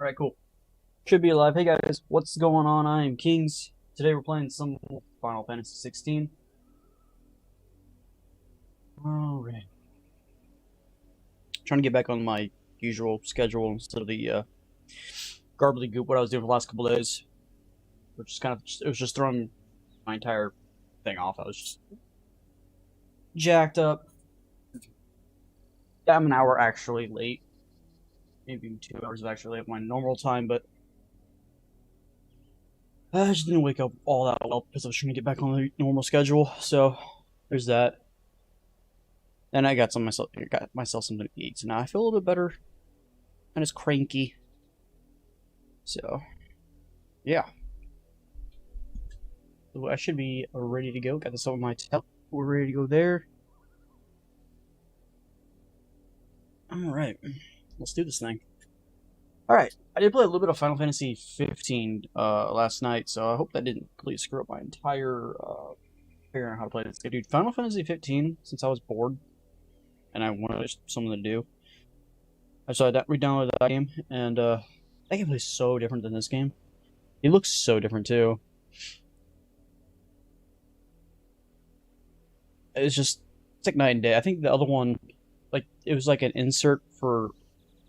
Alright, cool. Should be alive. Hey guys, what's going on? I am Kings. Today we're playing some Final Fantasy 16. Alright. Trying to get back on my usual schedule instead of the garbly goop what I was doing for the last couple days. Which is it was just throwing my entire thing off. I was just jacked up. Yeah, I'm an hour actually late. Maybe 2 hours actually late my normal time, but I just didn't wake up all that well because I was trying to get back on the normal schedule. So there's that. And I got myself something to eat, so now I feel a little bit better. And it's cranky. So yeah. So I should be ready to go. Got this on my tab. We're ready to go there. Alright. Let's do this thing. Alright. I did play a little bit of Final Fantasy 15 last night, so I hope that didn't completely screw up my entire figuring out how to play this game. Dude, Final Fantasy 15, since I was bored and I wanted something to do, so I re-downloaded that game, and that game plays so different than this game. It looks so different too. It's like night and day. I think the other one, like, it was like an insert for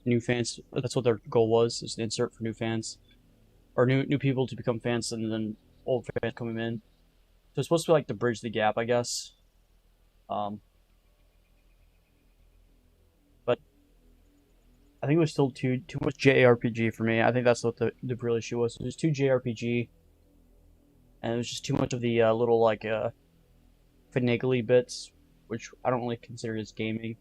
new fans. That's what their goal was, is an insert for new fans. Or new people to become fans, and then old fans coming in. So it's supposed to be like to bridge the gap, I guess. But I think it was still too much JRPG for me. I think that's what the real issue was. It was too JRPG. And it was just too much of the little, like, finagly bits, which I don't really consider as gaming.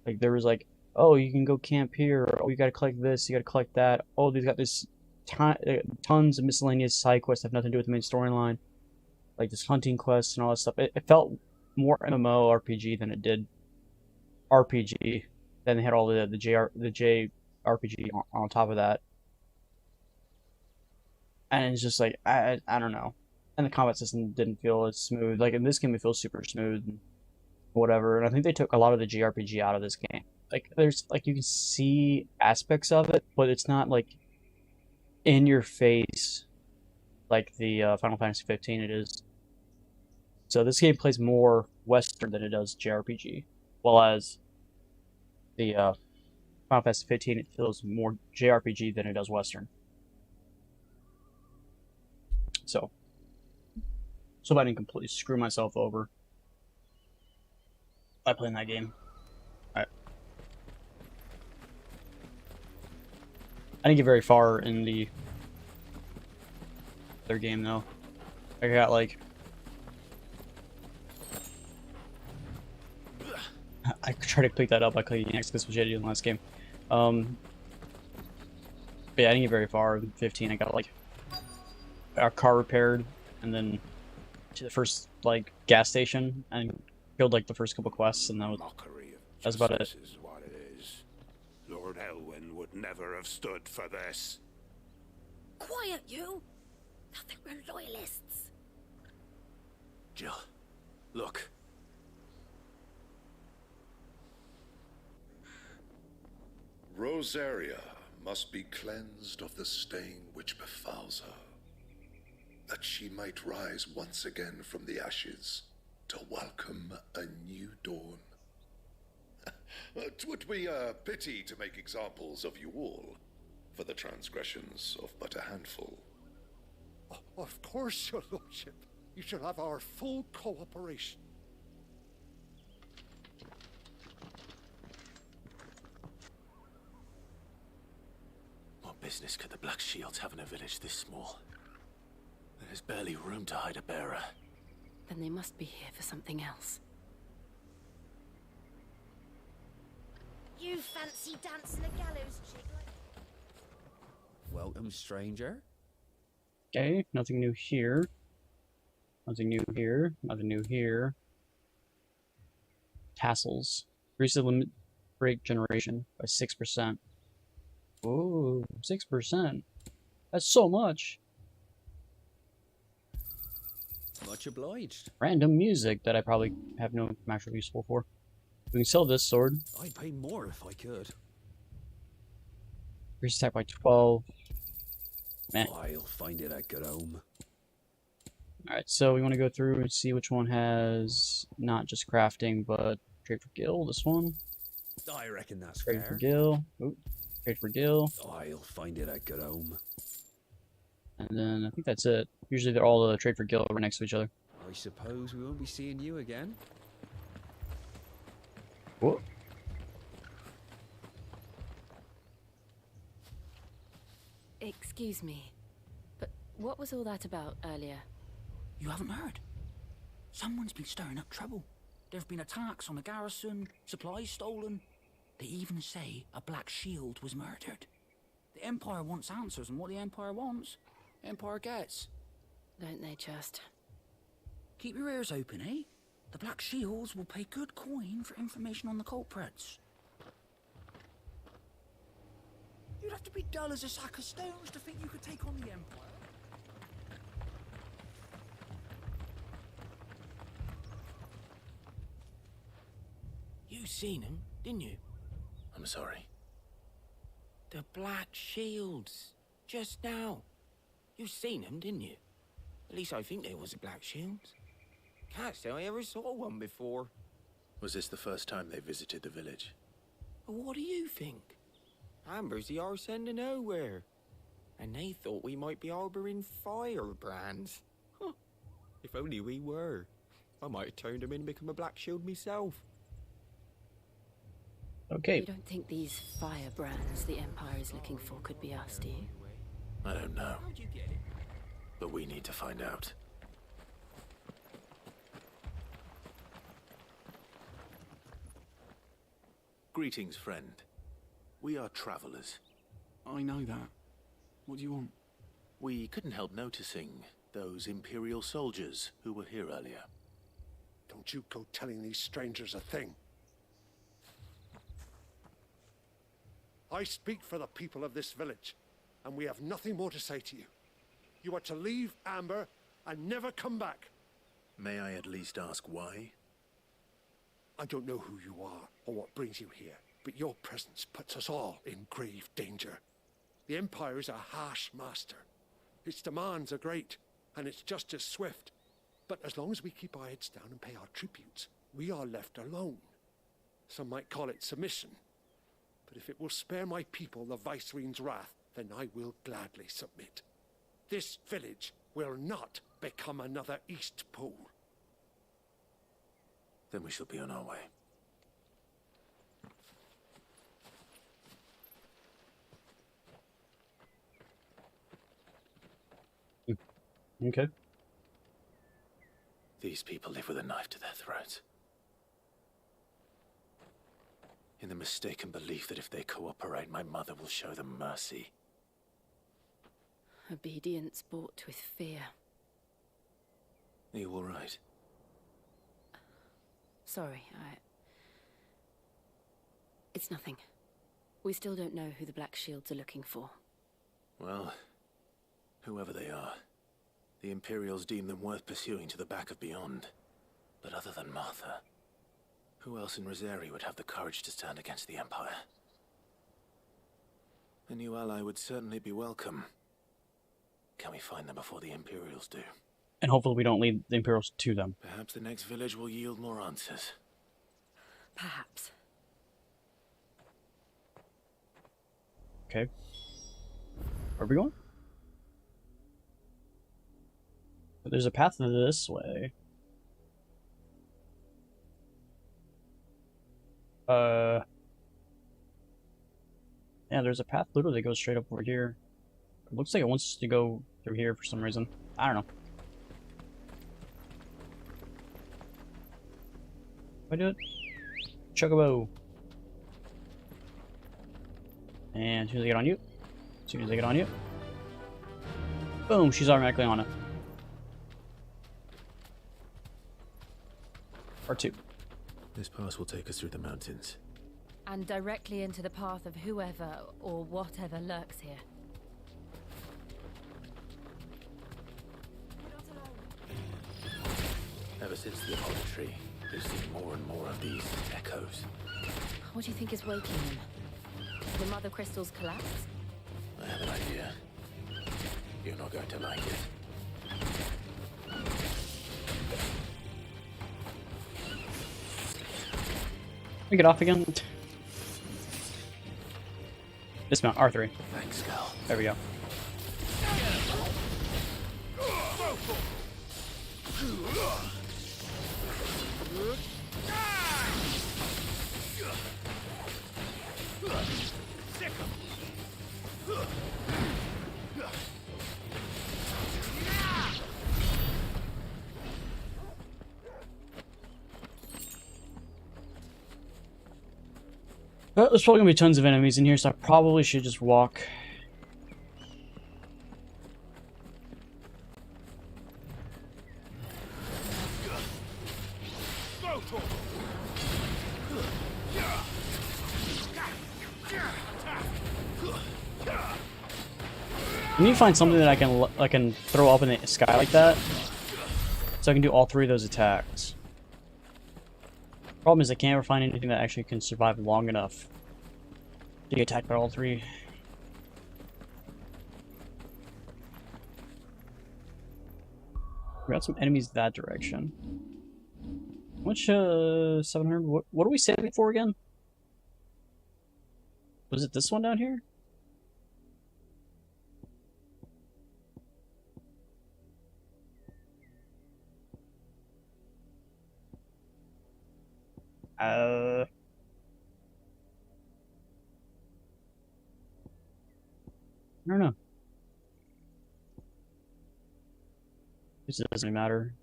Like, there was like, oh, you can go camp here. Oh, you gotta collect this. You gotta collect that. Oh, they've got this tons of miscellaneous side quests that have nothing to do with the main storyline, like this hunting quest and all that stuff. It felt more MMO RPG than it did RPG. Then they had all the JRPG on top of that, and it's just like I don't know. And the combat system didn't feel as smooth. Like in this game, it feels super smooth and whatever. And I think they took a lot of the JRPG out of this game. Like there's like you can see aspects of it, but it's not like in your face like the Final Fantasy 15 it is. So this game plays more Western than it does JRPG, while as the Final Fantasy 15 it feels more JRPG than it does Western. So I didn't completely screw myself over by playing that game. I didn't get very far in their game though. I got like I tried to pick that up by clicking X. This was what I did in the last game. But yeah, I didn't get very far. In 15, I got like our car repaired, and then to the first like gas station, and killed like the first couple quests, and that's about it. Is what it is. Lord Elwyn would never have stood for this. Quiet, you! Nothing but loyalists. Jill, look. Rosaria must be cleansed of the stain which befouls her, that she might rise once again from the ashes to welcome a new dawn. 'Twould be a pity to make examples of you all, for the transgressions of but a handful. Of course, your lordship. You shall have our full cooperation. What business could the Black Shields have in a village this small? There's barely room to hide a bearer. Then they must be here for something else. You fancy dancing a gallows chick like... Welcome, stranger. Okay, nothing new here. Nothing new here. Nothing new here. Tassels. Increase the limit break generation by 6%. Ooh, 6%. That's so much. Much obliged. Random music that I probably have no actual useful for. We can sell this sword. I'd pay more if I could. Increase attack by 12. Meh. I'll find it at Grome. Alright, so we want to go through and see which one has not just crafting, but trade for Gil. This one. I reckon that's Trade for fair. Gil. Oop. Trade for Gil. I'll find it at Grome. And then I think that's it. Usually they're all trade for Gil right next to each other. I suppose we won't be seeing you again. Whoa. Excuse me, but what was all that about earlier? You haven't heard? Someone's been stirring up trouble. There have been attacks on the garrison, supplies stolen. They even say a Black Shield was murdered. The Empire wants answers, and what the Empire wants, Empire gets. Don't they just? Keep your ears open, eh? The Black Shields will pay good coin for information on the culprits. You'd have to be dull as a sack of stones to think you could take on the Empire. You seen him, didn't you? I'm sorry. The Black Shields. Just now. You seen them, didn't you? At least I think they was the Black Shields. Can't say I ever saw one before. Was this the first time they visited the village? But what do you think? Amber's the arse end of nowhere. And they thought we might be harboring firebrands. Huh. If only we were. I might have turned them in and become a Black Shield myself. Okay. You don't think these firebrands the Empire is looking for could be us, do you? I don't know, How'd you get it? but we need to find out. Greetings, friend. We are travelers. I know that. What do you want? We couldn't help noticing those Imperial soldiers who were here earlier. Don't you go telling these strangers a thing. I speak for the people of this village, and we have nothing more to say to you. You are to leave Amber and never come back. May I at least ask why? I don't know who you are or what brings you here, but your presence puts us all in grave danger. The Empire is a harsh master. Its demands are great, and its justice swift. But as long as we keep our heads down and pay our tributes, we are left alone. Some might call it submission. But if it will spare my people the Viceroy's wrath, then I will gladly submit. This village will not become another Eastpool. Then we shall be on our way. Okay. These people live with a knife to their throats. In the mistaken belief that if they cooperate, my mother will show them mercy. Obedience bought with fear. Are you all right? Sorry, It's nothing. We still don't know who the Black Shields are looking for. Well, whoever they are, the Imperials deem them worth pursuing to the back of beyond. But other than Martha, who else in Rosari would have the courage to stand against the Empire? A new ally would certainly be welcome. Can we find them before the Imperials do? And hopefully we don't lead the Imperials to them. Perhaps the next village will yield more answers. Perhaps. Okay. Where are we going? There's a path this way. Yeah, there's a path literally that goes straight up over here. It looks like it wants us to go through here for some reason. I don't know. I do it. Chocobo. And as soon as I get on you, boom, she's automatically on it. Or two. This pass will take us through the mountains. And directly into the path of whoever or whatever lurks here. Ever since the Apollo tree, we've seen more and more of these echoes. What do you think is waking them? The Mother Crystal's collapse? have an idea. You're not going to like it. We get off again. Dismount, R3. Thanks, Cal. There we go. Well, there's probably gonna be tons of enemies in here, so I probably should just walk. I need to find something that I can throw up in the sky like that, so I can do all 3 of those attacks. Problem is I can't ever find anything that actually can survive long enough to get attacked by all 3. We got some enemies that direction. How much 700? What are we saving for again? Was it this one down here? I don't know. This doesn't matter.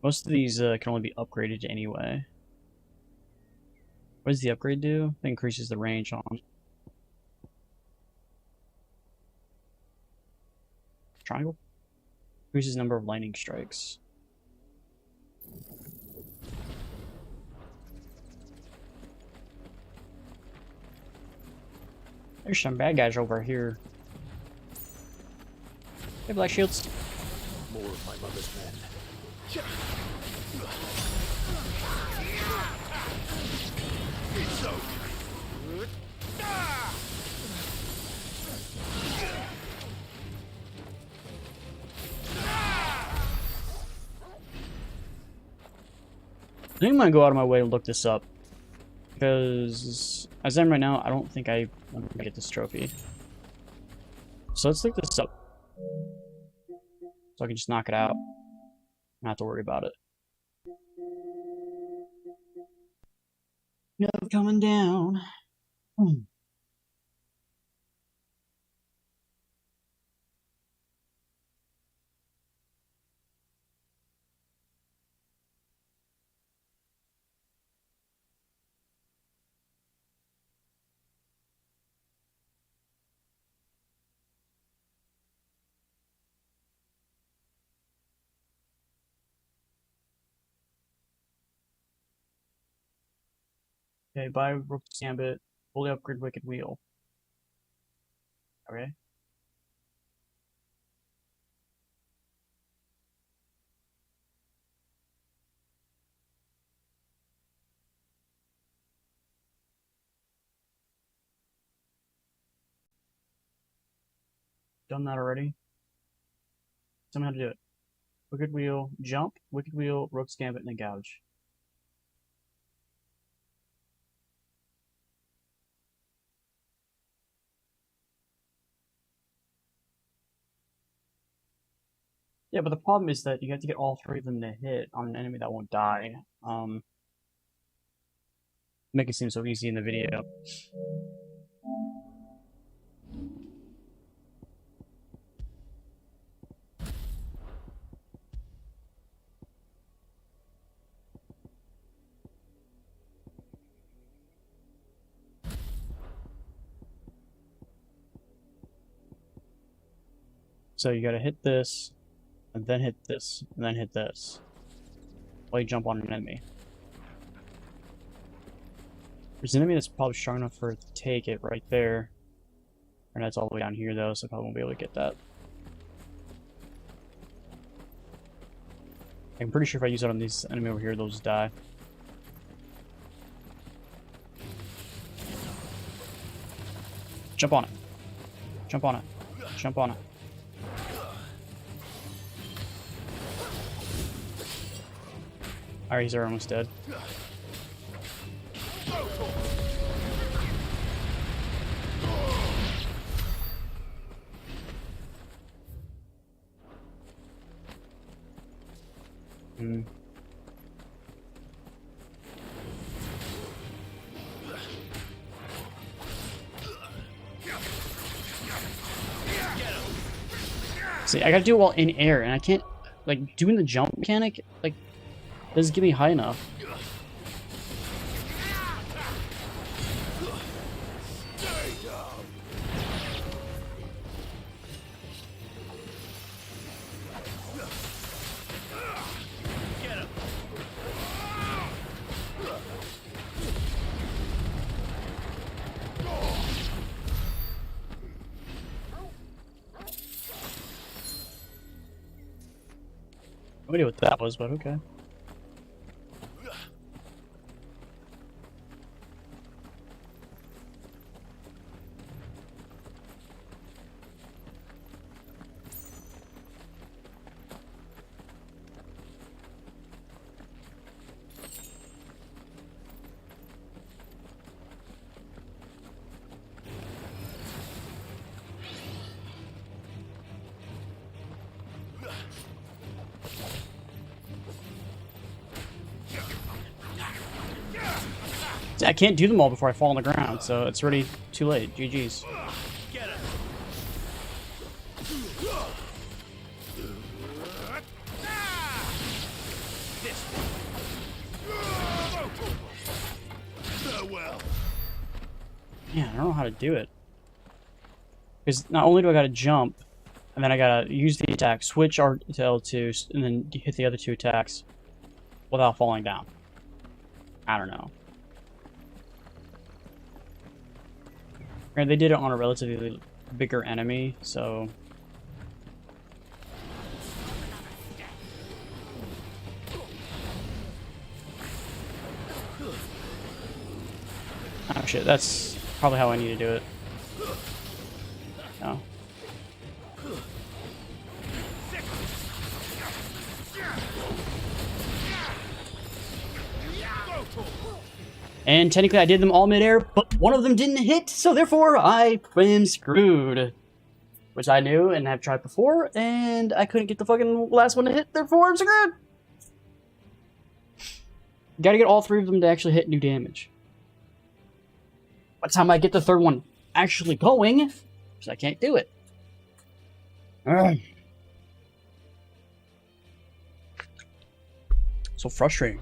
Most of these can only be upgraded anyway. What does the upgrade do? It increases the range on triangle. Increases number of lightning strikes. There's some bad guys over here. Hey, Black Shields. More of my mother's men. I think I'm gonna go out of my way to look this up, because as I'm right now, I don't think I'm gonna get this trophy. So let's look this up, so I can just knock it out, not have to worry about it. No coming down. Okay, buy Rook's Gambit, fully upgrade Wicked Wheel. Okay. Done that already. Tell me how to do it. Wicked Wheel, jump, Wicked Wheel, Rook's Gambit, and a gouge. Yeah, but the problem is that you have to get all 3 of them to hit on an enemy that won't die. Make it seem so easy in the video. So you gotta hit this, and then hit this, and then hit this, while you jump on an enemy. There's an enemy that's probably strong enough for it to take it right there. And that's all the way down here though, so I probably won't be able to get that. I'm pretty sure if I use it on this enemy over here, they'll just die. Jump on it. Jump on it. Jump on it. Alright, he's almost dead. Hmm. See, I gotta do it while in air, and I can't, like, doing the jump mechanic, like, doesn't get me high enough. No idea what that was, but okay. I can't do them all before I fall on the ground, so it's already too late. GG's. Yeah, I don't know how to do it. Because not only do I gotta jump, and then I gotta use the attack, switch R to L2, and then hit the other two attacks without falling down. I don't know. They did it on a relatively bigger enemy, so... Oh shit, that's probably how I need to do it. No. And technically I did them all midair, but one of them didn't hit, so therefore I am screwed. Which I knew and have tried before, and I couldn't get the fucking last one to hit, therefore I'm screwed! Gotta get all three of them to actually hit new damage. By the time I get the third one actually going, because I can't do it. Ugh. So frustrating.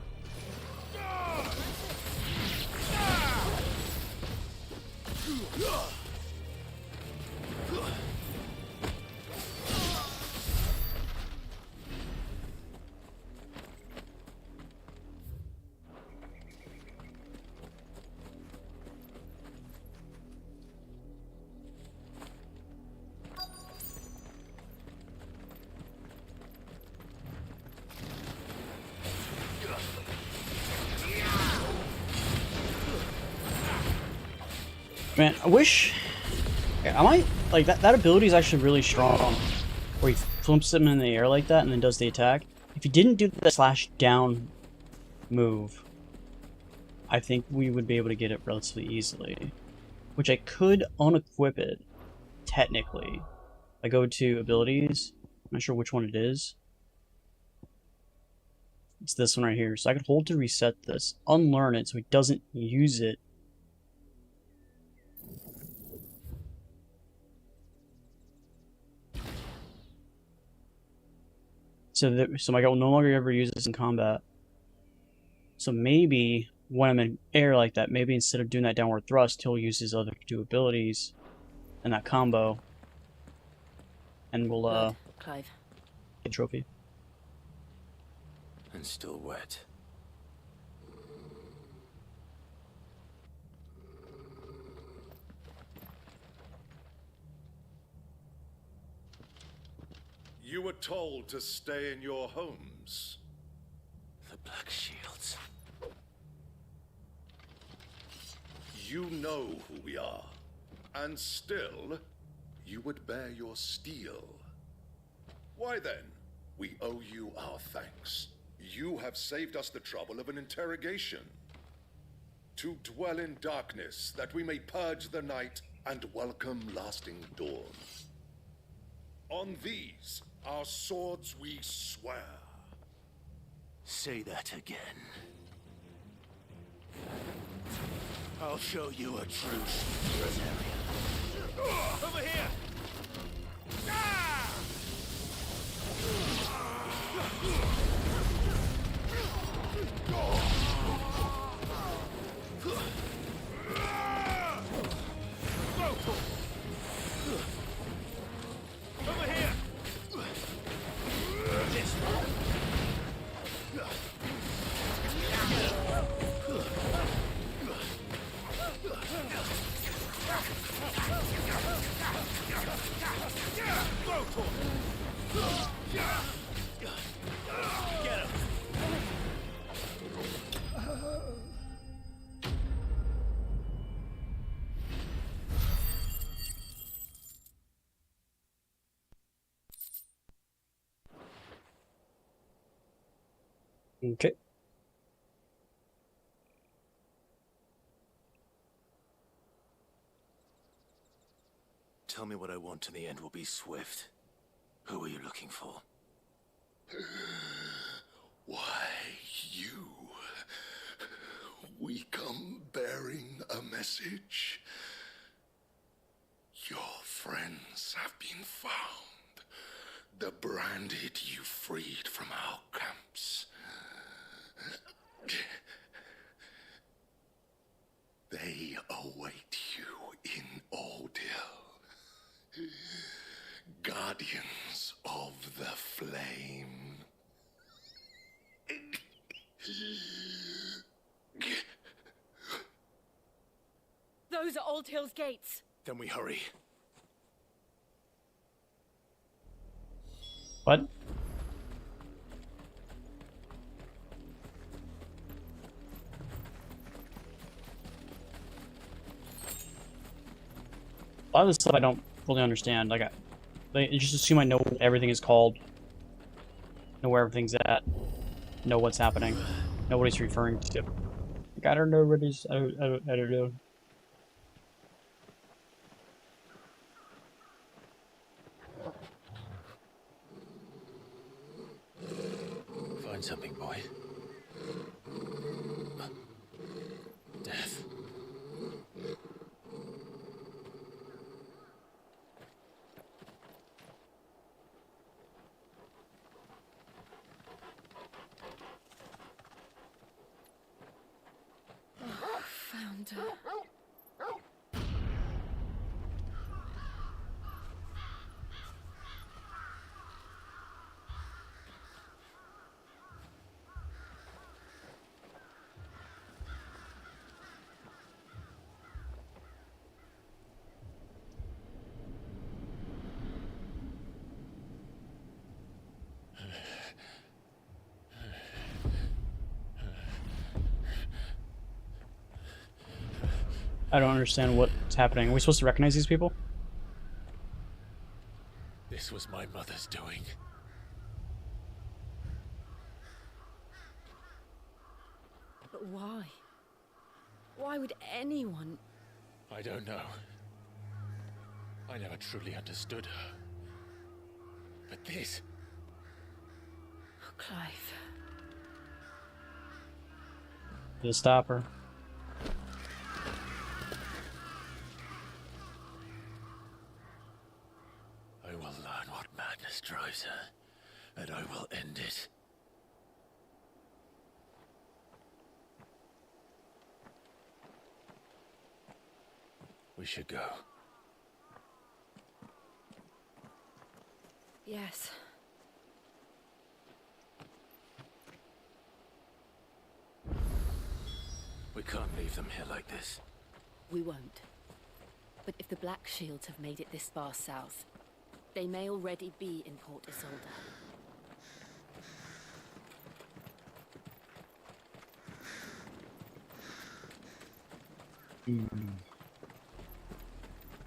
Man, I wish... I might... Like, that ability is actually really strong. Where he flumps him in the air like that and then does the attack. If he didn't do the slash down move, I think we would be able to get it relatively easily. Which I could unequip it, technically. I go to abilities. I'm not sure which one it is. It's this one right here. So I could hold to reset this, unlearn it so he doesn't use it. So my guy will no longer ever use this in combat. So maybe when I'm in air like that, maybe instead of doing that downward thrust, he'll use his other two abilities and that combo. And we'll Clive. get a trophy. And still wet. You were told to stay in your homes. The Black Shields. You know who we are. And still, you would bear your steel. Why then, we owe you our thanks. You have saved us the trouble of an interrogation. To dwell in darkness, that we may purge the night and welcome lasting dawn. On these, our swords we swear. Say that again. I'll show you a truce, Rosaria. Over here! Over here! Get him! Okay. Tell me what I want and the end will be swift. Who are you looking for? Why, you. We come bearing a message. Your friends have been found. The branded you freed from our camps. They await you in Ordeal. Guardians of the Flame. Those are Old Hill's gates. Then we hurry. What? A lot of this stuff I don't fully understand. Like, they just assume I know what everything is called, know where everything's at, know what's happening, know what he's referring to. Like, I don't know what he's. I don't know. Find something, boy. Death. Found her. I don't understand what's happening. Are we supposed to recognize these people? This was my mother's doing. But why? Why would anyone... I don't know. I never truly understood her. But this... Oh, Clive. To stop her. I will learn what madness drives her, and I will end it. We should go. Yes. We can't leave them here like this. We won't. But if the Black Shields have made it this far south, they may already be in Port Isolde.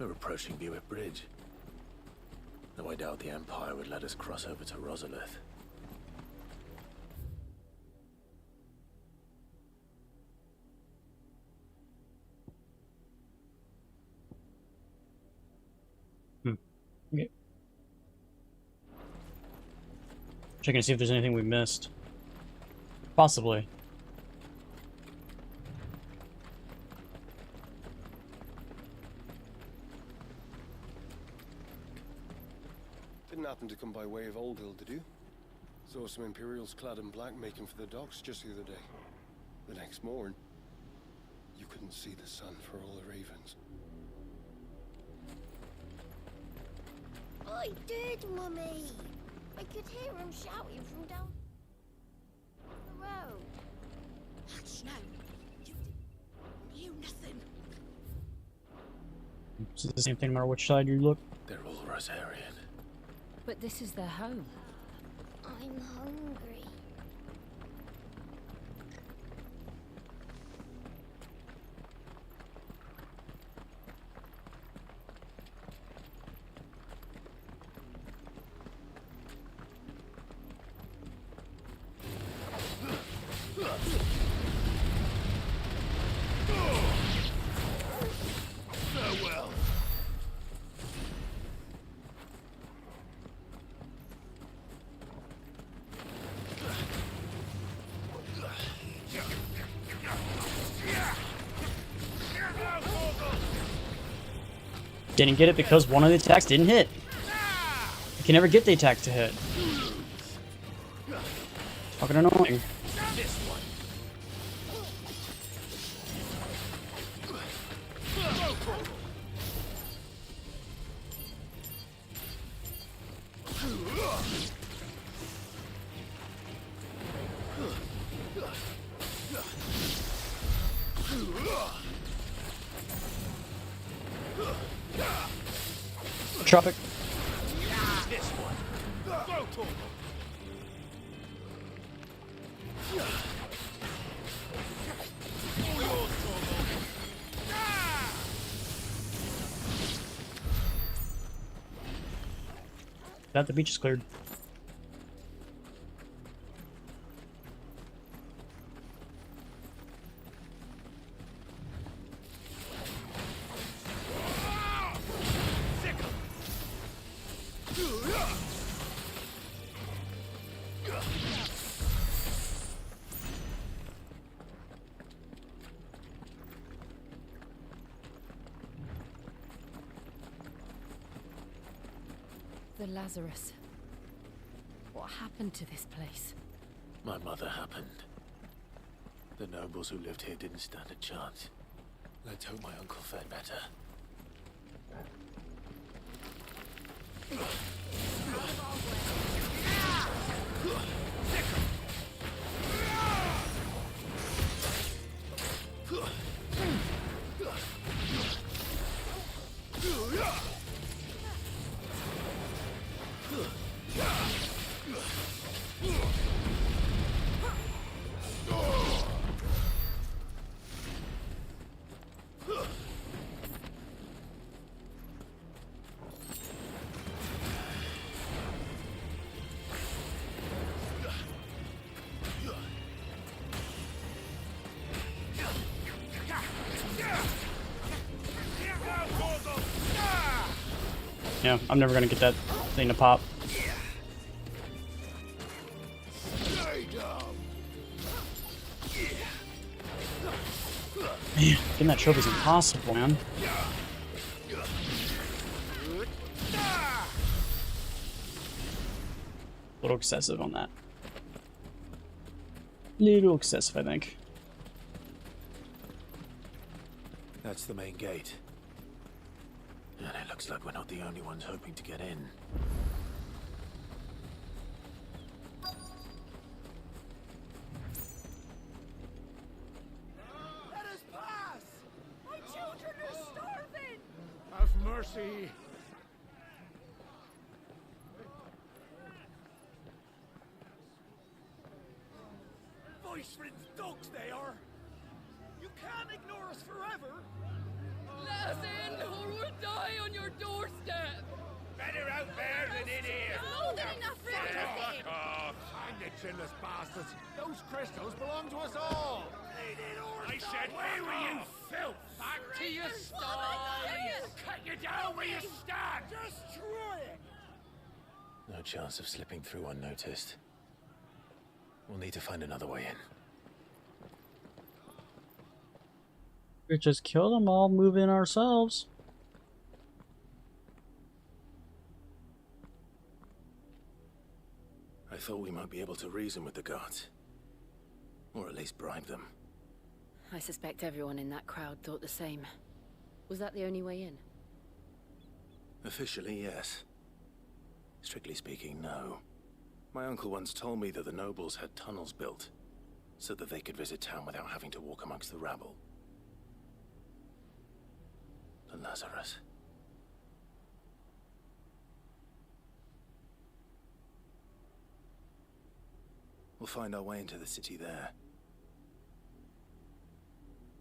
We're approaching Buick Bridge. Though I doubt the Empire would let us cross over to Rosalith. Okay. Checking to see if there's anything we missed. Possibly. Didn't happen to come by way of Old Hill, did you? Saw some Imperials clad in black making for the docks just the other day. The next morn, you couldn't see the sun for all the ravens. I did, Mummy. I could hear him shouting from down the road. Hush now. You knew nothing. Is it the same thing no matter which side you look? They're all Rosarian. But this is their home. I'm hungry. Didn't get it because one of the attacks didn't hit. You can never get the attack to hit. Fucking annoying. Tropic. That the beach is cleared. The Lazarus. What happened to this place? My mother happened. The nobles who lived here didn't stand a chance. Let's hope my uncle fared better. Yeah, I'm never gonna get that thing to pop. Man, getting that trophy is impossible, man. A little excessive on that. Little excessive, I think. That's the main gate. And it looks like we're not the only ones hoping to get in. Let us pass! My children are starving! Have mercy! Voice-ridden dogs they are! You can't ignore us forever! Let us in, or we'll die on your doorstep! Better out there than in here. More than enough room to fit in. Hang the chinless bastards. Those crystals belong to us all. I said, where were you, filth? Back to your sties. Cut you down where you stand. Destroy it. No chance of slipping through unnoticed. We'll need to find another way in. We just kill them all, move in ourselves. I thought we might be able to reason with the guards. Or at least bribe them. I suspect everyone in that crowd thought the same. Was that the only way in? Officially, yes. Strictly speaking, no. My uncle once told me that the nobles had tunnels built, so that they could visit town without having to walk amongst the rabble. The Lazarus. We'll find our way into the city there.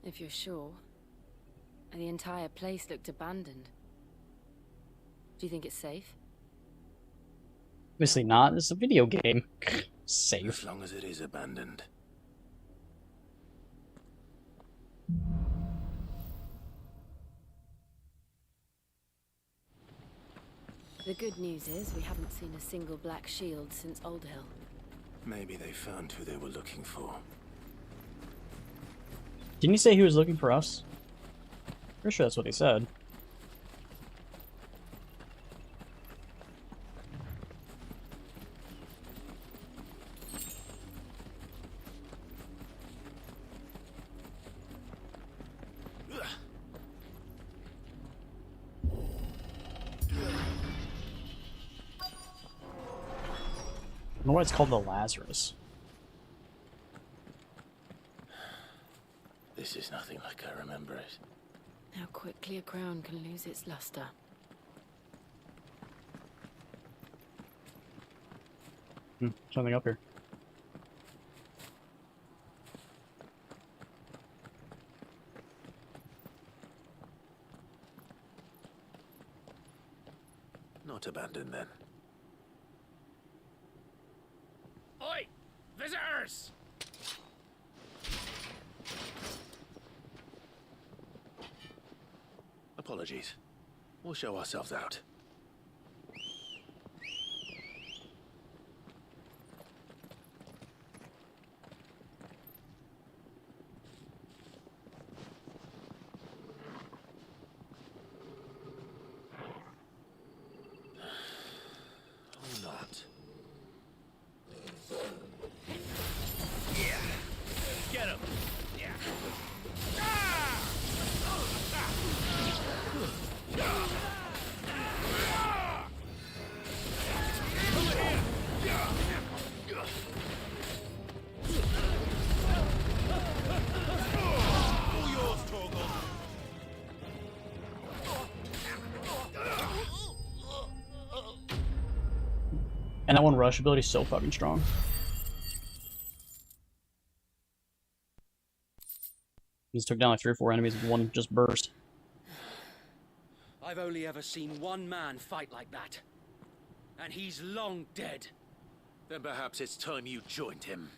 If you're sure. The entire place looked abandoned. Do you think it's safe? Obviously not. It's a video game. Safe. As long as it is abandoned. The good news is we haven't seen a single black shield since Old Hill. Maybe they found who they were looking for. Didn't he say he was looking for us? Pretty sure that's what he said. I don't know why it's called the Lazarus. This is nothing like I remember it. How quickly a crown can lose its luster. Something up here. Not abandoned then. Oi! Visitors! Apologies. We'll show ourselves out. Or not. Get him! And that one rush ability is so fucking strong. He just took down like 3 or 4 enemies with one just burst. I've only ever seen one man fight like that. And he's long dead. Then perhaps it's time you joined him.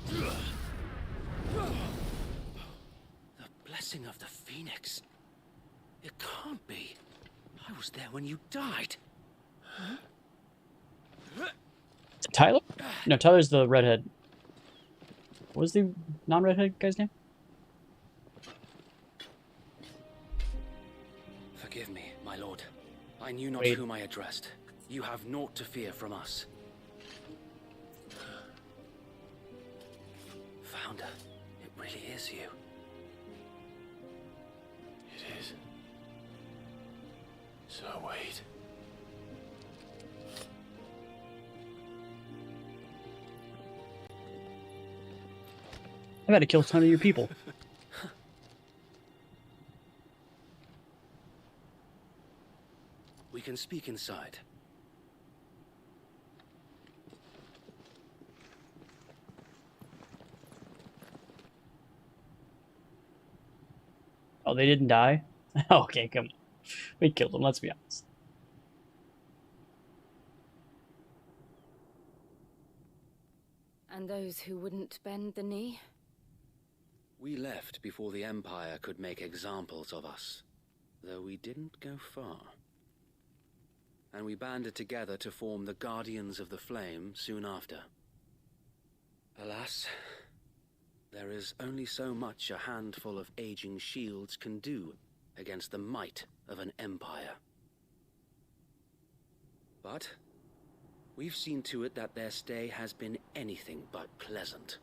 The blessing of the Phoenix. It can't be. I was there when you died. Tyler? No, Tyler's the redhead. What was the non-redhead guy's name? Forgive me, my lord. I knew not Wait. whom I addressed. You have naught to fear from us. Founder, it really is you. It is. So wait. I've had to kill a ton of your people. We can speak inside. Oh, they didn't die? Okay, come on. We killed him, let's be honest. And those who wouldn't bend the knee? We left before the Empire could make examples of us, though we didn't go far. And we banded together to form the Guardians of the Flame soon after. Alas, there is only so much a handful of aging shields can do against the might of an empire. But we've seen to it that their stay has been anything but pleasant.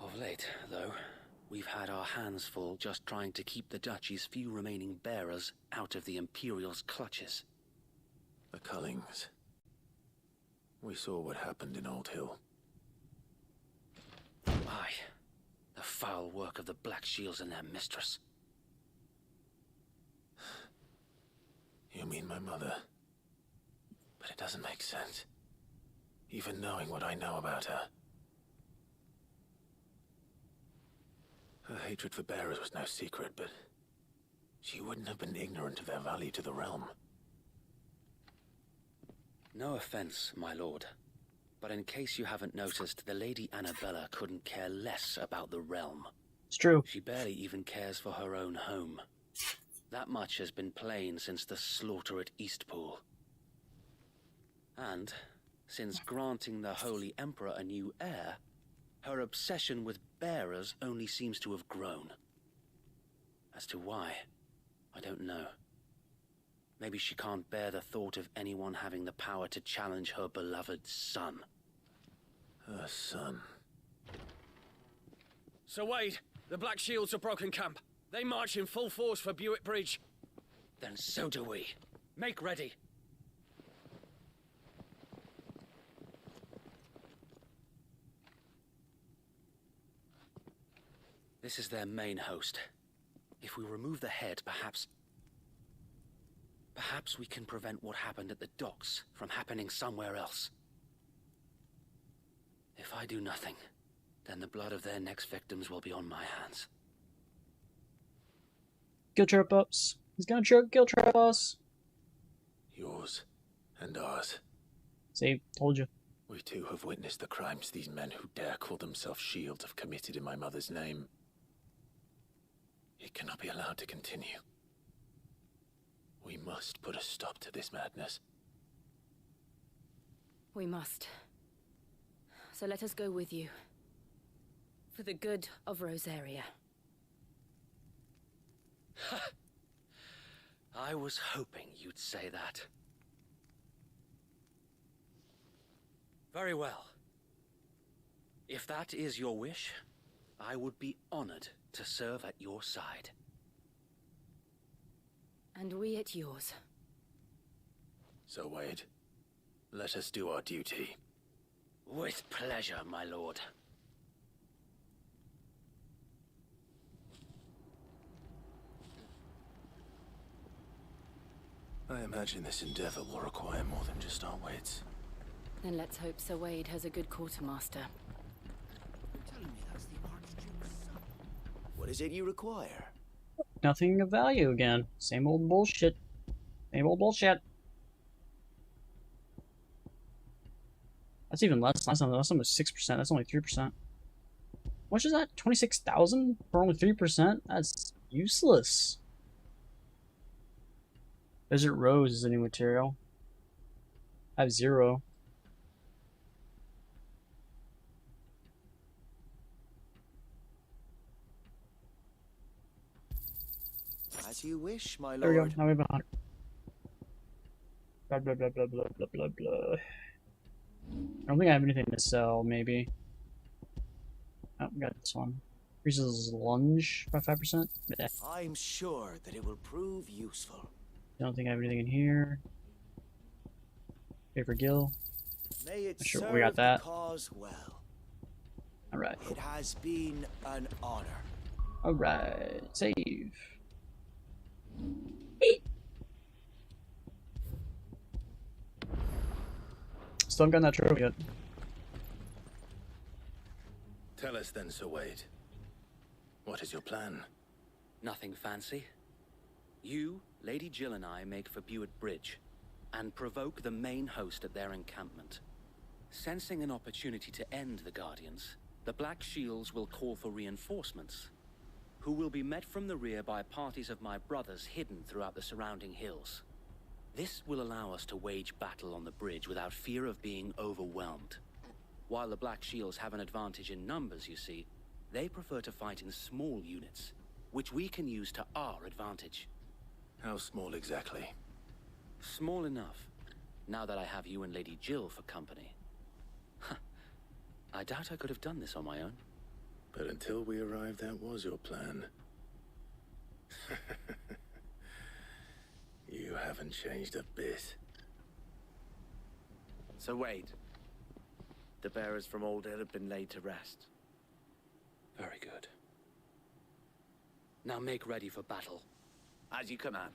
Of late, though, we've had our hands full just trying to keep the Duchy's few remaining bearers out of the Imperial's clutches. The Cullings. We saw what happened in Old Hill. Aye, the foul work of the Black Shields and their mistress. You mean my mother? But it doesn't make sense. Even knowing what I know about her. Her hatred for bearers was no secret, but she wouldn't have been ignorant of their value to the realm. No offense, my lord, but in case you haven't noticed, the Lady Annabella couldn't care less about the realm. It's true. She barely even cares for her own home. That much has been plain since the slaughter at Eastpool. And, since granting the Holy Emperor a new heir, her obsession with bearers only seems to have grown. As to why, I don't know. Maybe she can't bear the thought of anyone having the power to challenge her beloved son. Her son. Sir Wade, the Black Shields have broken camp. They march in full force for Buick Bridge. Then so do we. Make ready. This is their main host. If we remove the head, perhaps we can prevent what happened at the docks from happening somewhere else. If I do nothing, then the blood of their next victims will be on my hands. Guilt trip us. He's gonna guilt trip us. Yours and ours. See, told you. We too have witnessed the crimes these men who dare call themselves shields have committed in my mother's name. It cannot be allowed to continue. We must put a stop to this madness. We must. So let us go with you. For the good of Rosaria. I was hoping you'd say that. Very well. If that is your wish, I would be honored to serve at your side. And we at yours. So, Wade, let us do our duty. With pleasure, my lord. I imagine this endeavor will require more than just our wits. Then let's hope Sir Wade has a good quartermaster. What is it you require? Nothing of value again. Same old bullshit. Same old bullshit. That's even less. That's almost 6%. That's only 3%. What is that? 26,000 for only 3%? That's useless. Desert Rose is a new material. I have 0. As you wish, my There we lord. go. Now we have 100. Blah blah blah blah blah blah blah blah. I don't think I have anything to sell. Maybe. Oh, we got this one. Increases lunge by 5%. I'm sure that it will prove useful. Don't think I have anything in here. Paper Gill. May it Sure, serve we got that. the cause well. All right. It has been an honor. All right. Save. Still haven't gotten that trophy yet. Tell us then, Sir Wade. What is your plan? Nothing fancy. You, Lady Jill and I make for Buett Bridge, and provoke the main host at their encampment. Sensing an opportunity to end the Guardians, the Black Shields will call for reinforcements, who will be met from the rear by parties of my brothers hidden throughout the surrounding hills. This will allow us to wage battle on the bridge without fear of being overwhelmed. While the Black Shields have an advantage in numbers, you see, they prefer to fight in small units, which we can use to our advantage. How small exactly? Small enough, now that I have you and Lady Jill for company. I doubt I could have done this on my own. But until we arrived, that was your plan. You haven't changed a bit. So wait. The bearers from Old Hill have been laid to rest. Very good. Now make ready for battle. As you command.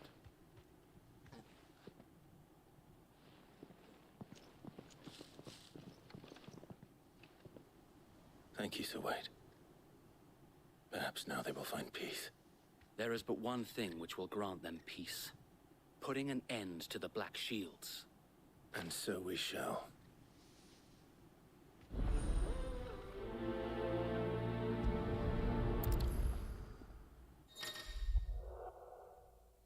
Thank you, Sir Wade. Perhaps now they will find peace. There is but one thing which will grant them peace. Putting an end to the Black Shields. And so we shall.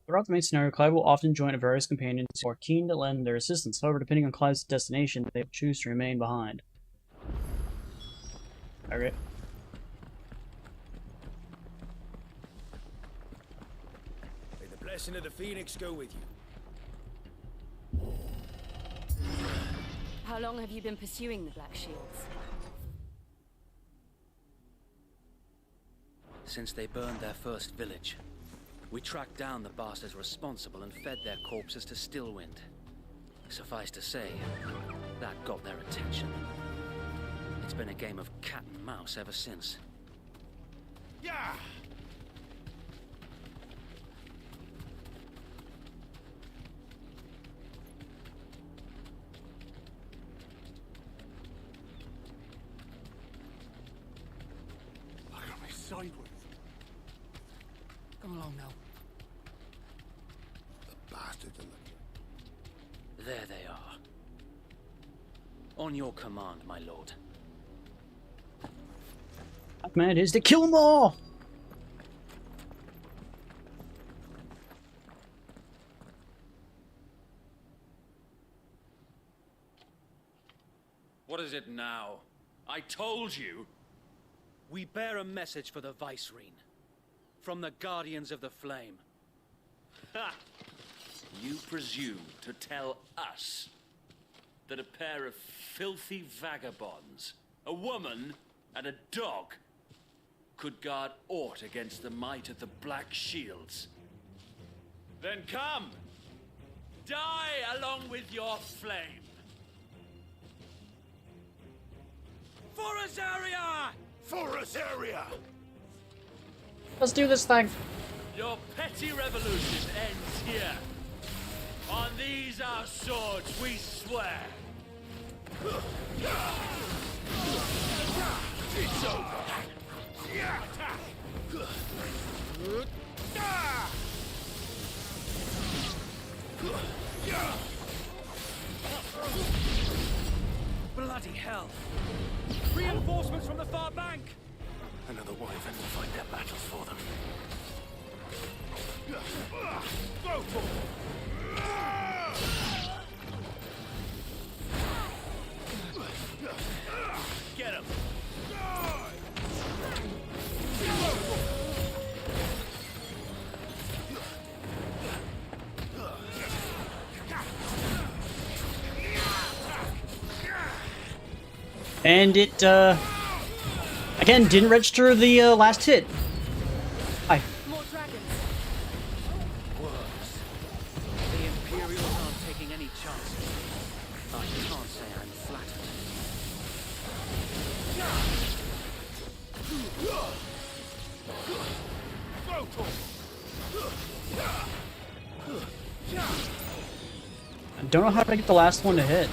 Throughout the main scenario, Clive will often join various companions who are keen to lend their assistance. However, depending on Clive's destination, they will choose to remain behind. Okay. May the blessing of the Phoenix go with you. How long have you been pursuing the Black Shields? Since they burned their first village, we tracked down the bastards responsible and fed their corpses to Stillwind. Suffice to say, that got their attention. It's been a game of cat and mouse ever since. Yeah! Look at me sideways. Come along now. The bastards are looking. There they are. On your command, my lord. My command is to kill them all! What is it now? I told you! We bear a message for the Vicereine. From the Guardians of the Flame. Ha! You presume to tell us that a pair of filthy vagabonds, a woman and a dog, could guard aught against the might of the Black Shields? Then come! Die along with your flame! For Azaria! For Azaria! Let's do this thing! Your petty revolution ends here. On these our swords we swear. It's over. Bloody hell! Reinforcements from the far bank! Another wyvern will fight their battles for them. Go for it! Get him! And it, again, didn't register the, last hit. Hi. More dragons. Worse. The Imperials aren't taking any chances. I can't say I'm flattered. I don't know how to get the last one to hit.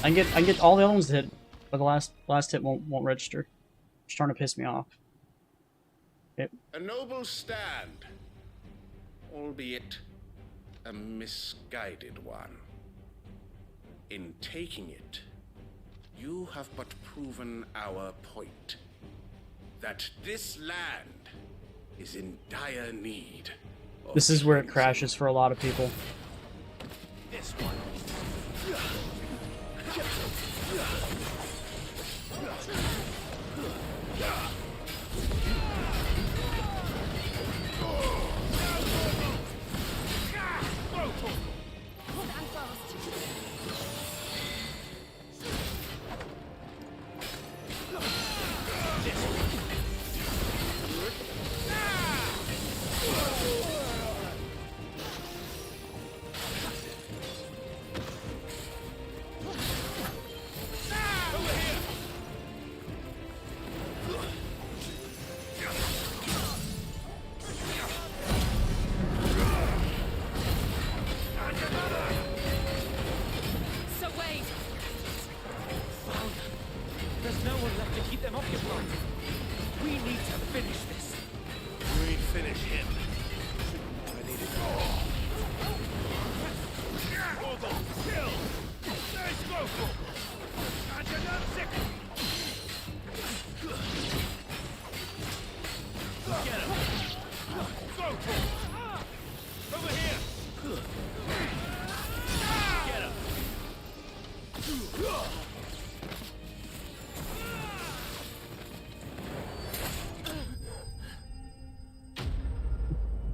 I can get all the other ones to hit, but the last hit won't register. It's starting to piss me off. A noble stand. albeit a misguided one. In taking it, you have but proven our point. That this land is in dire need. This is where it crashes for a lot of people. This one.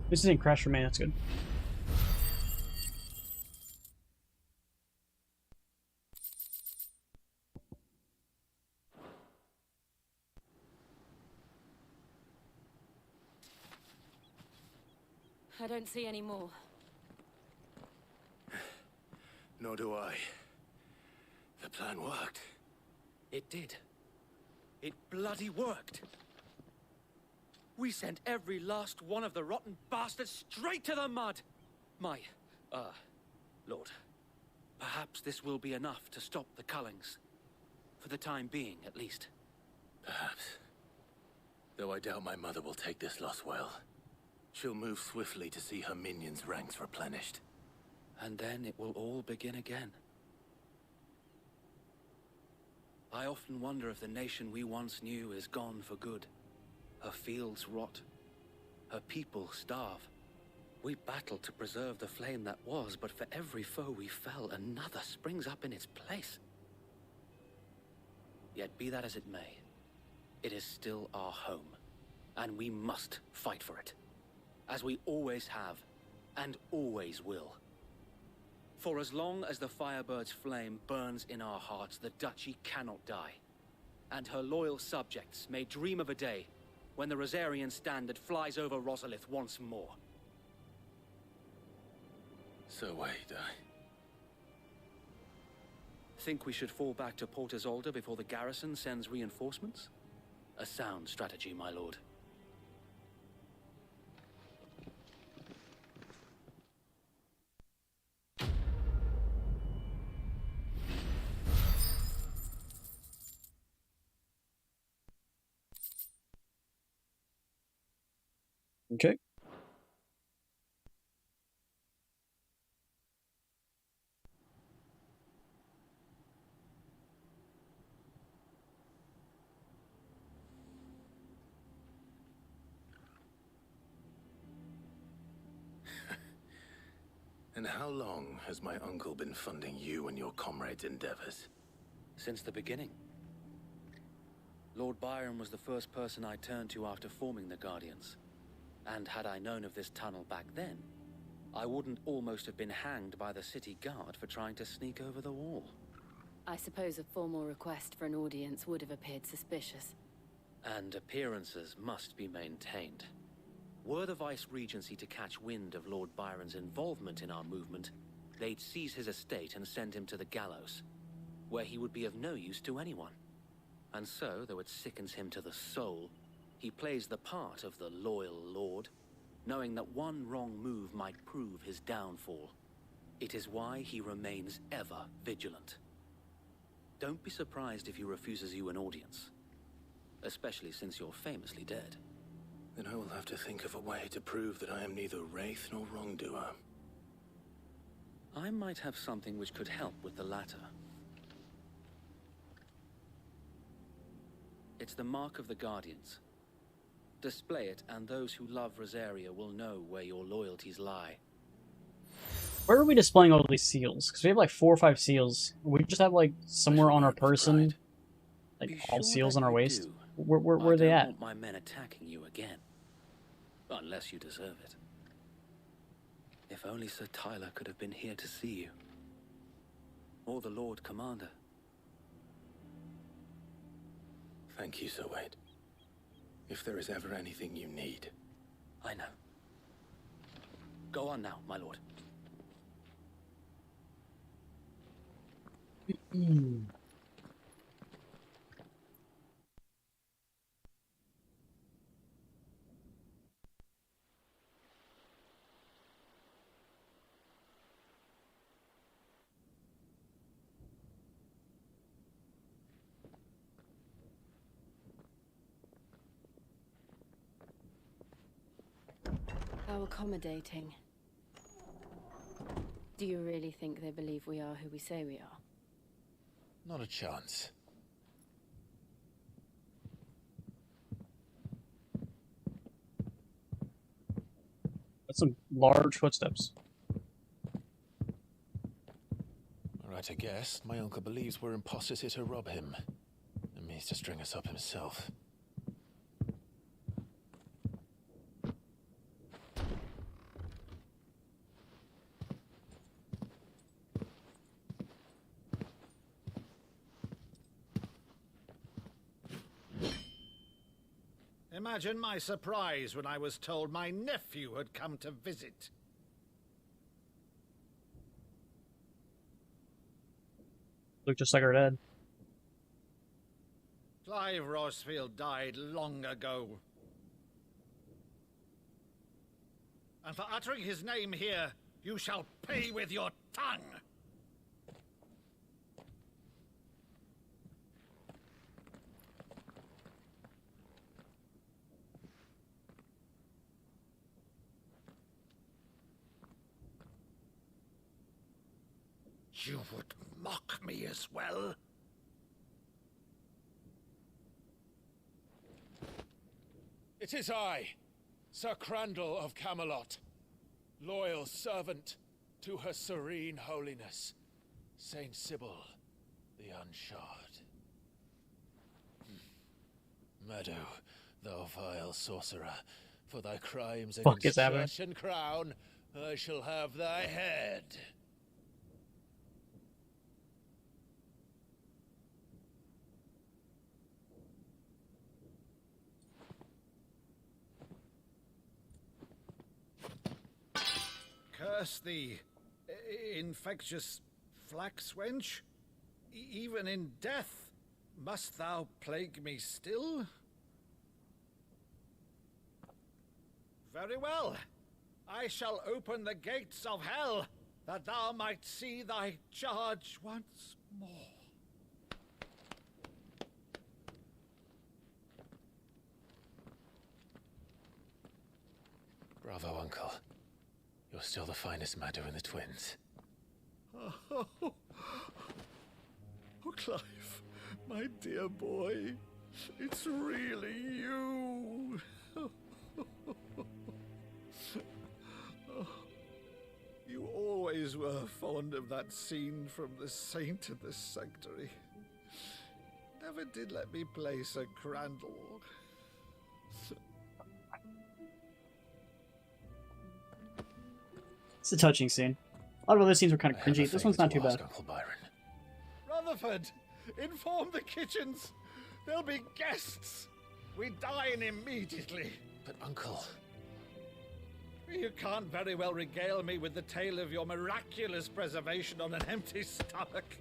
This isn't Crash Remain, that's good. I don't see any more. Nor do I. The plan worked. It did. It bloody worked. We sent every last one of the rotten bastards straight to the mud! My, Lord, perhaps this will be enough to stop the Cullings. For the time being, at least. Perhaps. Though I doubt my mother will take this loss well. She'll move swiftly to see her minions' ranks replenished. And then it will all begin again. I often wonder if the nation we once knew is gone for good. Her fields rot. Her people starve. We battle to preserve the flame that was, but for every foe we fell, another springs up in its place. Yet be that as it may, it is still our home, and we must fight for it. As we always have, and always will. For as long as the Firebird's flame burns in our hearts, the Duchy cannot die. And her loyal subjects may dream of a day when the Rosarian standard flies over Rosalith once more. So wait, Think we should fall back to Port Isolde before the garrison sends reinforcements? A sound strategy, my lord. Okay. And how long has my uncle been funding you and your comrades' endeavors? Since the beginning. Lord Byron was the first person I turned to after forming the Guardians. And had I known of this tunnel back then, I wouldn't almost have been hanged by the city guard for trying to sneak over the wall. I suppose a formal request for an audience would have appeared suspicious. And appearances must be maintained. Were the Vice-Regency to catch wind of Lord Byron's involvement in our movement, they'd seize his estate and send him to the gallows, where he would be of no use to anyone. And so, though it sickens him to the soul, he plays the part of the loyal lord, knowing that one wrong move might prove his downfall. It is why he remains ever vigilant. Don't be surprised if he refuses you an audience, especially since you're famously dead. Then I will have to think of a way to prove that I am neither wraith nor wrongdoer. I might have something which could help with the latter. It's the mark of the Guardians. Display it, and those who love Rosaria will know where your loyalties lie. Where are we displaying all these seals? Because we have like 4 or 5 seals. We just have like somewhere on our person, like all seals on our waist. Where are they I at? don't want my men attacking you again. Unless you deserve it. If only Sir Tyler could have been here to see you. Or the Lord Commander. Thank you, Sir Wade. If there is ever anything you need. I know. Go on now, my lord. How accommodating. Do you really think they believe we are who we say we are? Not a chance. That's some large footsteps. Alright, I guess. My uncle believes we're imposters here to rob him. And means to string us up himself. Imagine my surprise when I was told my nephew had come to visit. Look just like our dad. Clive Rosfield died long ago. And for uttering his name here, you shall pay with your tongue! You would mock me as well? It is I, Sir Crandall of Camelot, loyal servant to Her Serene Holiness, Saint Sybil the Unshod. Meadow, thou vile sorcerer, for thy crimes Fuck against is happening? church and crown, I shall have thy head. Curse thee, infectious flax wench. Even in death, must thou plague me still? Very well. I shall open the gates of hell, that thou might see thy charge once more. Bravo, Uncle. You're still the finest Meadow in the twins. Oh, Clive, my dear boy, it's really you. You always were fond of that scene from The Saint in the Sanctuary. Never did let me play Sir Crandall. It's a touching scene. A lot of other scenes were kind of cringy. This one's not too bad. Uncle Byron. Rutherford, inform the kitchens. There'll be guests. We dine immediately. But, Uncle... You can't very well regale me with the tale of your miraculous preservation on an empty stomach.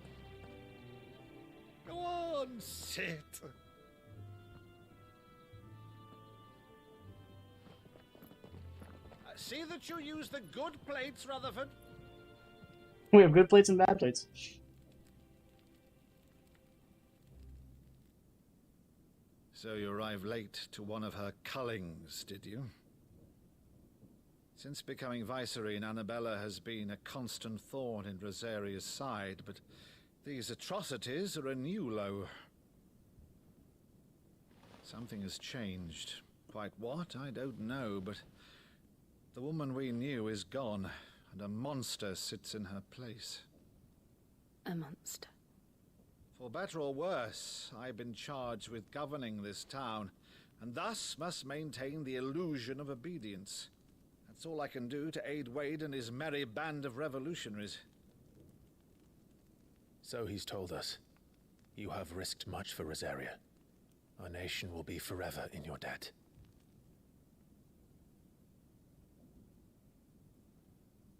Go on, sit. See that you use the good plates, Rutherford. We have good plates and bad plates. So you arrived late to one of her cullings, did you? Since becoming Vicereine, Annabella has been a constant thorn in Rosaria's side, but these atrocities are a new low. Something has changed. Quite what, I don't know, but the woman we knew is gone, and a monster sits in her place. A monster. For better or worse, I've been charged with governing this town, and thus must maintain the illusion of obedience. That's all I can do to aid Wade and his merry band of revolutionaries. So he's told us. You have risked much for Rosaria. Our nation will be forever in your debt.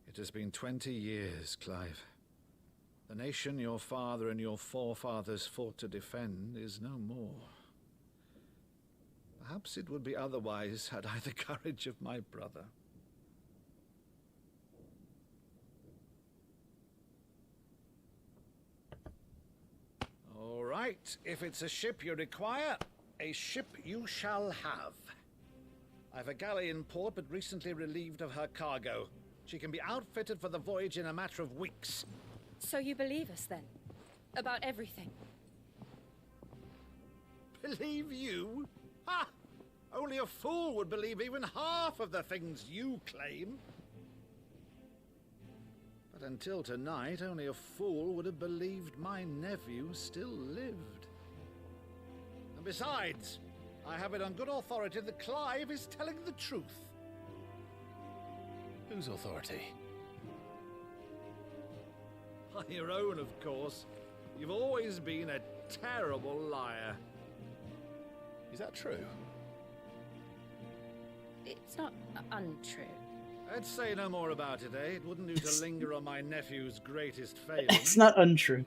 It has been 20 years, Clive. The nation your father and your forefathers fought to defend is no more. Perhaps it would be otherwise had I the courage of my brother. All right, if it's a ship you require, a ship you shall have. I've a galley in port, but recently relieved of her cargo. She can be outfitted for the voyage in a matter of weeks. So you believe us then? About everything? Believe you? Ha! Only a fool would believe even half of the things you claim. But until tonight, only a fool would have believed my nephew still lived. And besides, I have it on good authority that Clive is telling the truth. Whose authority? On your own, of course. You've always been a terrible liar. Is that true? It's not untrue. I'd say no more about it, eh? It wouldn't do to linger on my nephew's greatest failing. It's not untrue.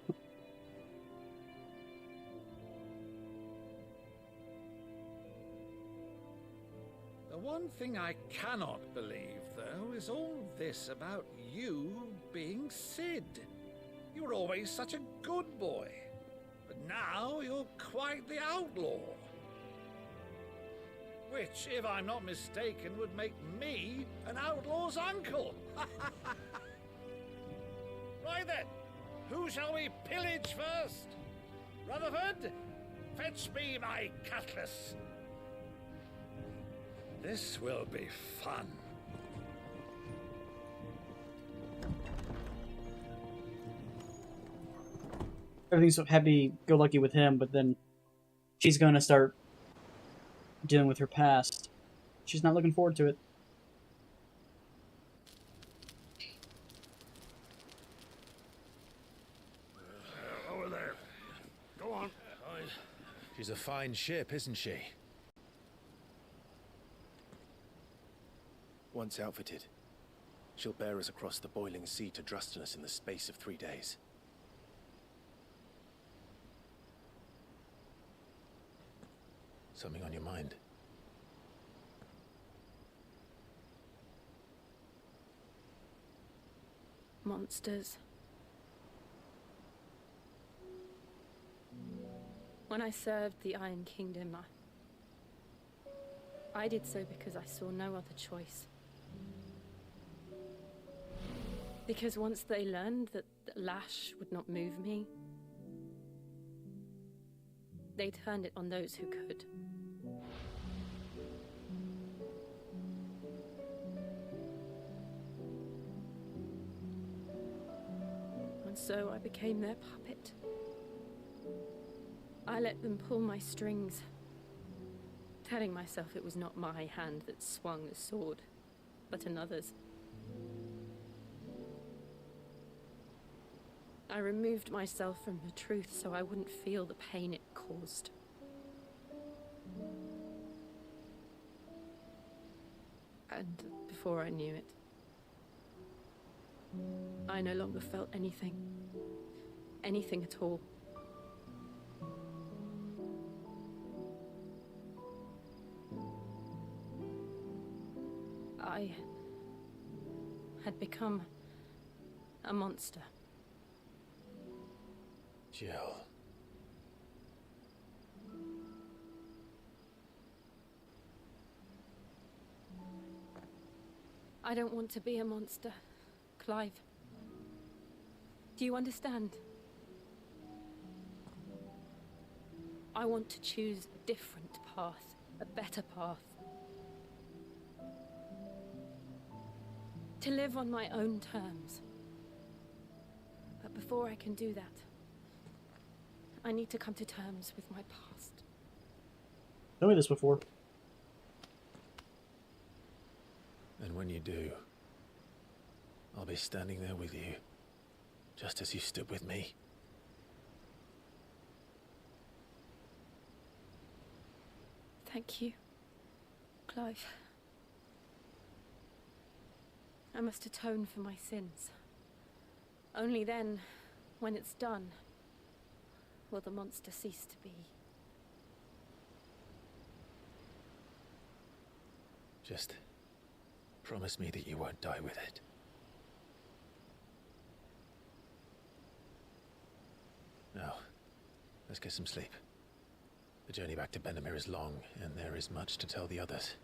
The one thing I cannot believe, though, is all this about you being Sid. You were always such a good boy, but now you're quite the outlaw. Which, if I'm not mistaken, would make me an outlaw's uncle. Right then, who shall we pillage first? Rutherford, fetch me my cutlass. This will be fun. Everything's so happy-go-lucky with him, but then she's gonna start dealing with her past. She's not looking forward to it. Over there. Go on. She's a fine ship, isn't she? Once outfitted, she'll bear us across the boiling sea to Drustinus in the space of 3 days. Something on your mind? Monsters. When I served the Iron Kingdom, I did so because I saw no other choice. Because once they learned that Lash would not move me, they turned it on those who could. And so I became their puppet. I let them pull my strings, telling myself it was not my hand that swung the sword, but another's. I removed myself from the truth so I wouldn't feel the pain it caused. And before I knew it, I no longer felt anything. Anything at all. I had become a monster. Jill. I don't want to be a monster, Clive. Do you understand? I want to choose a different path, a better path. To live on my own terms. But before I can do that, I need to come to terms with my past. Tell me this before. And when you do, I'll be standing there with you, just as you stood with me. Thank you, Clive. I must atone for my sins. Only then, when it's done, will the monster cease to be. Just promise me that you won't die with it. Now, let's get some sleep. The journey back to Benamir is long, and there is much to tell the others.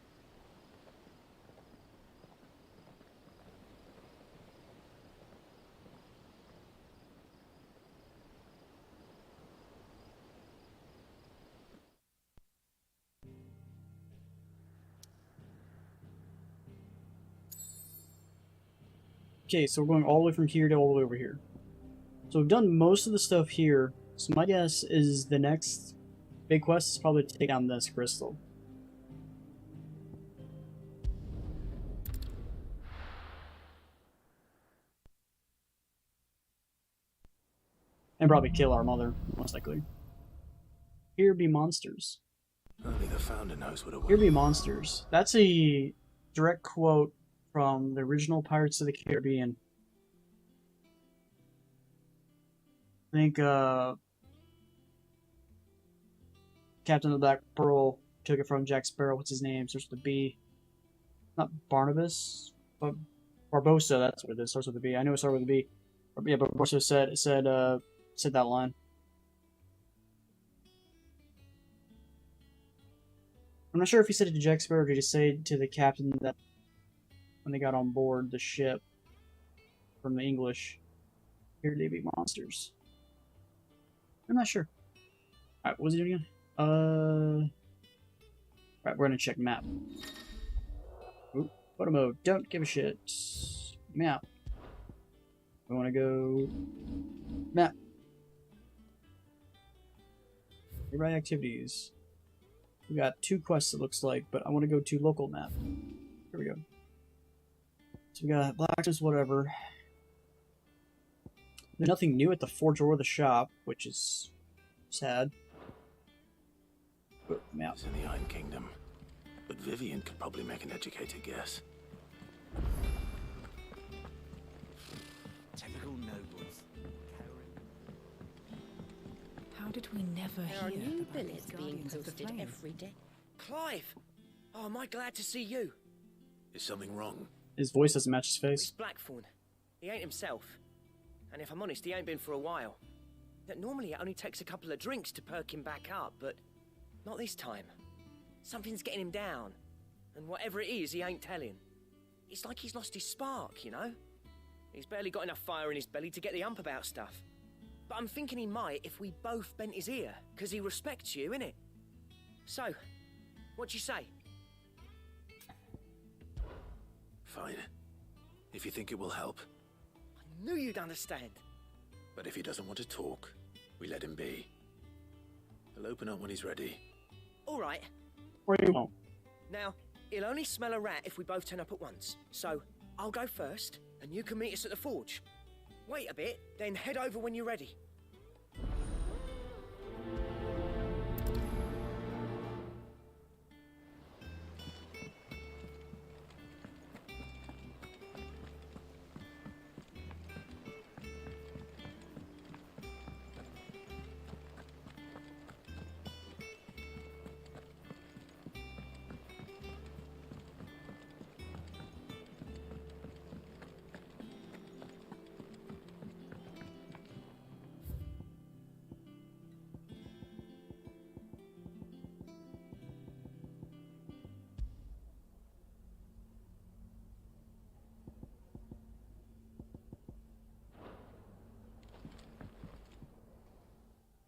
Okay, so we're going all the way from here to all the way over here. So we've done most of the stuff here, so my guess is the next big quest is probably to take on this crystal. And probably kill our mother, most likely. Here be monsters. Only the founder knows what a Here be monsters. That's a direct quote from the original Pirates of the Caribbean. I think, Captain of the Black Pearl took it from Jack Sparrow. What's his name? Starts with a B. Not Barnabas, but Barbosa. That's what it is. Starts with a B. I know it started with a B. Yeah, Barbosa said that line. I'm not sure if he said it to Jack Sparrow or did he say it to the captain that when they got on board the ship from the English. Here they be monsters. I'm not sure. Alright, what was he doing again? Right, we're gonna check map. Oop, photo mode. Don't give a shit. Map. We wanna go map. Nearby activities. We got 2 quests it looks like, but I wanna go to local map. Here we go. So we got blacksmiths, whatever. There's nothing new at the forge or the shop, which is sad. But map. It's in the Iron Kingdom, but Vivian could probably make an educated guess. Typical nobles. How did we never There are hear new about these billets being Guardians of the posted Flame? every day. Clive! Oh, am I glad to see you? Is something wrong? His voice doesn't match his It's face. Blackthorn. He ain't himself. And if I'm honest, he ain't been for a while. Normally it only takes a couple of drinks to perk him back up, but not this time. Something's getting him down. And whatever it is, he ain't telling. It's like he's lost his spark, you know? He's barely got enough fire in his belly to get the ump about stuff. But I'm thinking he might if we both bent his ear, because he respects you, innit? So, what you say? Fine. If you think it will help. I knew you'd understand. But if he doesn't want to talk, we let him be. He'll open up when he's ready. All right. Or you won't. Now, he'll only smell a rat if we both turn up at once. So, I'll go first, and you can meet us at the forge. Wait a bit, then head over when you're ready.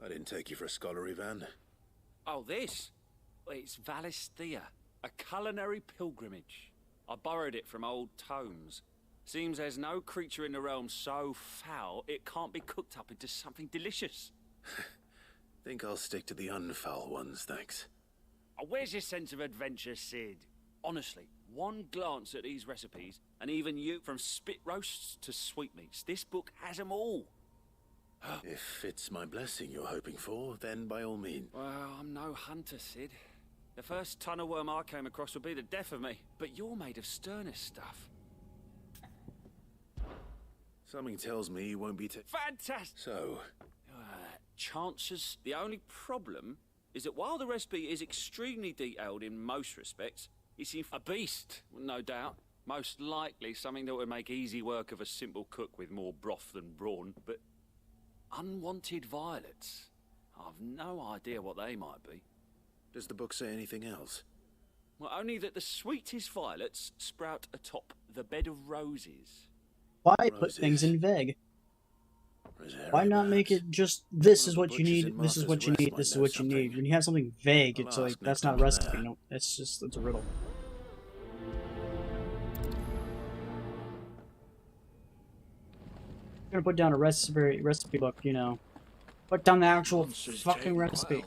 I didn't take you for a scholar, Ivan. Oh, this? It's Valisthea, a culinary pilgrimage. I borrowed it from old tomes. Seems there's no creature in the realm so foul it can't be cooked up into something delicious. Think I'll stick to the unfoul ones, thanks. Oh, where's your sense of adventure, Sid? Honestly, one glance at these recipes, and even you, from spit roasts to sweetmeats, this book has them all. If it's my blessing you're hoping for, then by all means. Well, I'm no hunter, Sid. The first tunnel worm I came across would be the death of me, but you're made of sterner stuff. Something tells me you won't be Fantastic! So? Chances. The only problem is that while the recipe is extremely detailed in most respects, it seems a beast, no doubt. Most likely something that would make easy work of a simple cook with more broth than brawn, but unwanted violets. I've no idea what they might be. Does the book say anything else? Well, only that the sweetest violets sprout atop the bed of roses. Why put things in vague? Why not make it just, this is what you need, this is what you need, this is what you need. When you have something vague, it's like, that's not a recipe, no, it's just, it's a riddle. You're gonna put down a recipe book, you know. Put down the actual fucking recipe.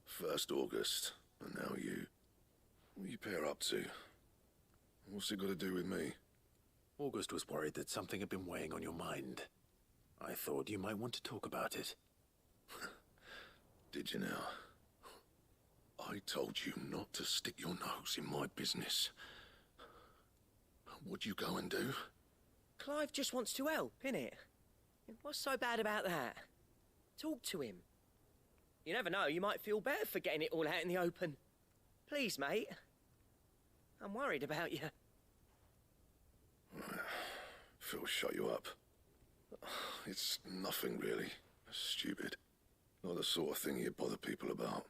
First August, and now you. What are you pair up to? What's it got to do with me? August was worried that something had been weighing on your mind. I thought you might want to talk about it. Did you now? I told you not to stick your nose in my business. What'd you go and do? Clive just wants to help, innit? What's so bad about that? Talk to him. You never know, you might feel better for getting it all out in the open. Please, mate. I'm worried about you. Phil shut you up. It's nothing really. Stupid. Not the sort of thing you bother people about.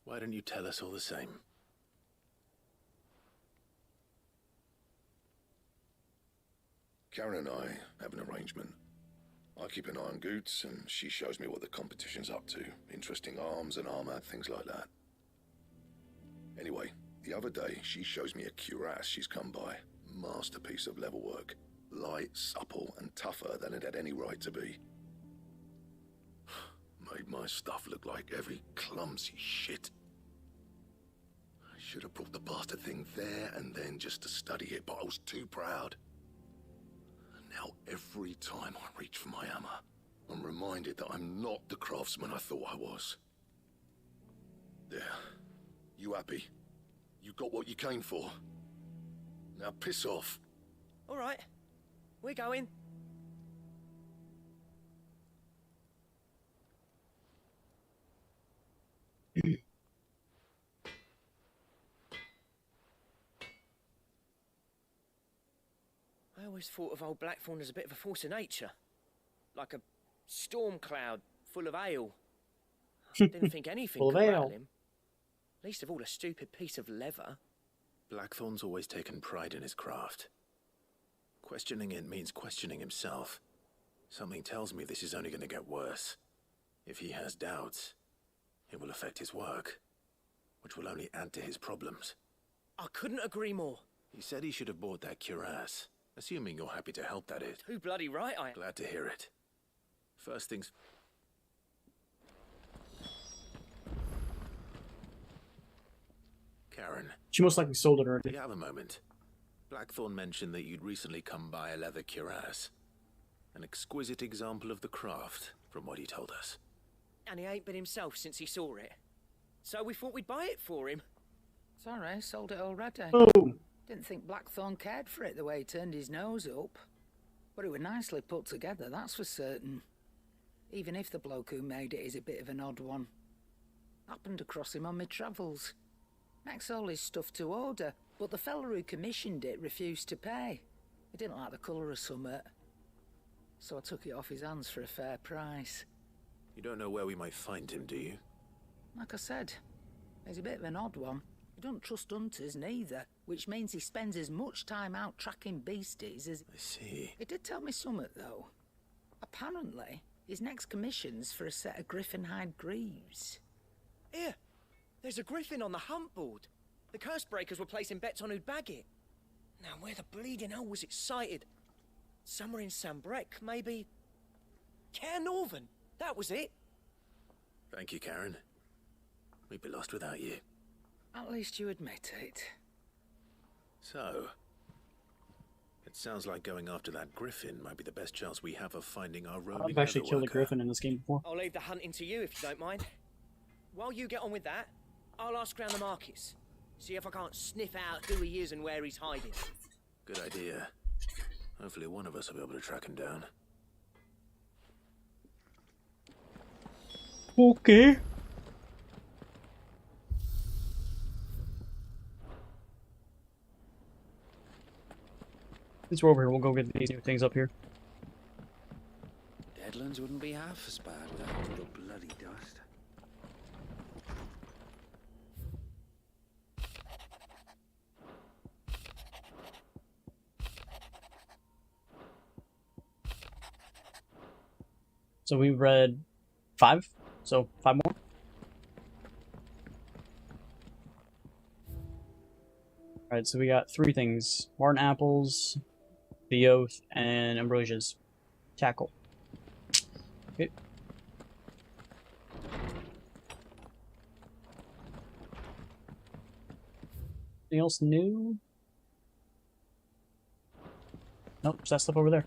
Why don't you tell us all the same? Karen and I have an arrangement. I keep an eye on Goots, and she shows me what the competition's up to. Interesting arms and armor, things like that. Anyway, the other day, she shows me a cuirass she's come by. Masterpiece of level work. Light, supple, and tougher than it had any right to be. Made my stuff look like every clumsy shit. I should have brought the bastard thing there and then just to study it, but I was too proud. Now, every time I reach for my hammer, I'm reminded that I'm not the craftsman I thought I was. There. You happy? You got what you came for? Now piss off. All right. We're going. I always thought of old Blackthorn as a bit of a force of nature. Like a storm cloud full of ale. I didn't think anything Full could of rattle ale. him. Least of all a stupid piece of leather. Blackthorn's always taken pride in his craft. Questioning it means questioning himself. Something tells me this is only going to get worse. If he has doubts, it will affect his work, which will only add to his problems. I couldn't agree more. He said he should have bought that cuirass. Assuming you're happy to help, that is. Too bloody right I am. Glad to hear it. First things... Karen. She most likely sold it Do already. you have a moment? Blackthorn mentioned that you'd recently come by a leather cuirass. An exquisite example of the craft, from what he told us. And he ain't been himself since he saw it. So we thought we'd buy it for him. Sorry, sold it already. Boom. Didn't think Blackthorn cared for it the way he turned his nose up. But it was nicely put together, that's for certain. Even if the bloke who made it is a bit of an odd one. Happened across him on my travels. Makes all his stuff to order, but the fella who commissioned it refused to pay. He didn't like the colour of summit. So I took it off his hands for a fair price. You don't know where we might find him, do you? Like I said, He's a bit of an odd one. He don't trust hunters neither, which means he spends as much time out tracking beasties as... I see. He did tell me something, though. Apparently, his next commission's for a set of griffin hide greaves. Here, there's a griffin on the hunt board. The curse breakers were placing bets on who'd bag it. Now, where the bleeding hell was it sighted? Somewhere in Sambrec, maybe... Caernarvon, that was it. Thank you, Karen. We'd be lost without you. At least you admit it. So, it sounds like going after that griffin might be the best chance we have of finding our roaming I've actually killed a leatherworker. griffin in this game before. I'll leave the hunting to you if you don't mind. While you get on with that, I'll ask around the markets. See if I can't sniff out who he is and where he's hiding. Good idea. Hopefully one of us will be able to track him down. Okay. Since we're over here, we'll go get these new things up here. Deadlands wouldn't be half as bad without a little bloody dust. So we read 5, so 5 more. Alright, so we got 3 things. Martin Apples, the Oath, and Ambrosia's Tackle. Okay. Anything else new? Nope, just that stuff over there.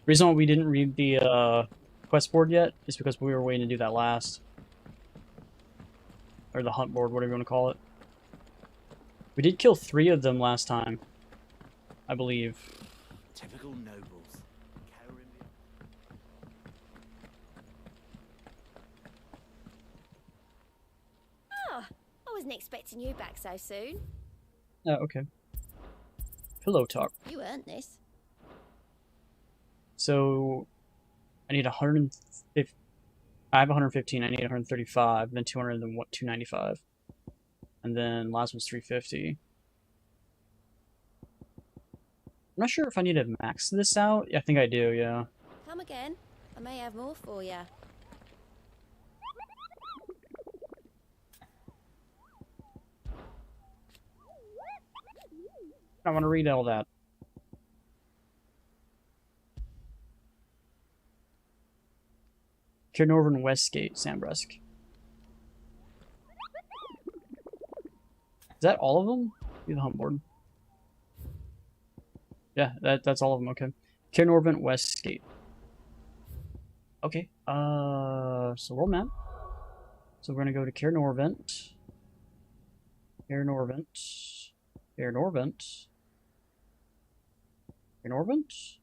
Reason why we didn't read the quest board yet is because we were waiting to do that last. Or the hunt board, whatever you want to call it. We did kill 3 of them last time, I believe. Typical nobles. Ah, I wasn't expecting you back so soon. Oh, okay. Pillow talk. You earned this. So, I need 150. I have 115. I need 135. Then 200. Then what? 295. And then last one's 350. I'm not sure if I need to max this out. I think I do. Yeah. Come again. I may have more for you. I want to read all that. Caernarvon Westgate, Sambresk. Is that all of them? Be the hunt board. Yeah, that's all of them. Okay. Caernarvon Westgate. Okay. So world map. So we're gonna go to Caernarvon. Caernarvon. Caernarvon. Caernarvon.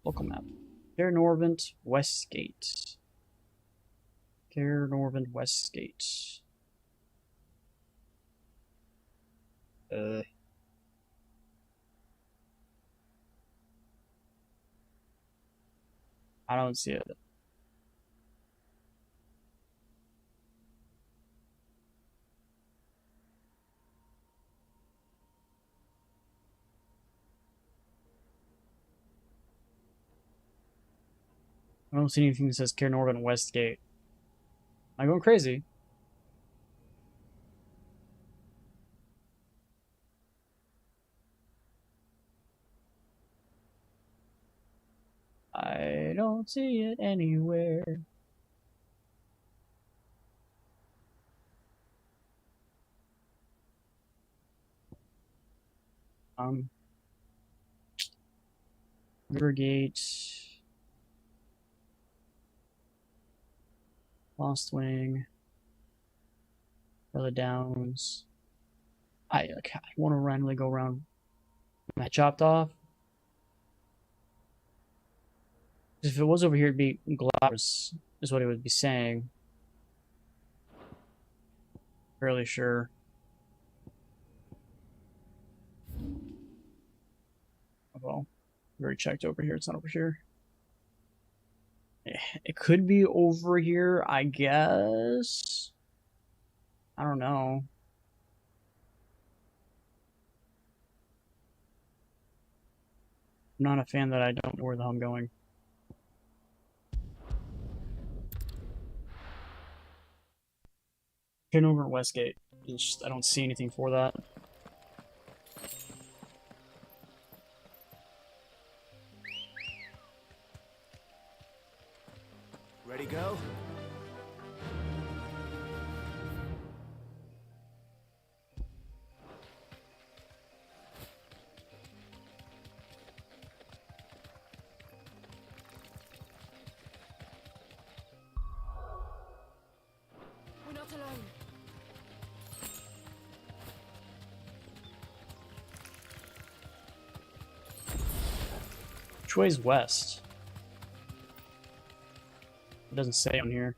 Local map. Caernarvon Westgate. Caernarvon Westgate. I don't see it. I don't see anything that says Caernarvon Westgate. Am I going crazy? I don't see it anywhere. Rivergate. Lost Wing. Brother Downs. I want to randomly go around. Am I chopped off? If it was over here, it'd be Glass, is what he would be saying. Fairly sure. Oh, well, we already checked over here. It's not over here. It could be over here, I guess. I don't know. I'm not a fan that I don't know where the hell I'm going. Turn over at Westgate. I don't see anything for that. Ready, go? We're not alone. Which way's west? It doesn't say on here.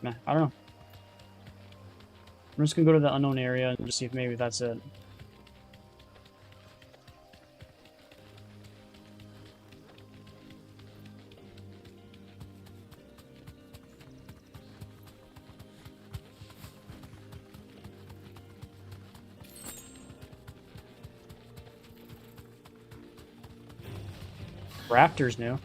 Nah, I don't know. I'm just gonna go to the unknown area and just see if maybe that's it. Raptors new.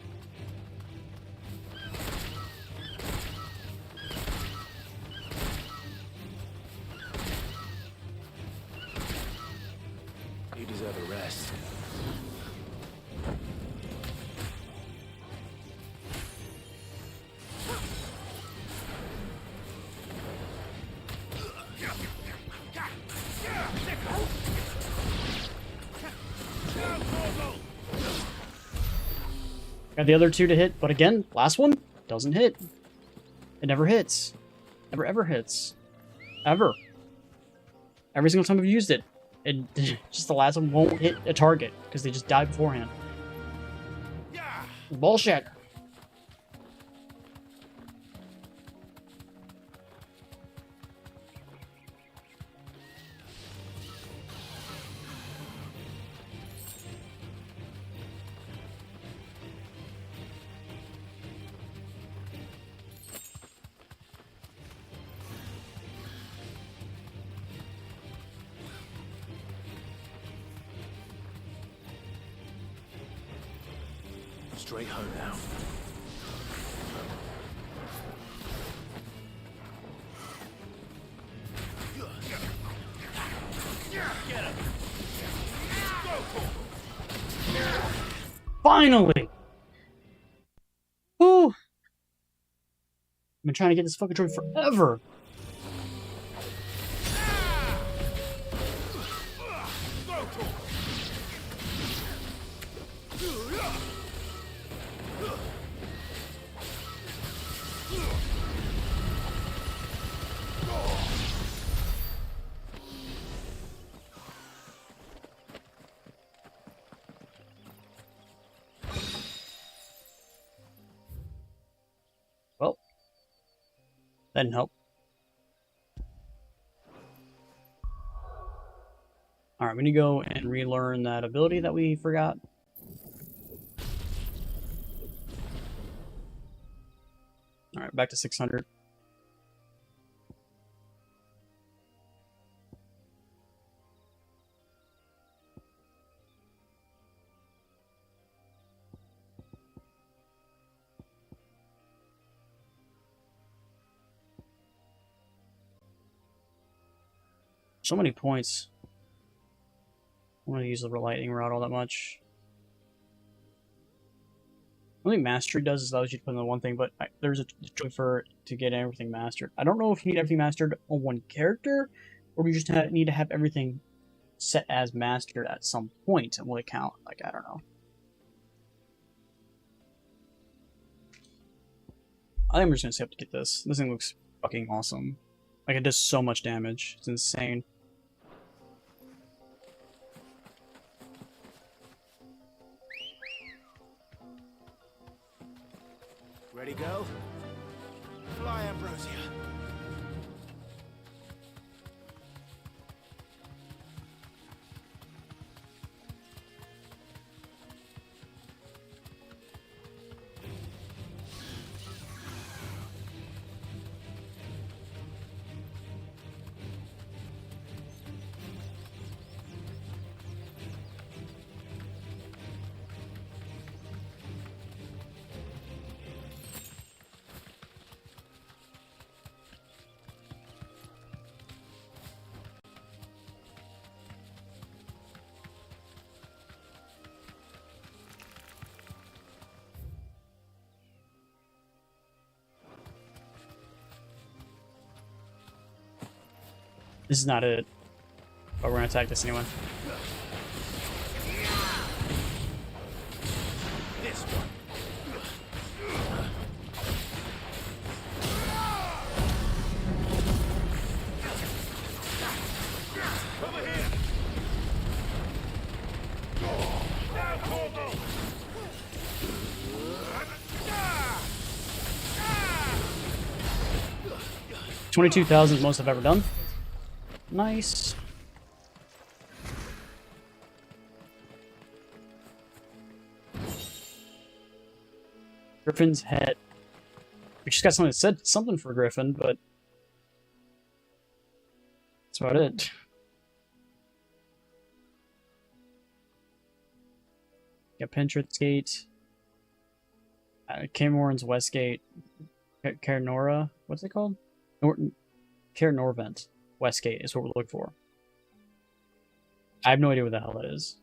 You deserve a rest. Got the other two to hit, but again, last one doesn't hit. It never hits. Never ever hits. Ever. Every single time I've used it. And just the last one won't hit a target because they just die beforehand. Bullshit. Straight home now. Finally! Woo! I've been trying to get this fucking trophy forever. Well, that didn't help. Alright, we need to go and relearn that ability that we forgot. Alright, back to 600. So many points. I don't want to use the lightning rod all that much. One thing mastery does is allows you to put in the one thing, but there's a choice for to get everything mastered. I don't know if you need everything mastered on one character, or you just need to have everything set as mastered at some point, and will it count? Like, I don't know. I think I'm just gonna save up to get this. This thing looks fucking awesome. Like, it does so much damage. It's insane. Ready, go? Fly, Ambrosia. This is not it. But we're gonna attack this anyway. This one. Over here. Now, Corvo. 22,000 is the most I've ever done. Nice. Griffin's head. We just got something that said something for Griffin, but that's about it. Got Pentrith's Gate. Cairnmorn's Westgate. Cairnora? What's it called? Cairnorvent Westgate is what we're looking for. I have no idea what the hell that is.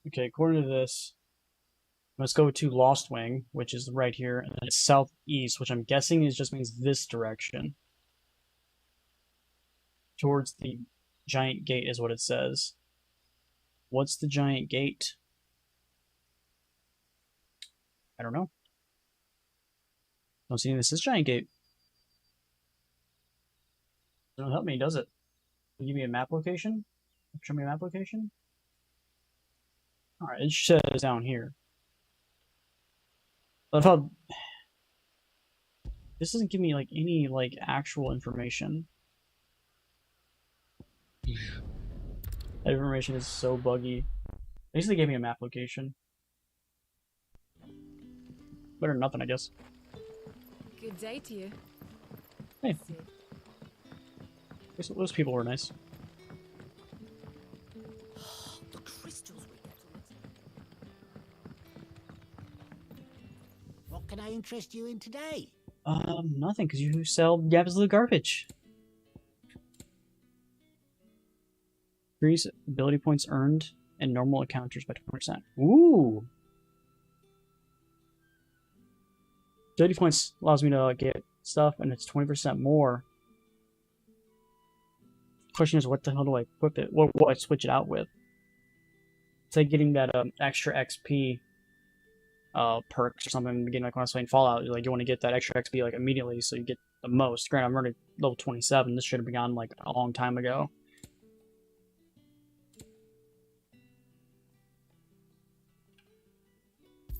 Okay, according to this, let's go to Lost Wing, which is right here, and then it's southeast, which I'm guessing is just means this direction. Towards the giant gate is what it says. What's the giant gate? I don't know. Don't see anything that says giant gate. Doesn't help me, does it? Give me a map location? Show me a map location? Alright, it says down here. I thought this doesn't give me like any like actual information. That information is so buggy. At least they gave me a map location. Better than nothing, I guess. Good day to you. Hey. Those people were nice. The crystals we get on it. What can I interest you in today? Nothing, because you sell absolute garbage. Increase ability points earned and normal encounters by 20%. Ooh! 30 points allows me to get stuff, and it's 20% more. Question is, what the hell do I equip it? What do I switch it out with? It's like getting that extra XP perks or something in the beginning, like when I was playing Fallout. Like, you want to get that extra XP like immediately, so you get the most. Granted, I'm already level 27. This should have been gone like a long time ago.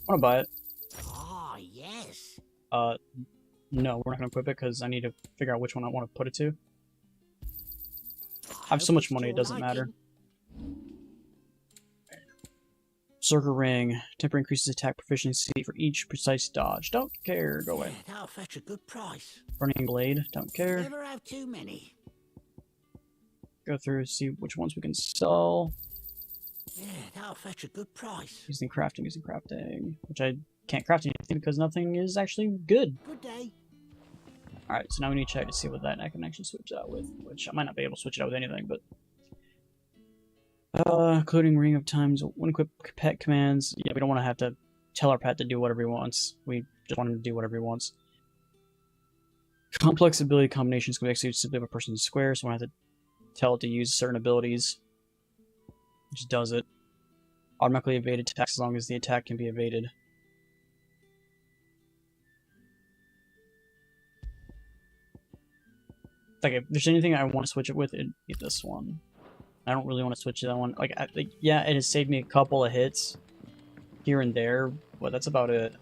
I want to buy it. Ah, yes. No, we're not going to equip it because I need to figure out which one I want to put it to. I have so much money, it doesn't matter. Circle Ring. Temper increases attack proficiency for each precise dodge. Don't care. Go away. That'll fetch a good price. Burning Blade. Don't care. Never have too many. Go through, see which ones we can sell. Yeah, that'll fetch a good price. Using crafting. Which I can't craft anything because nothing is actually good. Good day. Alright, so now we need to check to see what that I can actually switch out with. Which I might not be able to switch it out with anything, but... including Ring of Times, when equip pet commands. Yeah, we don't want to have to tell our pet to do whatever he wants. We just want him to do whatever he wants. Complex ability combinations can be executed simply by a person's square, so we don't have to tell it to use certain abilities. It just does it. Automatically evaded attacks as long as the attack can be evaded. Like, if there's anything I want to switch it with, it'd be this one. I don't really want to switch that one. Like, yeah, it has saved me a couple of hits here and there, but that's about it.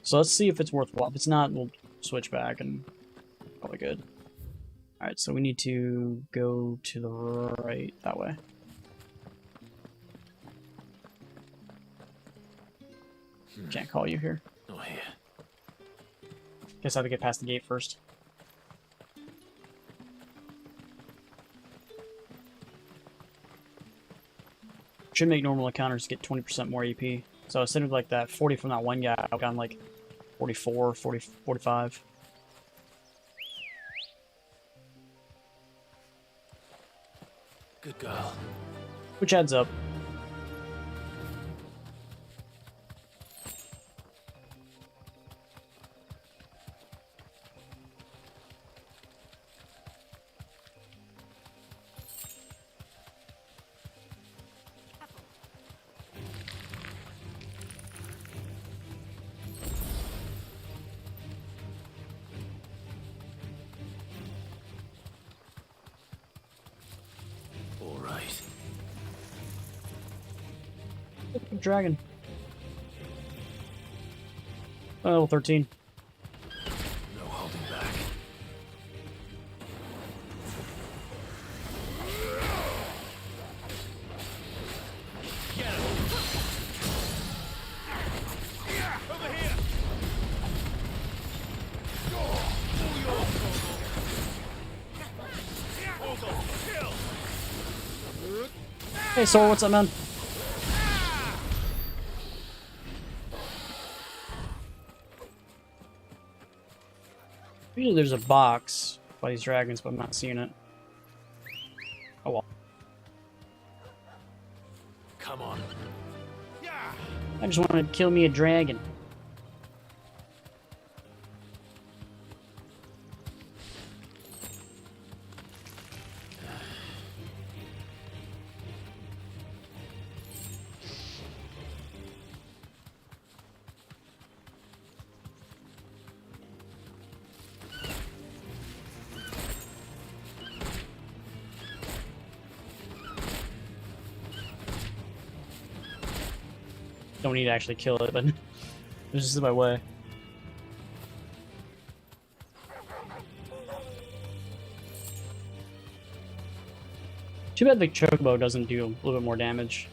So let's see if it's worthwhile. If it's not, we'll switch back and probably good. Alright, so we need to go to the right, that way. Can't call you here. Oh, here. Guess I have to get past the gate first. Should make normal encounters get 20% more AP. So instead of like that 40 from that one guy, I've gotten like 44, 40, 45. Good girl. Which adds up. All right. Dragon. Level 13. No holding back. Get him. Over here. All yours, Torgal. Kill. Hey, Sora, what's up, man? Usually there's a box by these dragons, but I'm not seeing it. Oh well. Come on. I just wanted to kill me a dragon. Don't need to actually kill it, but it's just in my way. Too bad the chocobo doesn't do a little bit more damage.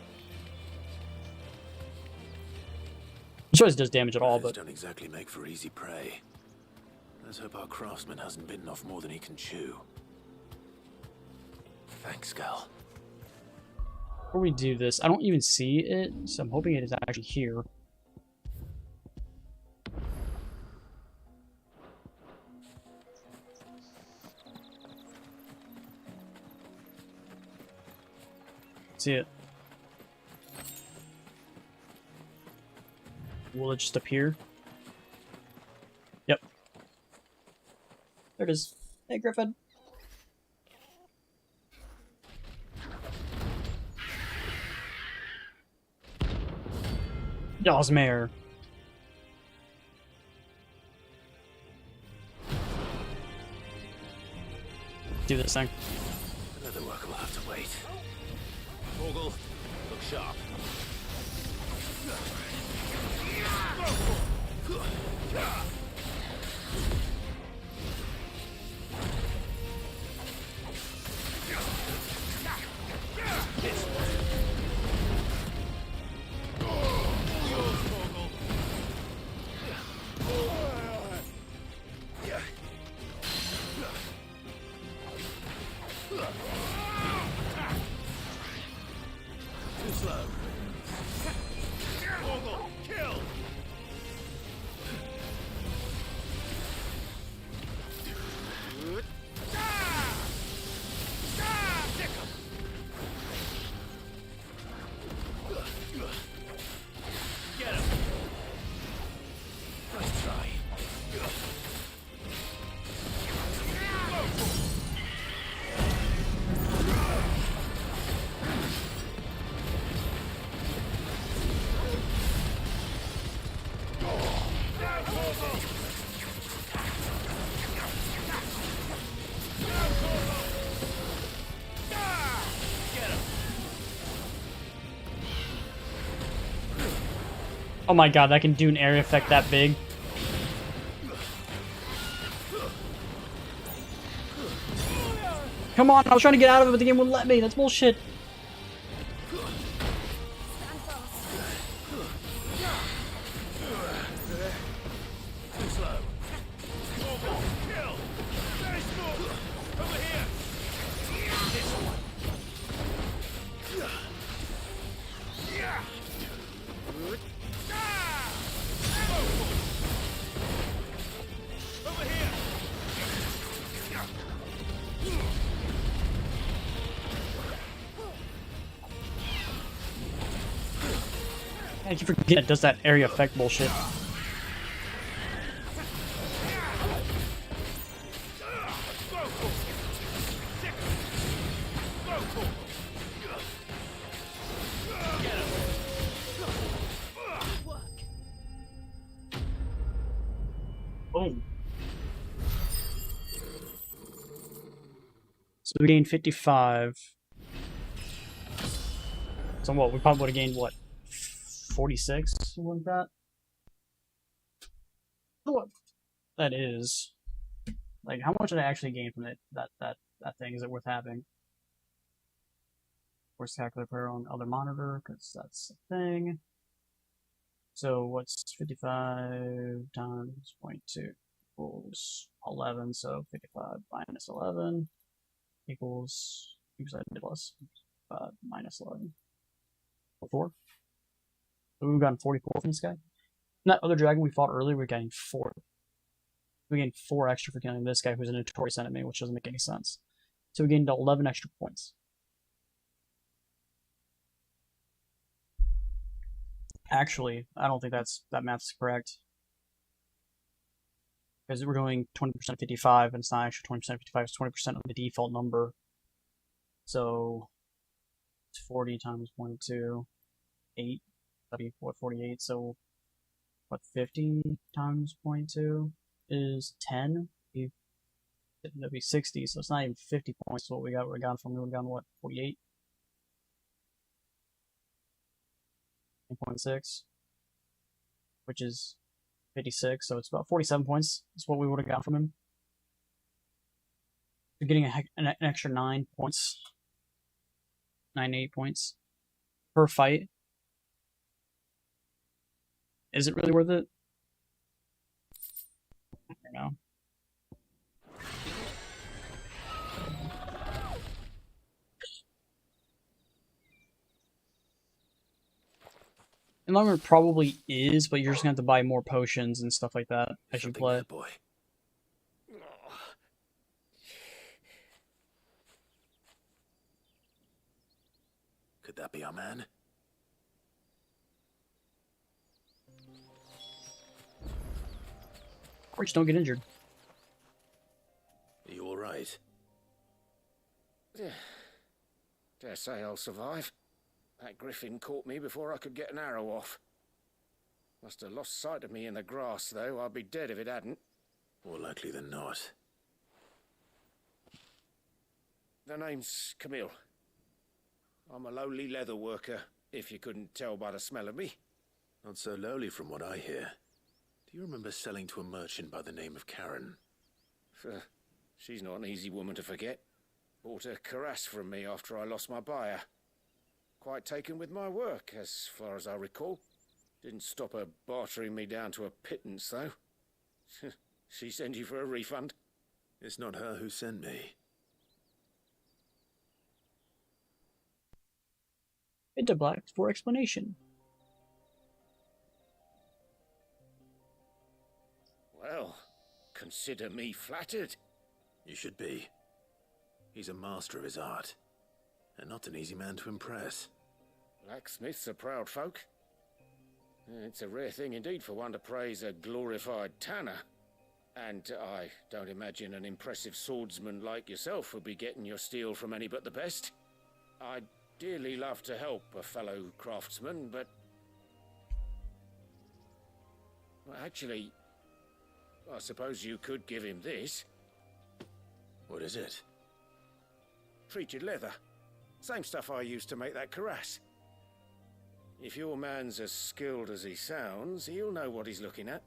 I'm sure it does damage at all, Predators but don't exactly make for easy prey. Let's hope our craftsman hasn't bitten off more than he can chew. Thanks, Gal. before we do this, I don't even see it, so I'm hoping it is actually here. See it. Will it just appear? Yep. There it is. Hey, Griffin. Dawsmare. Do this thing. Another work will have to wait. Torgal, look sharp. Too slow. Torgal, kill! Get him! Nice try. Oh my god, that can do an area effect that big. Come on, I was trying to get out of it, but the game wouldn't let me. That's bullshit. Too slow. Torgal, kill! Very smooth! Over here! This one. I keep forgetting it does that area effect bullshit. Boom. So we gained 55. So what? We probably would have gained what? 46? Something like that? What? That is. Like, how much did I actually gain from it? That thing? Is it worth having? Force calculator player on other monitor, because that's the thing. So what's 55 times 0.2 equals 11, so 55 minus 11 equals, oops, I did plus, minus 11. 4. So we've gotten 44 from this guy. That other dragon we fought earlier, we gained 4. We gained 4 extra for killing this guy who's a notorious enemy, which doesn't make any sense. So we gained 11 extra points. Actually, I don't think that math's correct. Because we're doing 20% 55, and it's not actually 20% 55, it's 20% of the default number. So it's 40 times 0.2, 8, that'd be what, 48, so what, 50 times 0.2 is 10? That'd be 60, so it's not even 50 points. So what we got from, we would have gotten what, 48? 1.6, which is 56, so it's about 47 points. That's what we would have got from him. We're getting an extra 9 points, 8 points per fight. Is it really worth it? I don't know. In the long run, it probably is, but you're just gonna have to buy more potions and stuff like that as you play. Boy. Could that be our man? Of course, don't get injured. Are you all right? Dare say I'll survive. That griffin caught me before I could get an arrow off. Must have lost sight of me in the grass, though. I'd be dead if it hadn't. More likely than not. The name's Camille. I'm a lowly leather worker, if you couldn't tell by the smell of me. Not so lowly from what I hear. Do you remember selling to a merchant by the name of Karen? She's not an easy woman to forget. Bought a cuirass from me after I lost my buyer. Quite taken with my work, as far as I recall. Didn't stop her bartering me down to a pittance, though. She sent you for a refund? It's not her who sent me. Into black for explanation. Well, consider me flattered. You should be. He's a master of his art, and not an easy man to impress. Blacksmiths are proud folk. It's a rare thing indeed for one to praise a glorified tanner. And I don't imagine an impressive swordsman like yourself would be getting your steel from any but the best. I'd dearly love to help a fellow craftsman, but... well, actually, I suppose you could give him this. What is it? Treated leather. Same stuff I used to make that cuirass. If your man's as skilled as he sounds, he'll know what he's looking at.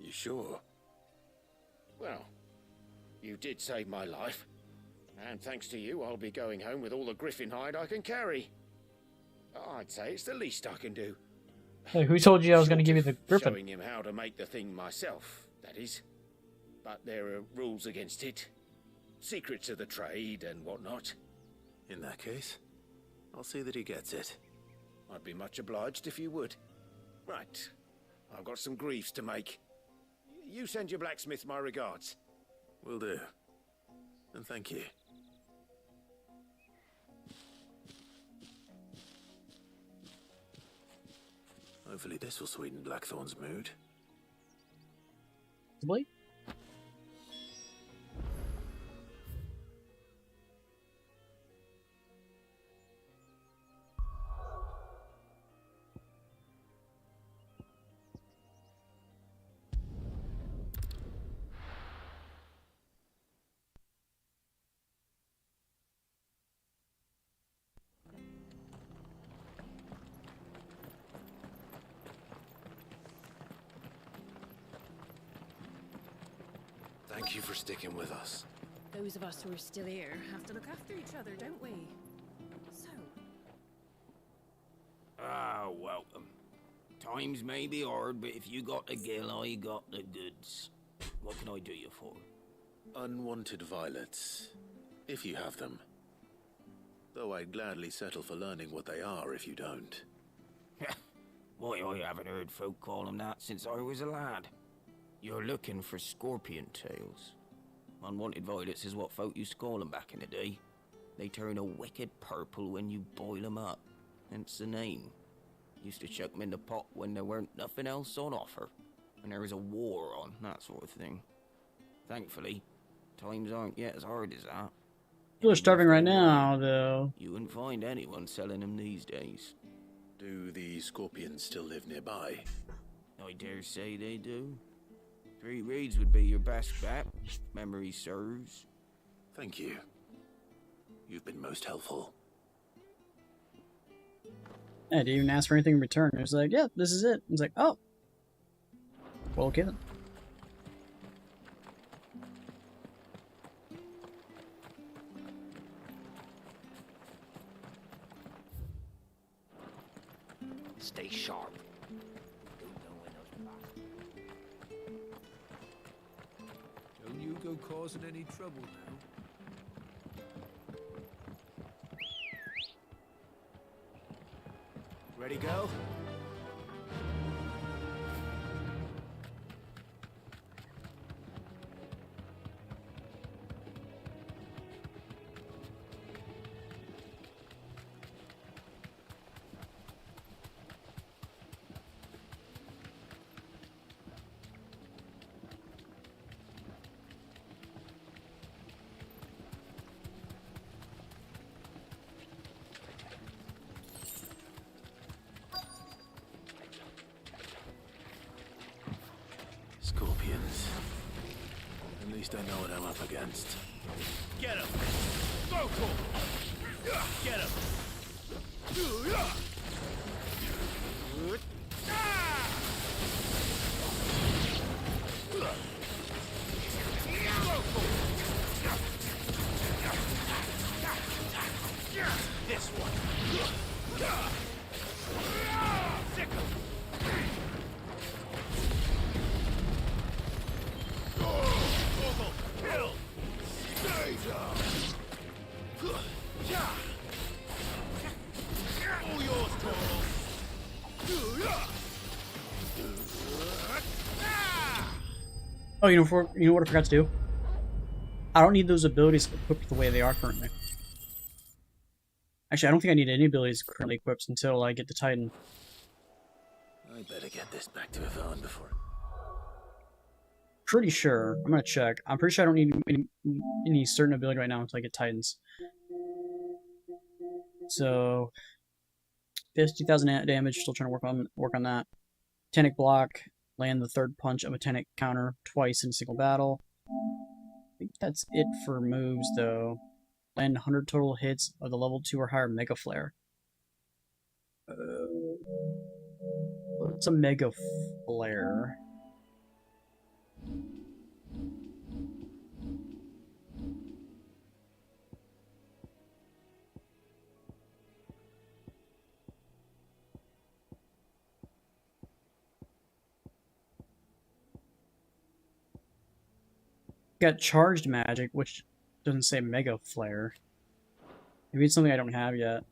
You sure? Well, you did save my life. And thanks to you, I'll be going home with all the griffin hide I can carry. I'd say it's the least I can do. Hey, who told you I was going to give you the griffin? Showing him how to make the thing myself, that is. But there are rules against it. Secrets of the trade and whatnot. In that case, I'll see that he gets it. I'd be much obliged if you would. Right. I've got some greaves to make. You send your blacksmith my regards. Will do. And thank you. Hopefully this will sweeten Blackthorn's mood. Possibly. Thank you for sticking with us. Those of us who are still here have to look after each other, don't we? So, Ah, welcome. Times may be hard, but if you got the gill, I got the goods. What can I do you for? Unwanted violets, if you have them. Though I'd gladly settle for learning what they are if you don't. Why, I haven't heard folk call them that since I was a lad. You're looking for scorpion tails. Unwanted violets is what folk used to call them back in the day. They turn a wicked purple when you boil them up, hence the name. Used to chuck them in the pot when there weren't nothing else on offer, and there was a war on, that sort of thing. Thankfully, times aren't yet as hard as that. People are starving right now, though. You wouldn't find anyone selling them these days. Do the scorpions still live nearby? I dare say they do. 3 Reeds would be your best bet, memory serves. Thank you. You've been most helpful. I didn't even ask for anything in return. It was like, yeah, this is it. It's like, oh. Well, okay then. Stay sharp. Don't you go causing any trouble now. Ready, go? Scorpions. At least I know what I'm up against. Get him! Go, Get him! This one. Oh, you know what I forgot to do? I don't need those abilities equipped the way they are currently. Actually, I don't think I need any abilities currently equipped until I get the Titan. I better get this back to Yvonne before... Pretty sure. I'm gonna check. I'm pretty sure I don't need any certain ability right now until I get Titans. So, 50,000 damage. Still trying to work on that. Tenic block. Land the third punch of a Tenic counter twice in a single battle. I think that's it for moves, though. Land 100 total hits of the level 2 or higher Mega Flare. What's a Mega Flare? Got charged magic, which doesn't say Mega Flare. Maybe it's something I don't have yet.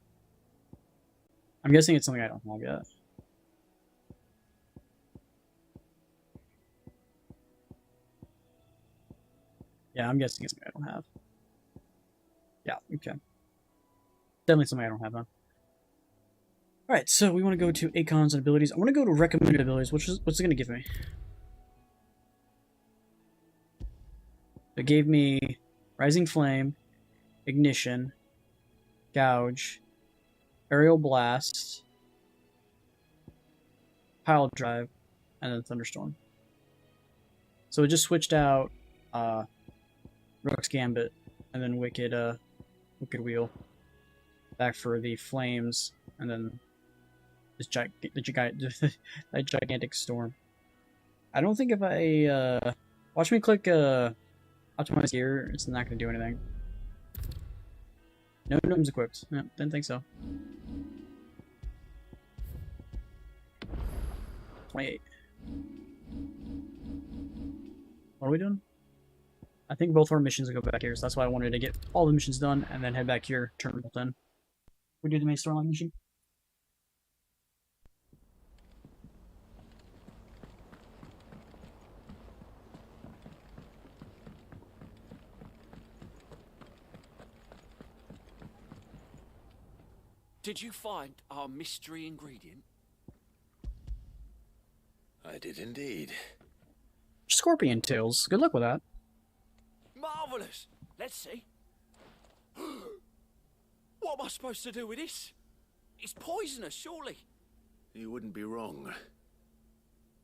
I'm guessing it's something I don't have yet. Yeah, I'm guessing it's something I don't have. Yeah, okay. Definitely something I don't have, huh? Alright, so we want to go to icons and abilities. I want to go to recommended abilities. What's it going to give me? It gave me Rising Flame, Ignition, Gouge, Aerial Blast, Pile Drive, and then Thunderstorm. So it just switched out Rook's Gambit and then Wicked Wheel back for the Flames, and then this that gigantic storm. I don't think if I watch me click optimize gear, it's not going to do anything. No gnomes equipped. No, didn't think so. 28. What are we doing? I think both our missions will go back here, so that's why I wanted to get all the missions done and then head back here, turn 10. We do the main storyline mission. Did you find our mystery ingredient? I did indeed. Scorpion tails. Good luck with that. Marvellous! Let's see. What am I supposed to do with this? It's poisonous, surely. You wouldn't be wrong.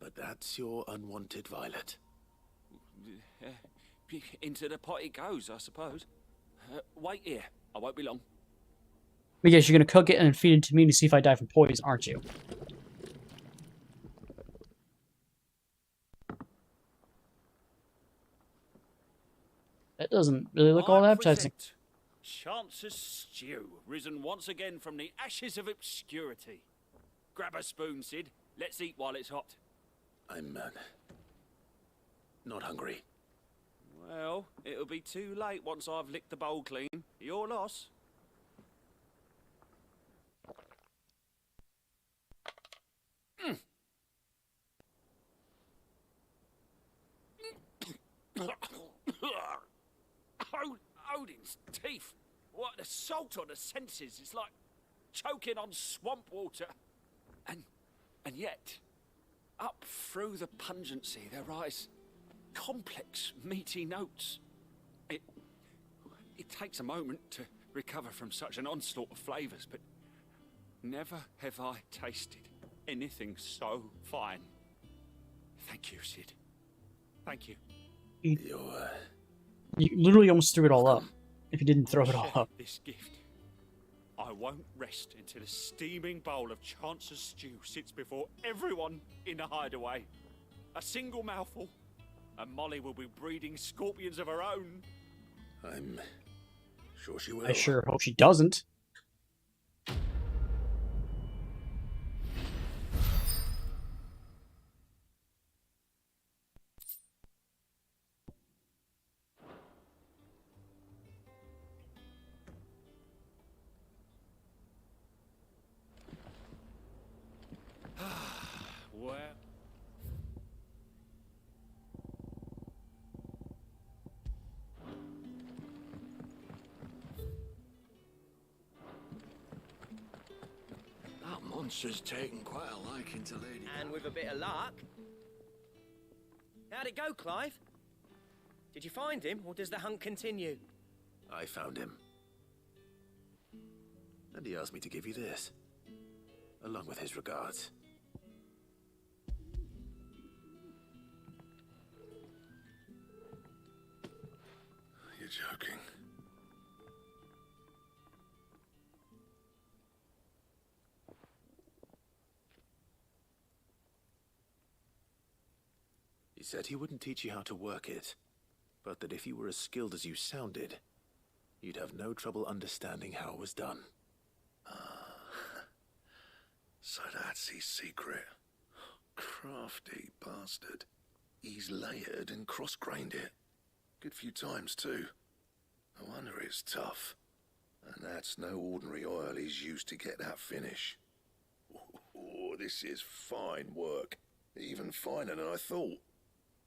But that's your unwanted violet. Into the pot it goes, I suppose. Wait here. I won't be long. But yes, you're going to cook it and feed it to me to see if I die from poison, aren't you? That doesn't really look all appetizing. Chance's stew, risen once again from the ashes of obscurity. Grab a spoon, Sid. Let's eat while it's hot. I'm not hungry. Well, it'll be too late once I've licked the bowl clean. Your loss. Odin's teeth. What assault on the senses. It's like choking on swamp water. And yet, up through the pungency there rise complex, meaty notes. It takes a moment to recover from such an onslaught of flavours, but never have I tasted anything so fine. Thank you, Sid. Thank you. You literally almost threw it all up. If you didn't throw it all up. This gift. I won't rest until a steaming bowl of Chance's stew sits before everyone in the hideaway. A single mouthful, and Molly will be breeding scorpions of her own. I'm sure she will. I sure hope she doesn't. Well. That monster's taken quite a liking to Lady. And with a bit of luck. How'd it go, Clive? Did you find him, or does the hunt continue? I found him. And he asked me to give you this, along with his regards. You're joking. He said he wouldn't teach you how to work it, but that if you were as skilled as you sounded, you'd have no trouble understanding how it was done. So that's his secret. Crafty bastard. He's layered and cross-grained it. Good few times, too. No wonder it's tough. And that's no ordinary oil he's used to get that finish. Oh, this is fine work. Even finer than I thought.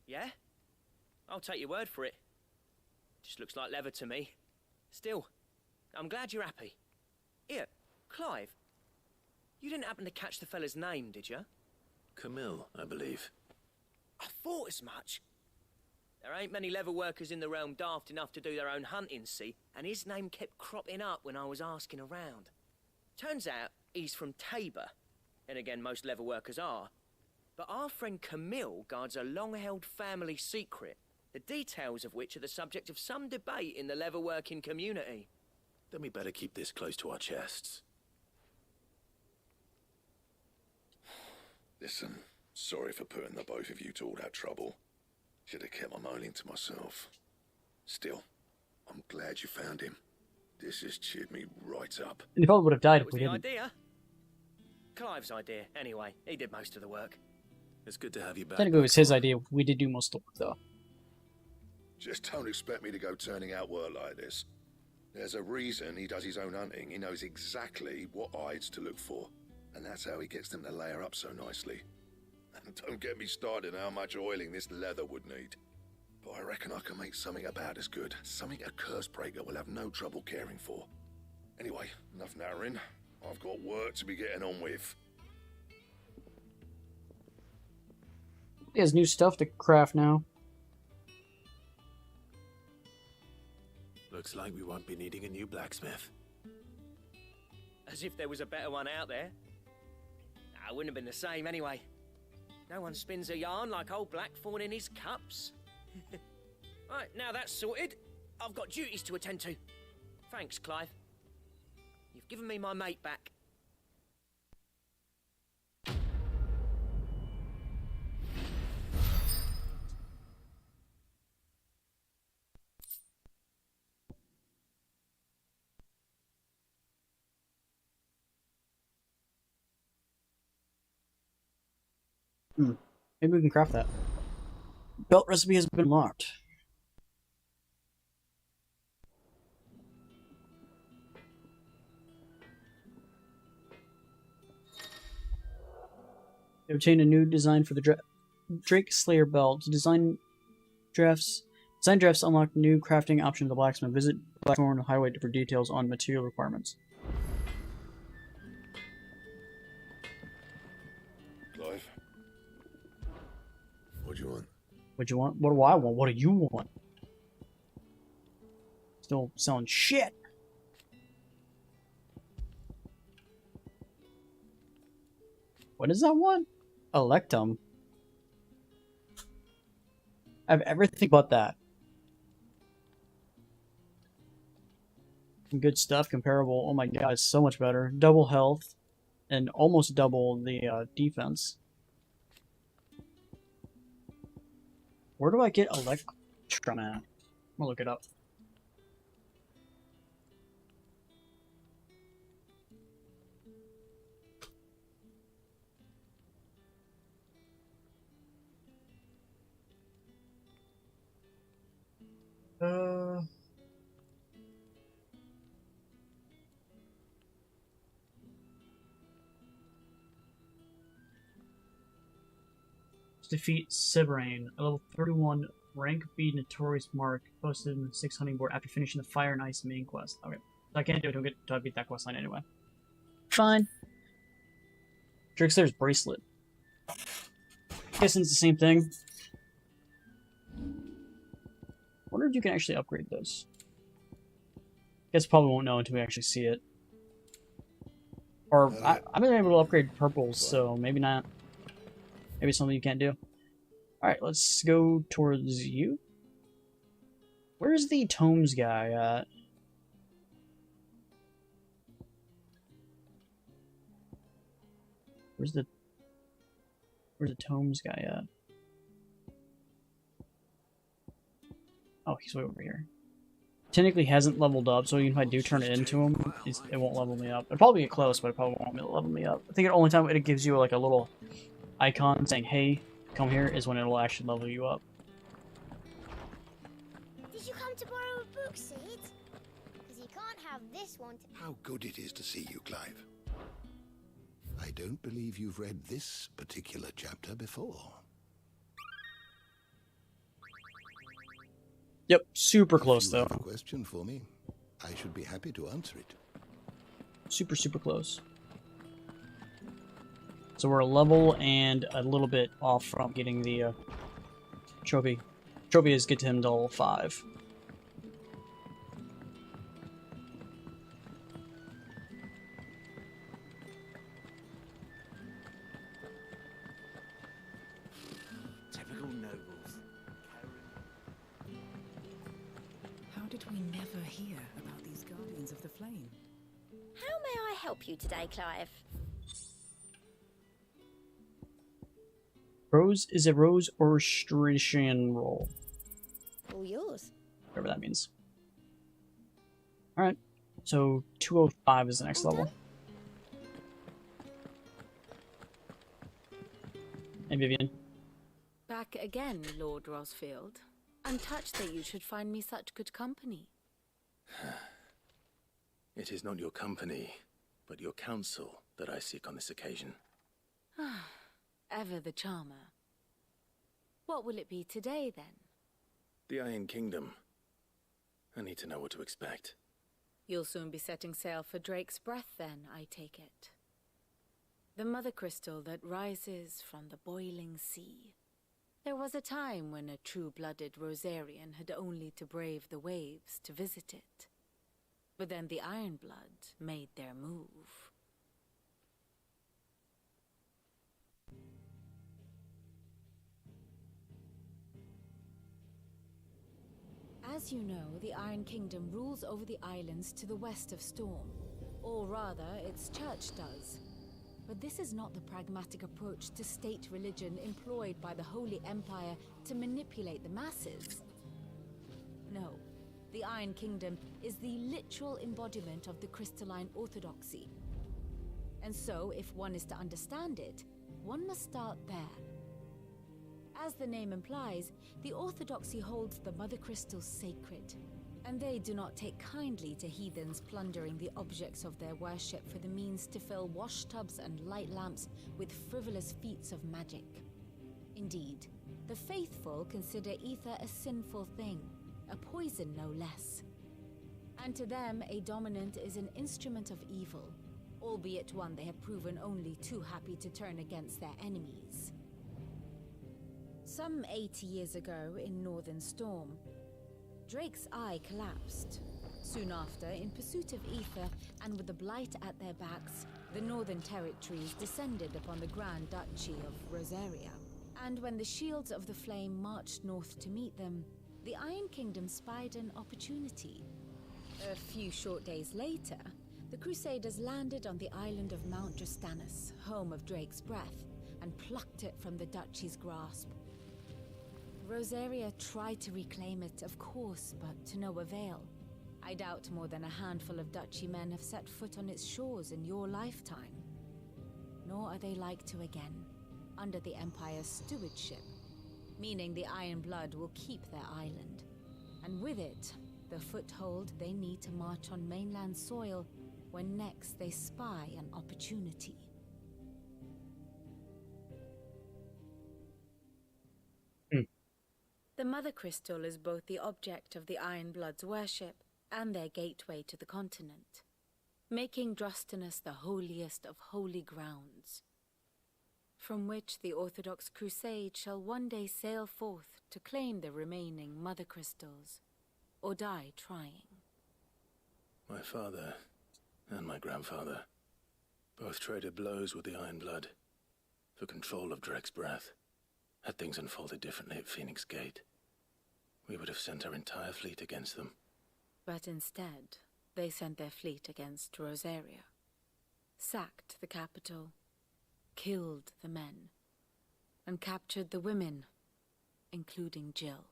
Yeah? I'll take your word for it. Just looks like leather to me. Still, I'm glad you're happy. Here, Clive. You didn't happen to catch the fella's name, did you? Camille, I believe. I thought as much. There ain't many leather workers in the realm daft enough to do their own hunting, see? And his name kept cropping up when I was asking around. Turns out he's from Tabor. And again, most leather workers are. But our friend Camille guards a long-held family secret, the details of which are the subject of some debate in the leather-working community. Then we better keep this close to our chests. Listen, sorry for putting the both of you to all that trouble. Should have kept my moaning to myself. Still, I'm glad you found him. This has cheered me right up. And he probably would have died if That was we the didn't. idea. Clive's idea, anyway. He did most of the work. It's good to have you back. Technically, it was his idea. We did do most of the work, though. Just don't expect me to go turning out work like this. There's a reason he does his own hunting. He knows exactly what hides to look for. And that's how he gets them to layer up so nicely. And don't get me started on how much oiling this leather would need. But I reckon I can make something about as good. Something a Cursebreaker will have no trouble caring for. Anyway, enough narrowing. I've got work to be getting on with. He has new stuff to craft now. Looks like we won't be needing a new blacksmith. As if there was a better one out there. Nah, it wouldn't have been the same anyway. No one spins a yarn like old Blackthorn in his cups. Right, now that's sorted. I've got duties to attend to. Thanks, Clive. You've given me my mate back. Maybe we can craft that. Belt recipe has been marked. They obtained a new design for the Drake Slayer belt. Design drafts unlock new crafting option of the blacksmith. Visit Blackthorn Highway for details on material requirements. Clive? What do you want? What do you want? What do I want? What do you want? Still selling shit. What is that one? Electum. I have everything but that. Some good stuff, comparable. Oh my god, it's so much better. Double health, and almost double the defense. Where do I get Electrum at? I'm gonna look it up. Defeat Sibrain, a level 31 rank B notorious mark posted in the 6 hunting board after finishing the Fire and Ice main quest. Okay, so I can't do it until I beat that quest line anyway. Fine. Drixler's bracelet. Guessing it's the same thing. Wonder if you can actually upgrade those. Guess probably won't know until we actually see it. Or I've been able to upgrade purples, so maybe not. Maybe something you can't do. Alright, let's go towards you. Where's the Tomes guy at? Where's the Tomes guy at? Oh, he's way over here. Technically hasn't leveled up, so even if I do turn it into him, it won't level me up. It'll probably get close, but it probably won't level me up. I think the only time it gives you like a little icon saying, hey, come here, is when it'll actually level you up. Did you come to borrow a book, Sid? Because you can't have this one. How good it is to see you, Clive. I don't believe you've read this particular chapter before. Yep, super close though. If you have a question for me, I should be happy to answer it. Super close. So we're a level and a little bit off from getting the trophy. Trophy is get to him to level 5. Typical nobles. How did we never hear about these Guardians of the Flame? How may I help you today, Clive? Rose is a rose orchestration roll. All yours. Whatever that means. Alright. So 205 is the next level. Hey Vivian. Back again, Lord Rosfield. I'm touched that you should find me such good company. It is not your company, but your counsel that I seek on this occasion. Ever the charmer. What will it be today, then? The Iron Kingdom. I need to know what to expect. You'll soon be setting sail for Drake's Breath, then, I take it. The mother crystal that rises from the boiling sea. There was a time when a true-blooded Rosarian had only to brave the waves to visit it. But then the Ironblood made their move. As you know, the Iron Kingdom rules over the islands to the west of Storm. Or rather, its church does. But this is not the pragmatic approach to state religion employed by the Holy Empire to manipulate the masses. No, the Iron Kingdom is the literal embodiment of the crystalline orthodoxy. And so, if one is to understand it, one must start there. As the name implies, the orthodoxy holds the Mother Crystal sacred, and they do not take kindly to heathens plundering the objects of their worship for the means to fill washtubs and light lamps with frivolous feats of magic. Indeed, the faithful consider ether a sinful thing, a poison no less. And to them, a dominant is an instrument of evil, albeit one they have proven only too happy to turn against their enemies. Some 80 years ago in Northern Storm, Drake's eye collapsed. Soon after, in pursuit of ether and with the Blight at their backs, the Northern Territories descended upon the Grand Duchy of Rosaria. And when the Shields of the Flame marched north to meet them, the Iron Kingdom spied an opportunity. A few short days later, the Crusaders landed on the island of Mount Justanus, home of Drake's Breath, and plucked it from the Duchy's grasp. Rosaria tried to reclaim it, of course, but to no avail. I doubt more than a handful of Duchy men have set foot on its shores in your lifetime. Nor are they like to again, under the Empire's stewardship, meaning the Iron Blood will keep their island, and with it, the foothold they need to march on mainland soil when next they spy an opportunity. The Mother Crystal is both the object of the Iron Blood's worship and their gateway to the continent, making Drostanus the holiest of holy grounds, from which the Orthodox Crusade shall one day sail forth to claim the remaining Mother Crystals, or die trying. My father and my grandfather both traded blows with the Iron Blood for control of Drake's Breath. Had things unfolded differently at Phoenix Gate, we would have sent our entire fleet against them. But instead, they sent their fleet against Rosaria, sacked the capital, killed the men, and captured the women, including Jill.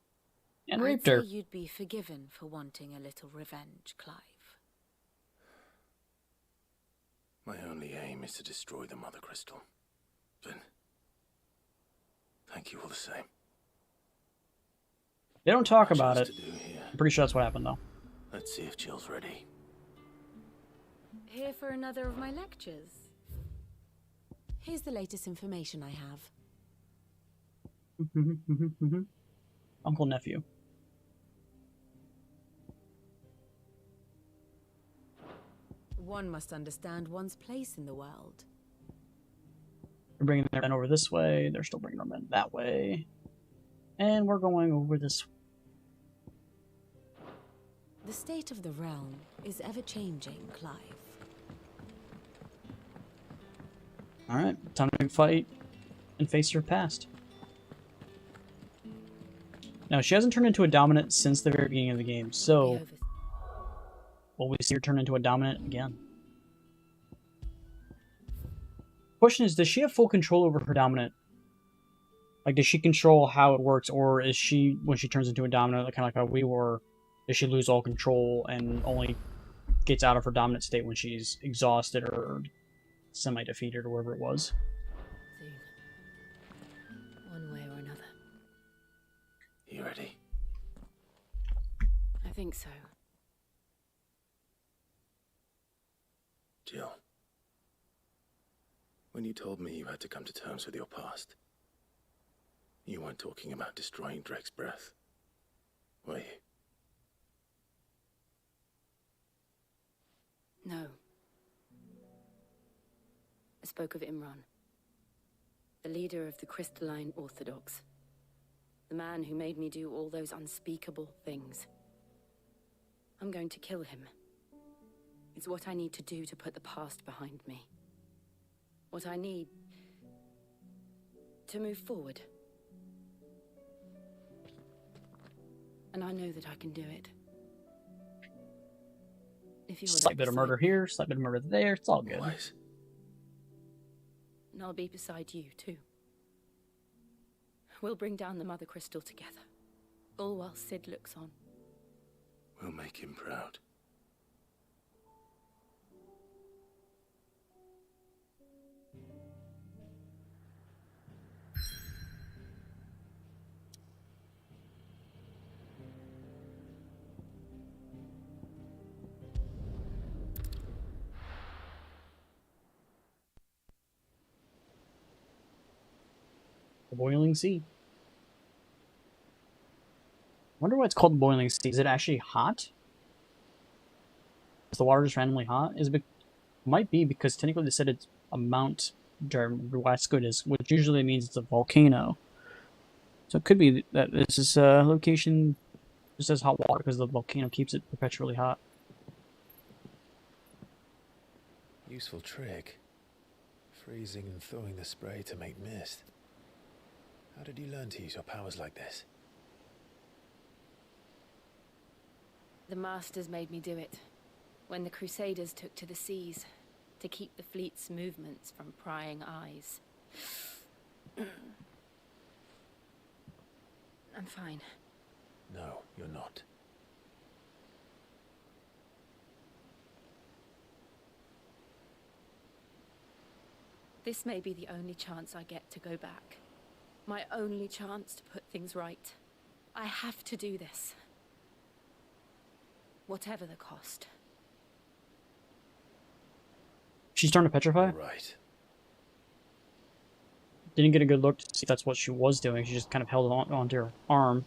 And raped her. I'd say you'd be forgiven for wanting a little revenge, Clive. My only aim is to destroy the Mother Crystal. But thank you all the same. They don't talk about Much it. else to do here. I'm pretty sure that's what happened, though. Let's see if Jill's ready. Here for another of my lectures. Here's the latest information I have. Uncle nephew. One must understand one's place in the world. They're bringing their men over this way. They're still bringing their men that way. And we're going over this way. The state of the realm is ever-changing, Clive. Alright, time to fight and face her past. Now, she hasn't turned into a dominant since the very beginning of the game, so will we see her turn into a dominant again? Question is, does she have full control over her dominant? Like, does she control how it works, or is she, when she turns into a dominant, kind of like how we were, does she lose all control and only gets out of her dominant state when she's exhausted or semi-defeated or whatever it was? One way or another. You ready? I think so. Jill, when you told me you had to come to terms with your past, you weren't talking about destroying Drake's breath, were you? No. I spoke of Imran, the leader of the Crystalline Orthodox. The man who made me do all those unspeakable things. I'm going to kill him. It's what I need to do to put the past behind me. What I need to move forward. And I know that I can do it. If you're Slight bit of murder here, slight bit of murder there, it's all good. Wise. And I'll be beside you, too. We'll bring down the Mother Crystal together. All while Sid looks on. We'll make him proud. The Boiling Sea. Wonder why it's called the Boiling Sea. Is it actually hot? Is the water just randomly hot? Might be, because technically they said it's a mount Westgood is, which usually means it's a volcano. So it could be that this is a location just has hot water because the volcano keeps it perpetually hot. Useful trick. Freezing and thawing the spray to make mist. How did you learn to use your powers like this? The Masters made me do it. When the Crusaders took to the seas, to keep the fleet's movements from prying eyes. I'm fine. No, you're not. This may be the only chance I get to go back. My only chance to put things right. I have to do this. Whatever the cost. She's starting to petrify? Right. Didn't get a good look to see if that's what she was doing. She just kind of held on onto her arm.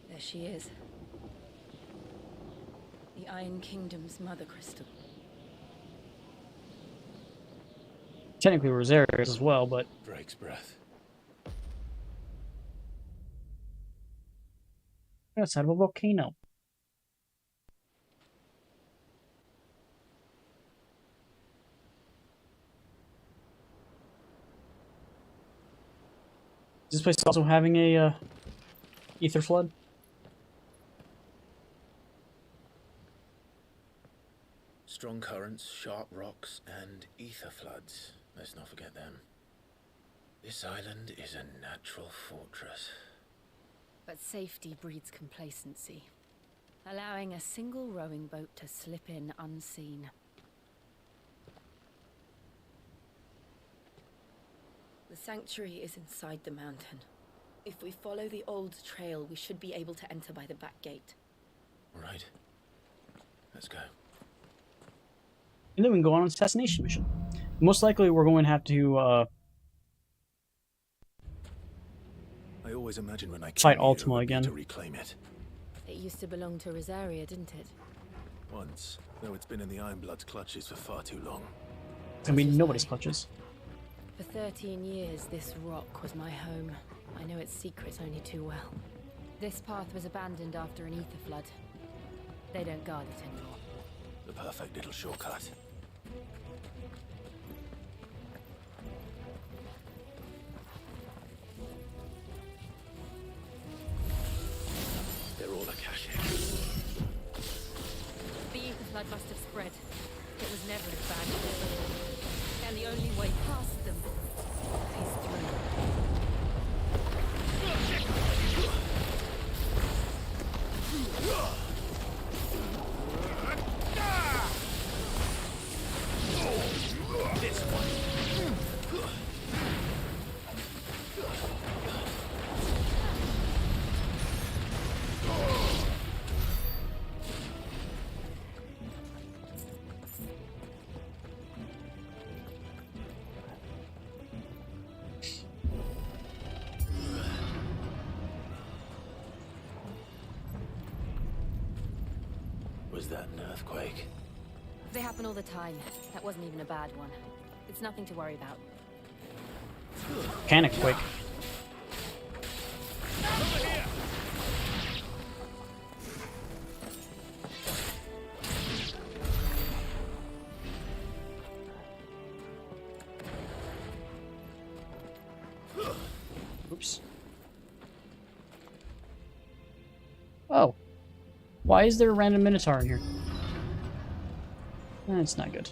There she is. The Iron Kingdom's Mother Crystal. Technically Rosaria's as well, but... Drake's breath. Outside of a volcano. Is this place also having a ether flood? Strong currents, sharp rocks, and ether floods. Let's not forget them. This island is a natural fortress. But safety breeds complacency, allowing a single rowing boat to slip in unseen. The sanctuary is inside the mountain. If we follow the old trail, we should be able to enter by the back gate. All right. Let's go. And then we can go on an assassination mission. Most likely, we're going to have to I always imagine when I fight came here, it Ultima would be again. to reclaim it. It used to belong to Rosaria, didn't it? Once, though it's been in the Ironblood's clutches for far too long. I mean, nobody's clutches. For 13 years, this rock was my home. I know its secrets only too well. This path was abandoned after an ether flood. They don't guard it anymore. The perfect little shortcut. They're all a cache. The ether flood must have spread. It was never as bad as this. And the only way past them is through. This one. Was that an earthquake? They happen all the time. That wasn't even a bad one. It's nothing to worry about. Mechanic quake. Oops. Oh. Why is there a random Minotaur in here? That's not good.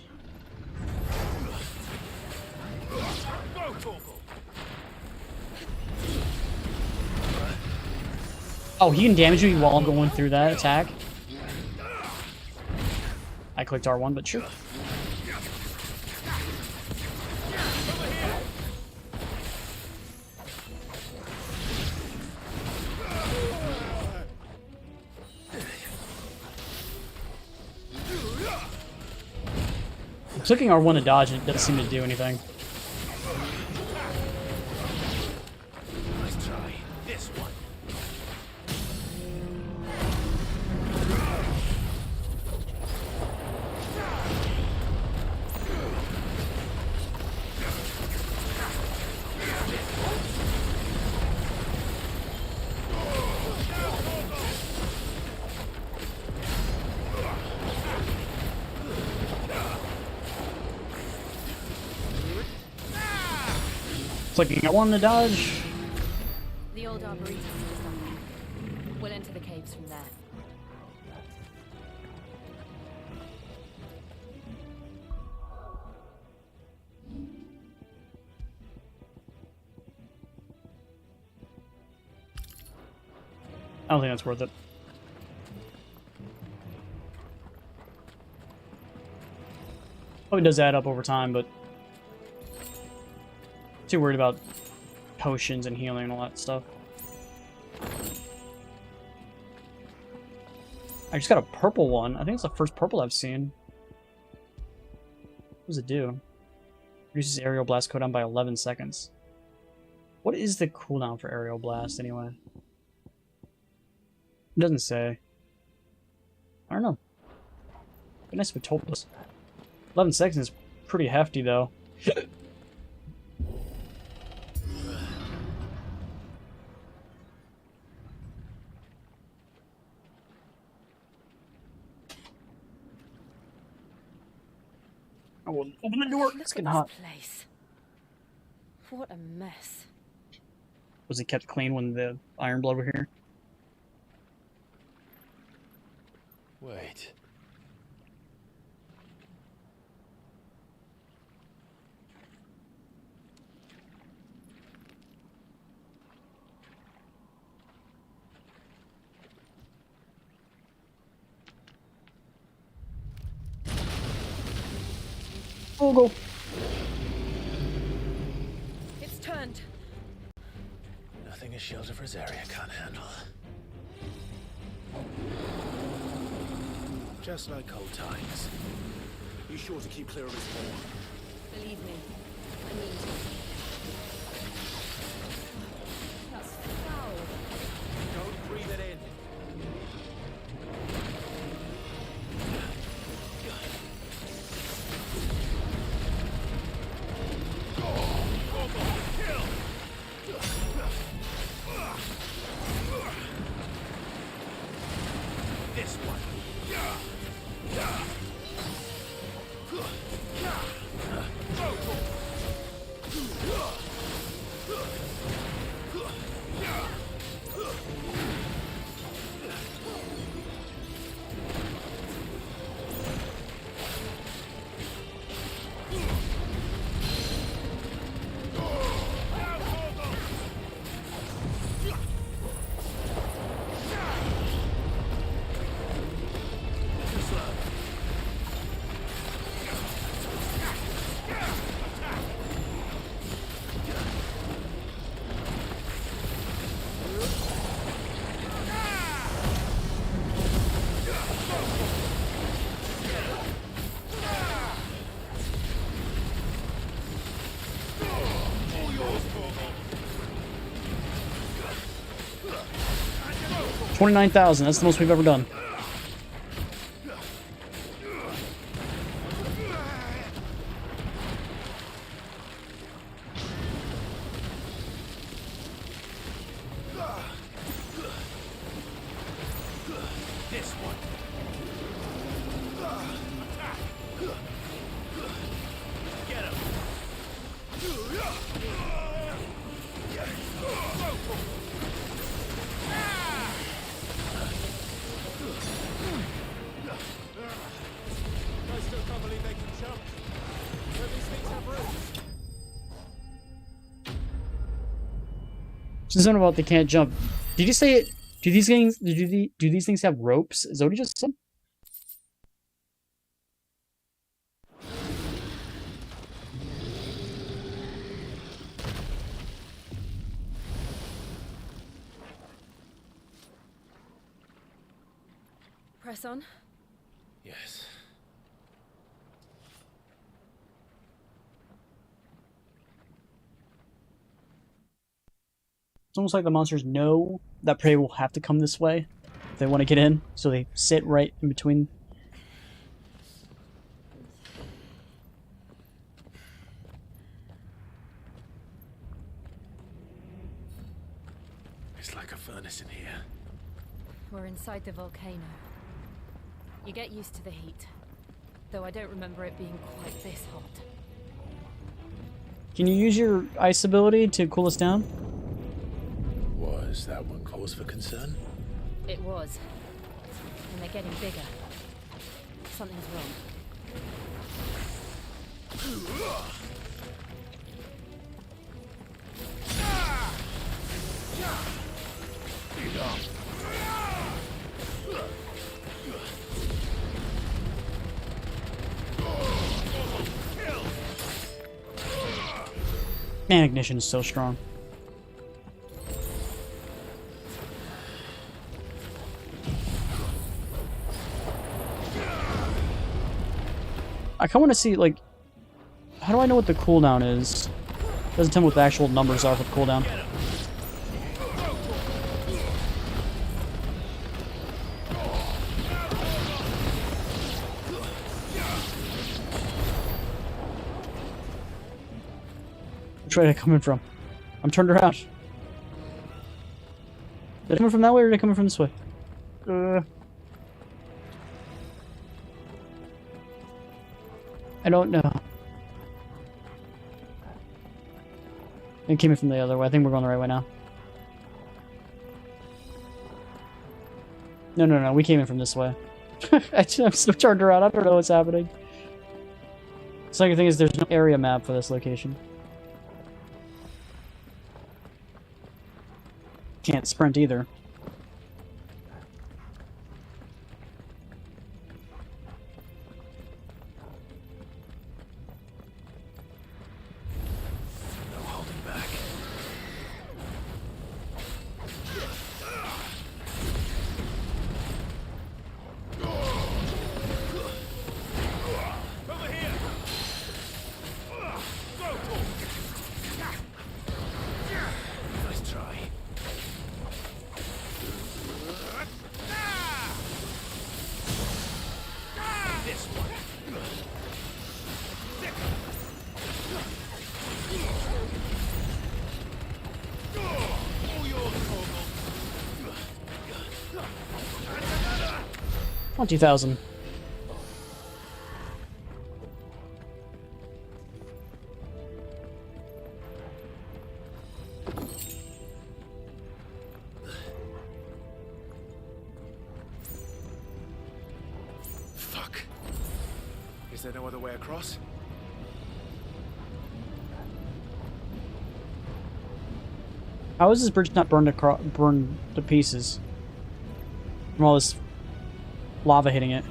Oh, he can damage me while I'm going through that attack. I clicked R1, but sure. Clicking R1 to dodge, it doesn't seem to do anything. Nice try. This one. Clicking R1 to dodge. The old arboretum is something. We'll enter the caves from there. I don't think that's worth it. Probably does add up over time, but too worried about potions and healing and all that stuff. I just got a purple one. I think it's the first purple I've seen. What does it do? Reduces aerial blast cooldown by 11 seconds. What is the cooldown for aerial blast anyway? It doesn't say. I don't know. Be nice if it told us. 11 seconds is pretty hefty though. I will open the door. It's getting hot. Place. What a mess. Was it kept clean when the Ironblood were here? Wait. Oh, go. It's turned. Nothing a shield of Rosaria can't handle. Just like old times. Be sure to keep clear of his paw. Believe me, I mean to. That's foul. Don't breathe it in. This one. $29,000. That's the most we've ever done. This one. Get him. I still can't believe they can jump. So these things have roots. Something about they can't jump. Did you say it? Do these things? Do these things have ropes? Is that what you just said? Press on. Yes. It's almost like the monsters know that prey will have to come this way if they want to get in, so they sit right in between. It's like a furnace in here. We're inside the volcano. You get used to the heat, though I don't remember it being quite this hot. Can you use your ice ability to cool us down? Was that one cause for concern? It was. And they're getting bigger. Something's wrong. Man, Ignition is so strong. I kind of want to see, like, how do I know what the cooldown is? Doesn't tell me what the actual numbers are for the cooldown. Which way are they coming from? I'm turned around. Are they coming from that way or are they coming from this way? I don't know. It came in from the other way. I think we're going the right way now. No. We came in from this way. I'm still turned around. I don't know what's happening. The second thing is there's no area map for this location. Can't sprint either. No holding back. Over here. 20,000. Fuck. Is there no other way across? How is this bridge not burned to pieces from all this lava hitting it?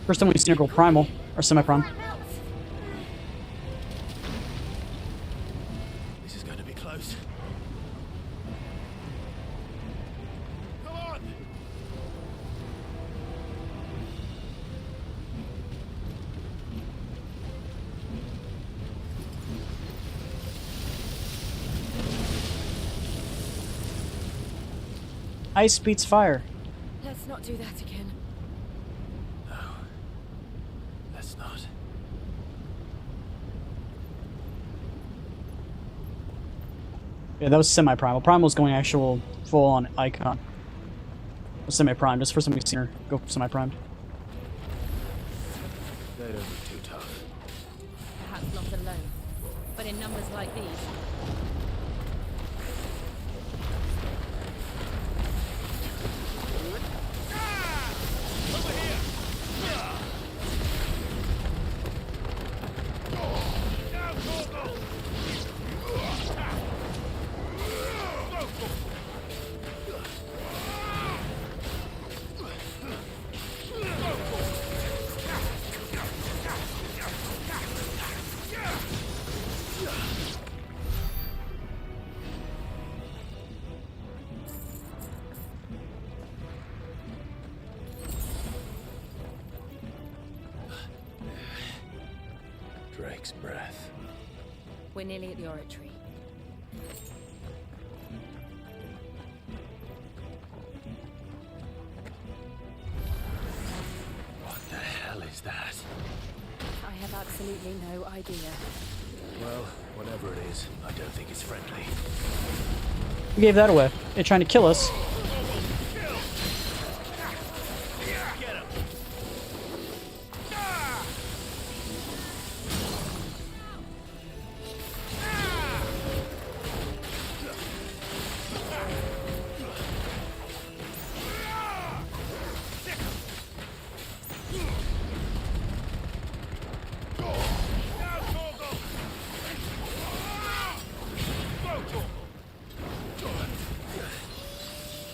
First time we've seen her go primal or semi-prime. This is going to be close. Come on! Ice beats fire. Let's not do that again. No. Let's not. Yeah, that was semi-primal. Primal's going actual full-on icon. Semi-prime. That's the first time we've seen her go semi-primed. They don't look too tough. Perhaps not alone, but in numbers like these. Drake's breath. We're nearly at the oratory. What the hell is that? I have absolutely no idea. Well, whatever it is, I don't think it's friendly. Who gave that away? They're trying to kill us.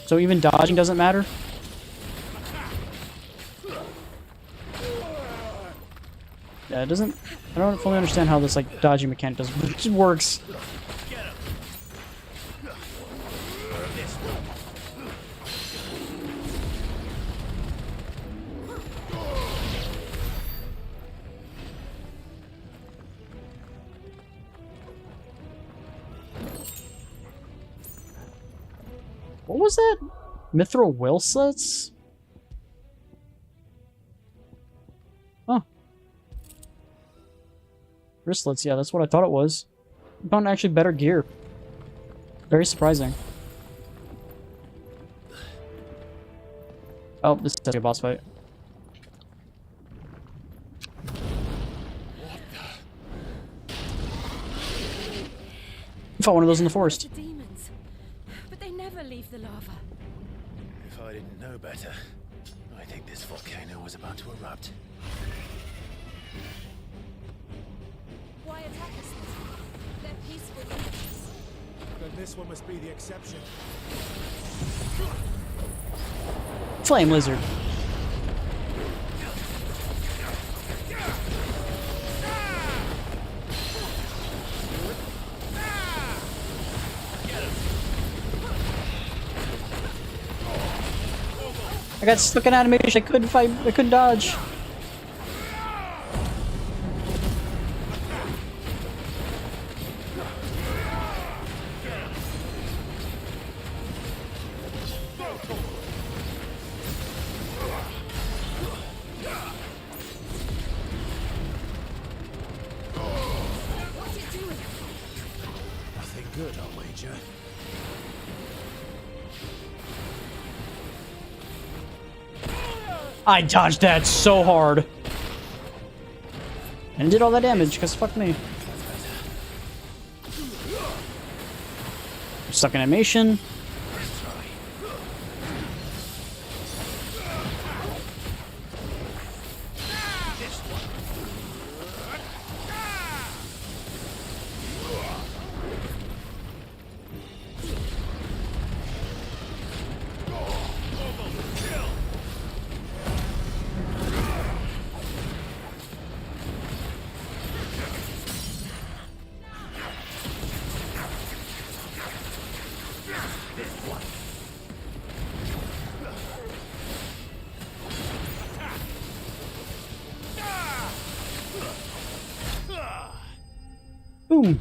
So even dodging doesn't matter? Yeah, it doesn't... I don't fully understand how this, like, dodging mechanic does, but it just works. What was that? Mithril will slits? Huh. Wristlets, yeah, that's what I thought it was. I found actually better gear. Very surprising. Oh, this is a boss fight. Fought one of those in the forest. Demons, but they never leave the lava. If I didn't know better, I think this volcano was about to erupt. Why attack us? They're peaceful creatures. Then this one must be the exception. Flame lizard. I got stuck in animation. I couldn't fight. I couldn't dodge. danger. I dodged that so hard. And did all that damage, because fuck me. Stuck in animation. Boom.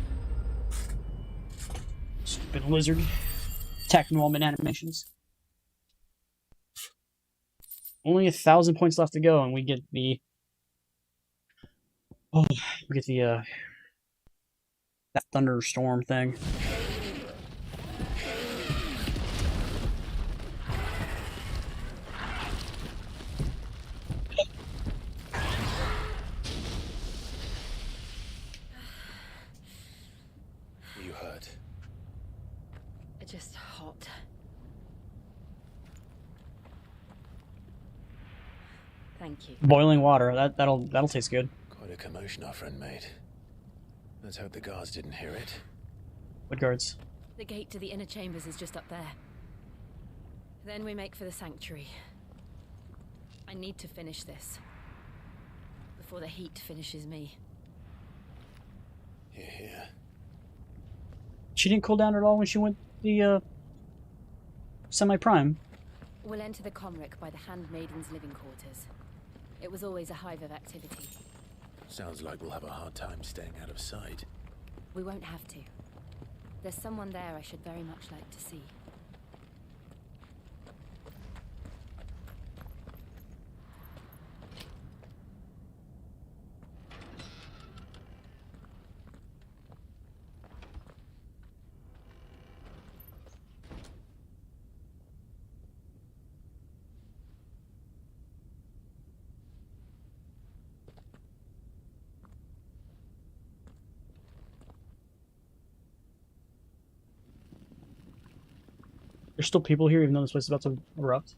Stupid lizard. Attack enrollment animations. Only 1,000 points left to go, and we get the. Oh, we get the that thunderstorm thing. You hurt. Just hot. Thank you. Boiling water. That'll taste good. Quite a commotion our friend made. Let's hope the guards didn't hear it. What guards? The gate to the inner chambers is just up there. Then we make for the sanctuary. I need to finish this. Before the heat finishes me. Hear, hear. She didn't cool down at all when she went the semi-prime. We'll enter the Comric by the Handmaiden's living quarters. It was always a hive of activity. Sounds like we'll have a hard time staying out of sight. We won't have to. There's someone there I should very much like to see. There's still people here even though this place is about to erupt.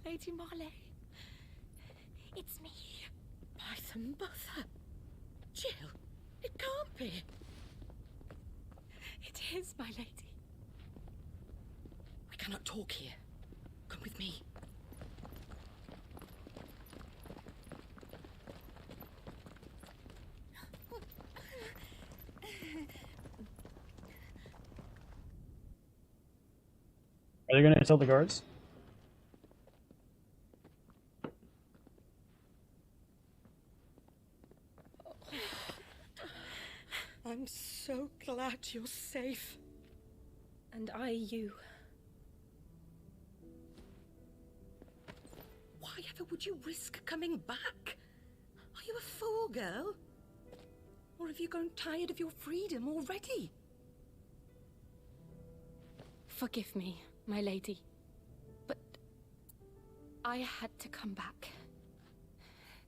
Lady Marley. It's me. Python Mother. Jill, it can't be. It is, my lady. We cannot talk here. Come with me. Are they gonna tell the guards? I'm so glad you're safe. And I you. Why ever would you risk coming back? Are you a fool, girl? Or have you grown tired of your freedom already? Forgive me, my lady. But I had to come back.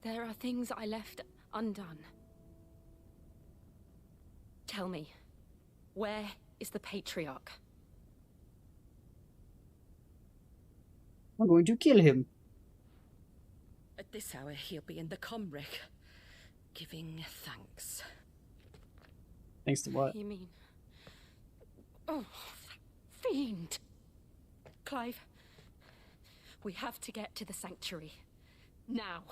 There are things I left undone. Tell me, where is the Patriarch? I'm going to kill him. At this hour, he'll be in the Comric, giving thanks. Thanks to what? You mean? Oh, that fiend! Clive, we have to get to the sanctuary. Now.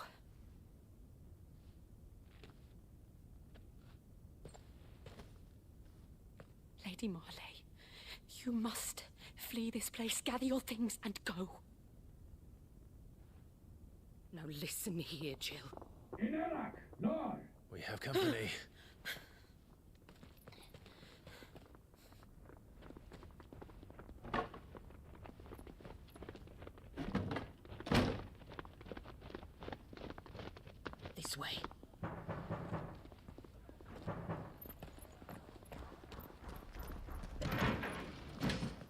Lady Marley, you must flee this place, gather your things, and go. Now listen here, Jill. We have company. This way.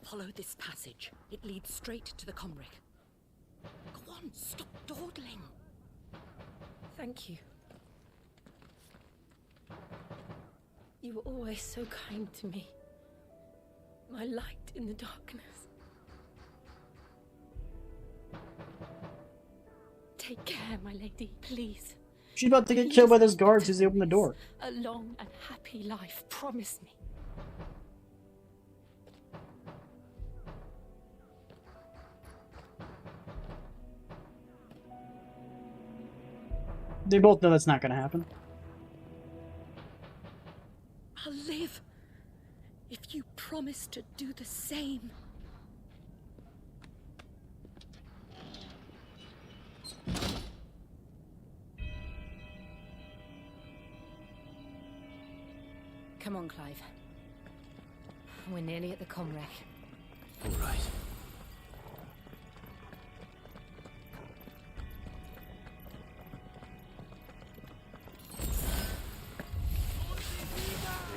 Follow this passage. It leads straight to the Comric. Go on, stop dawdling. Thank you. You were always so kind to me. My light in the darkness. Take care, my lady, please. She's about to get killed by those guards as they open the door. A long and happy life, promise me. They both know that's not gonna happen. I'll live if you promise to do the same. Come on, Clive. We're nearly at the Comrec. All right.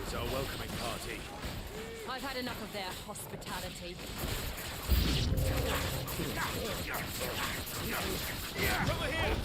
It's our welcoming party. I've had enough of their hospitality. Over here!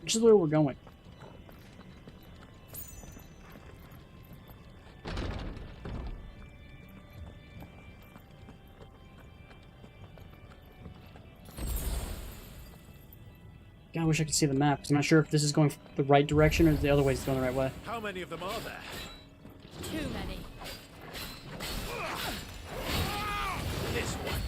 Which is where we're going. God, I wish I could see the map, 'cause I'm not sure if this is going the right direction or the other way is going the right way. How many of them are there? Too many. This one.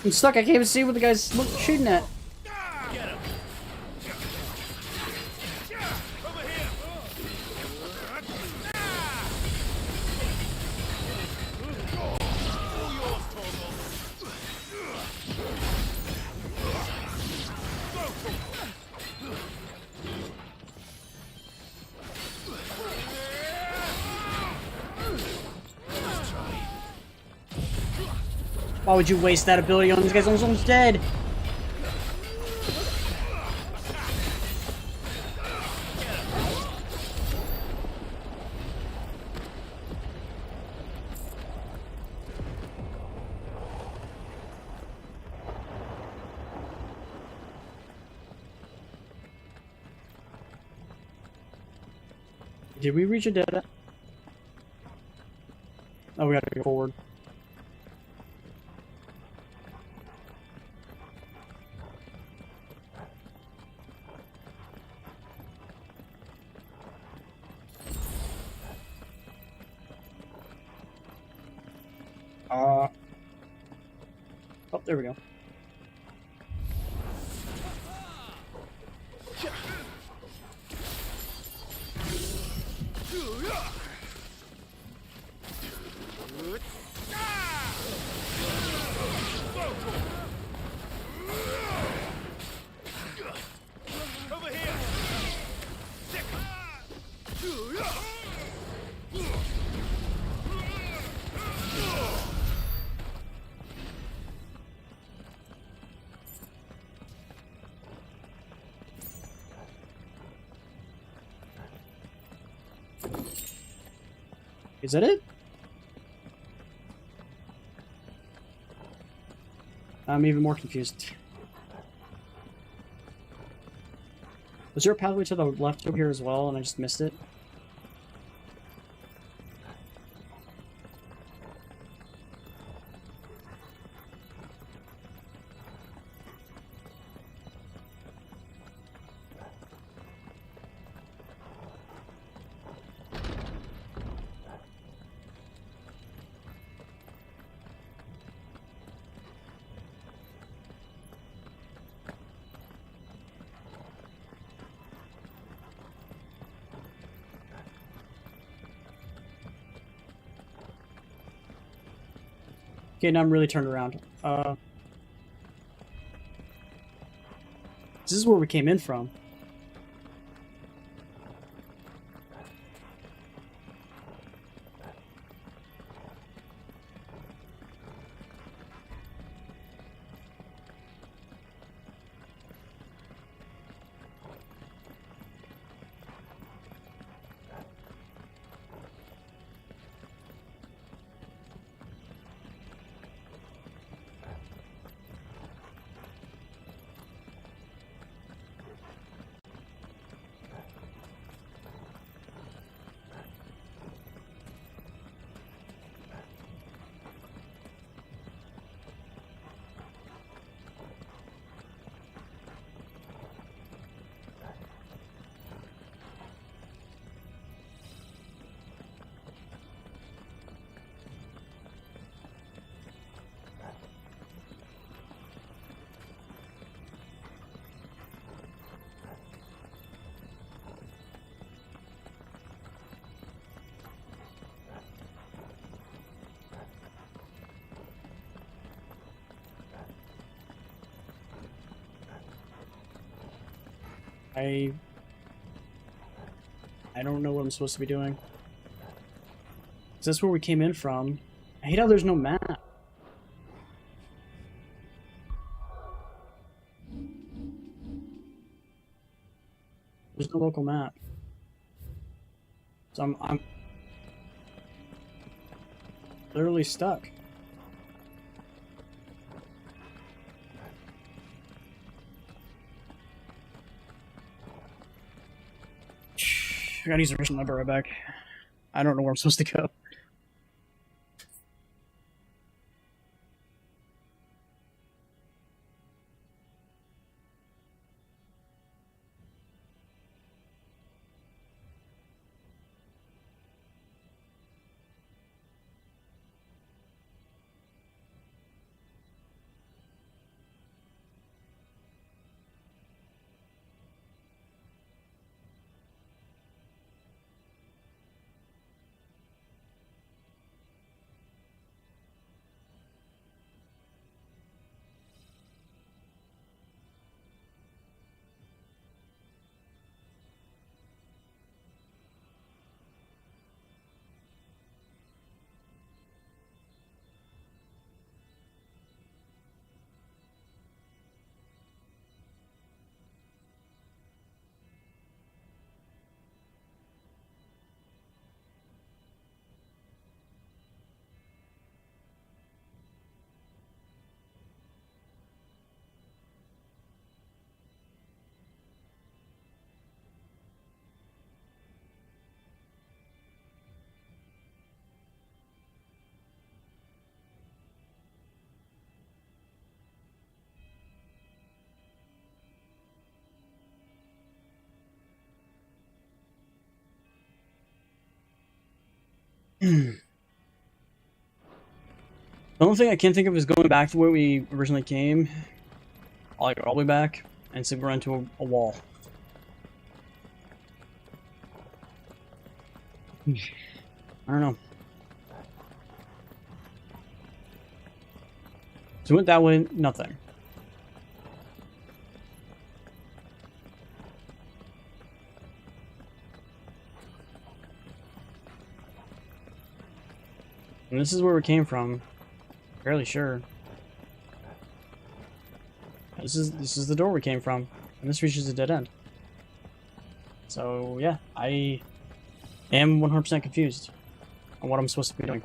I'm stuck, I can't even see what the guy's shooting at. Why would you waste that ability on these guys? Almost dead. Did we reach a dead end? Oh, we gotta go forward. Oh, there we go. Is that it? I'm even more confused. Was there a pathway to the left over here as well, and I just missed it? Okay, now I'm really turned around. This is where we came in from. I don't know what I'm supposed to be doing. Is this where we came in from? I hate how there's no map. There's no local map. So I'm literally stuck. I gotta use the mission number right back. I don't know where I'm supposed to go. The only thing I can think of is going back to where we originally came, like all the way back, and see we're into a wall. I don't know. So we went that way, nothing. And this is where we came from. Fairly sure. This is the door we came from, and this reaches a dead end. So yeah, I I am 100% confused on what I'm supposed to be doing.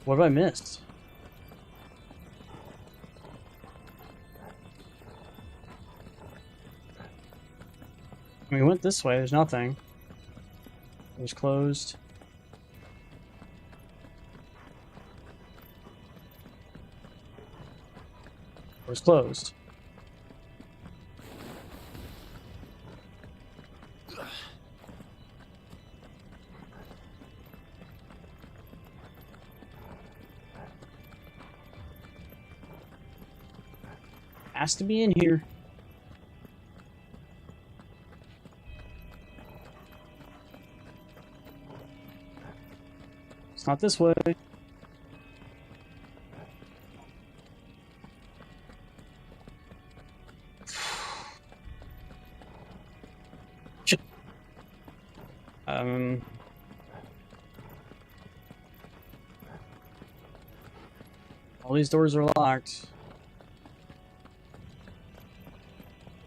What have I missed? We went this way, there's nothing. It was closed. It was closed. Has to be in here. It's not this way. Shit. All these doors are locked.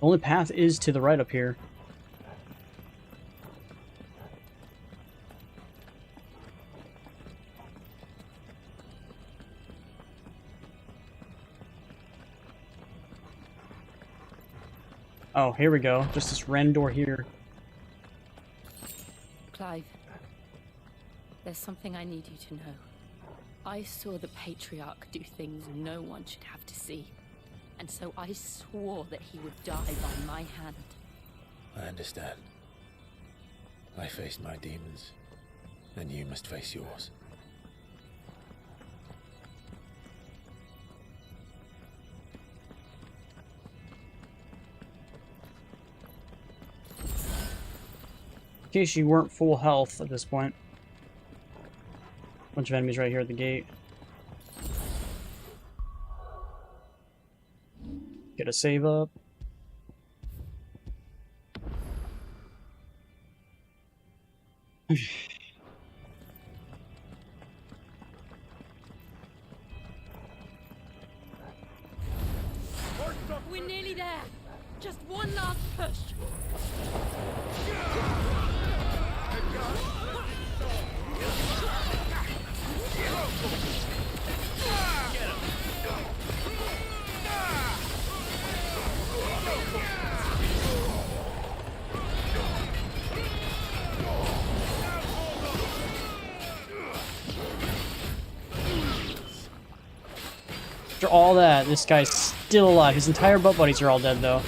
The only path is to the right up here. Oh, here we go. Just this ren door here. Clive, there's something I need you to know. I saw the Patriarch do things no one should have to see. And so I swore that he would die by my hand. I understand. I faced my demons, and you must face yours. In case you weren't full health at this point. Bunch of enemies right here at the gate. Get a save up. We're nearly there. Just one last push. After all that, this guy's still alive. His entire butt buddies are all dead, though.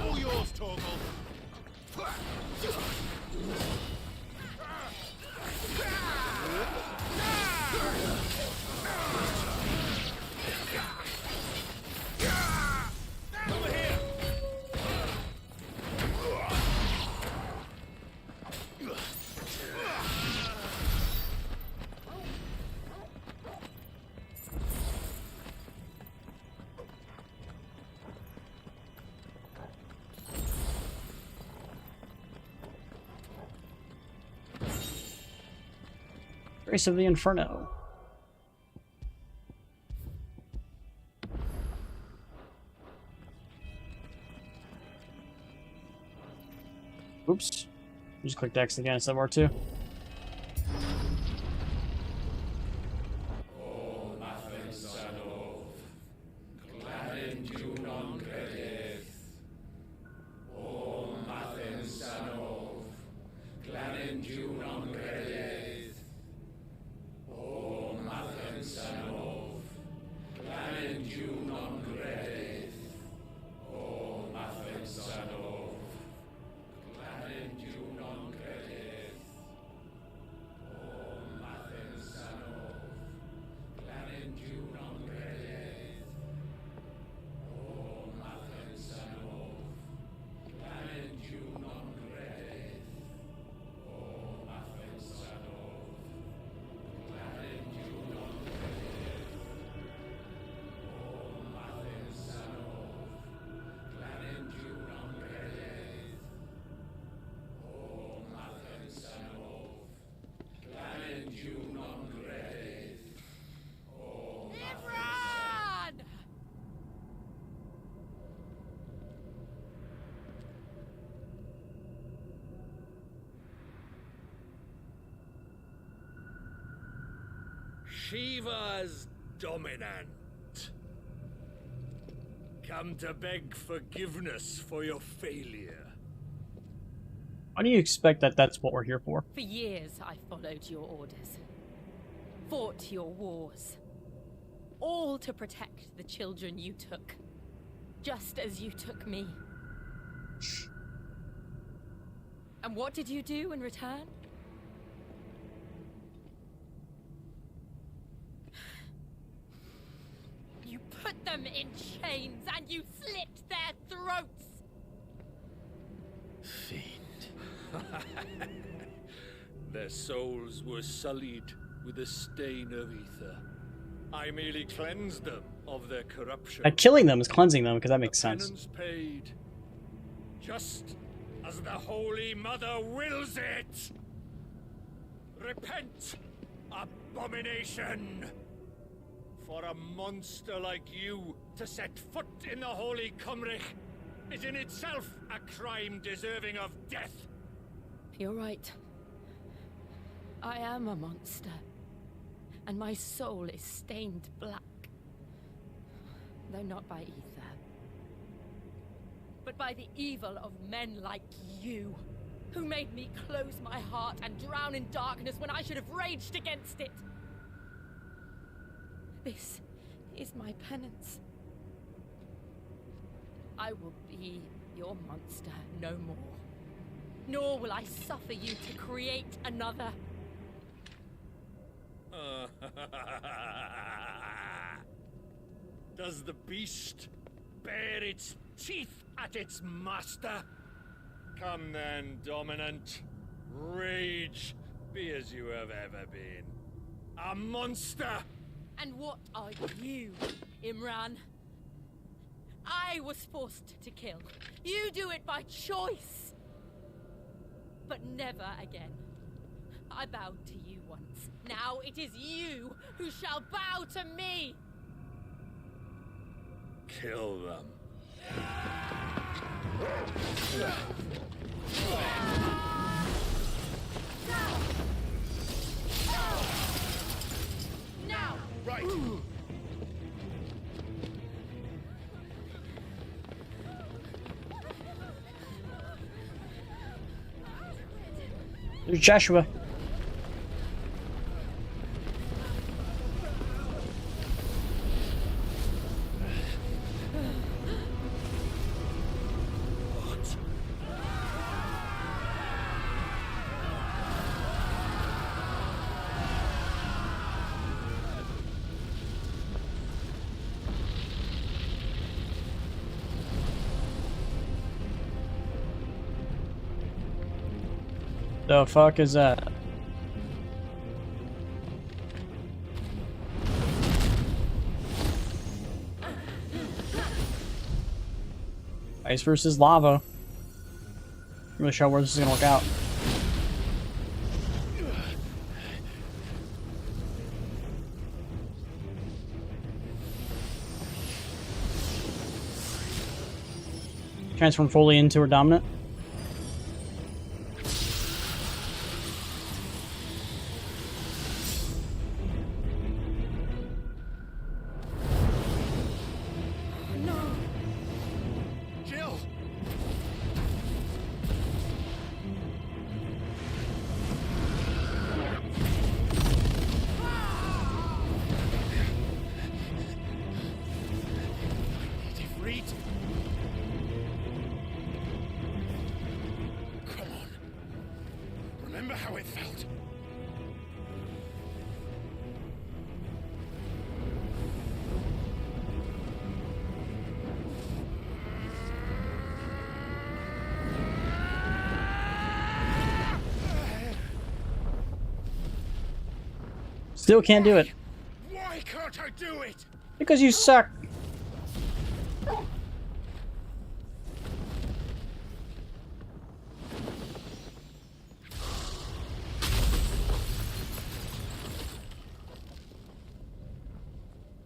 All yours, Torgal. Grace of the Inferno. Oops. Just clicked X again instead of R2. Shiva's dominant. Come to beg forgiveness for your failure. Why do you expect that that's what we're here for? For years, I followed your orders, fought your wars, all to protect the children you took, just as you took me. And what did you do in return? You put them in chains and you slit their throats! Their souls were sullied with the stain of ether. I merely cleansed them of their corruption. Killing them is cleansing them, because that makes sense. Penance paid, just as the Holy Mother wills it. Repent, abomination! For a monster like you to set foot in the Holy Cymric is in itself a crime deserving of death. You're right. I am a monster. And my soul is stained black. Though not by ether. But by the evil of men like you, who made me close my heart and drown in darkness when I should have raged against it. This is my penance. I will be your monster no more. Nor will I suffer you to create another. Does the beast bare its teeth at its master? Come then, dominant. Rage, be as you have ever been. A monster! And what are you, Imran? I was forced to kill. You do it by choice. But never again. I bowed to you once. Now it is you who shall bow to me. Kill them. Now! Right! There's Joshua. The fuck is that? Ice versus lava. I'm really sure where this is gonna work out. Transform fully into her dominant. Remember how it felt? Still can't do it. Why can't I do it? Because you suck.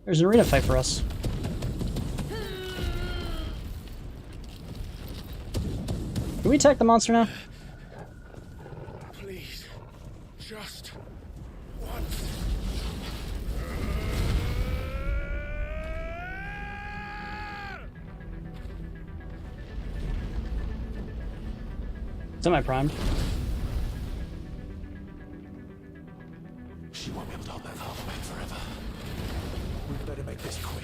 There's an arena fight for us. Can we attack the monster now? Please, just once. Semi-primed. She won't be able to hold that father back forever. We better make this quick.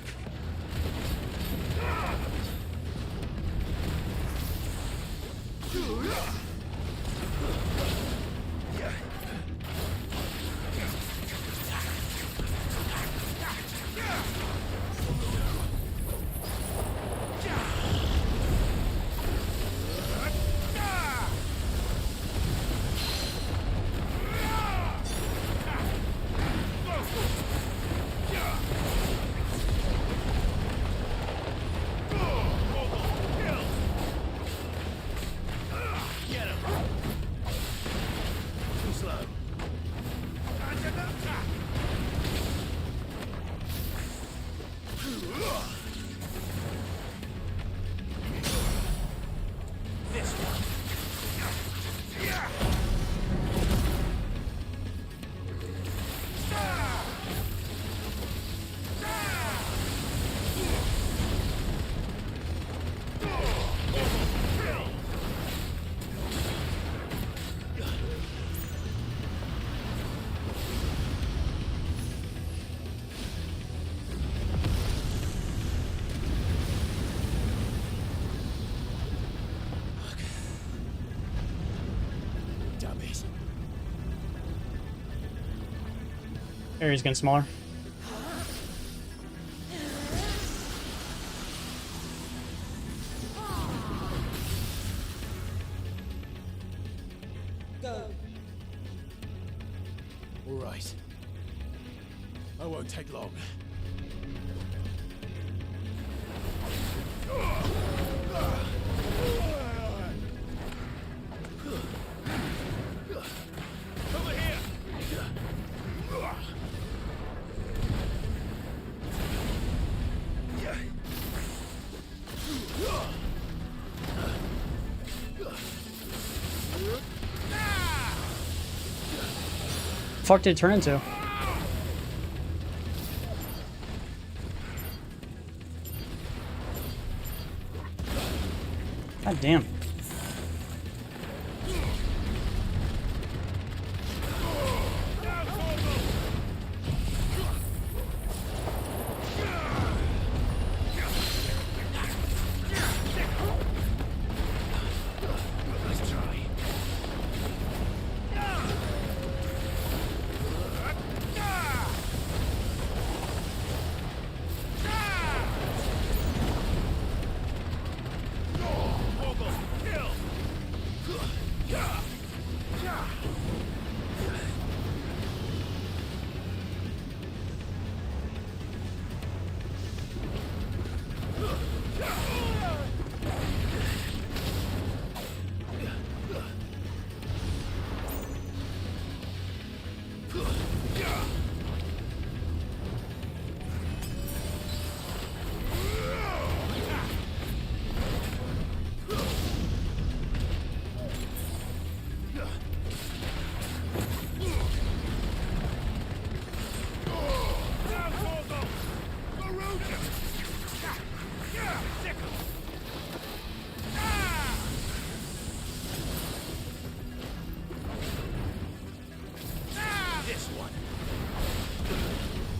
Area's getting smaller. Go. All right. I won't take long. Over here. Fuck did it turn into? God damn.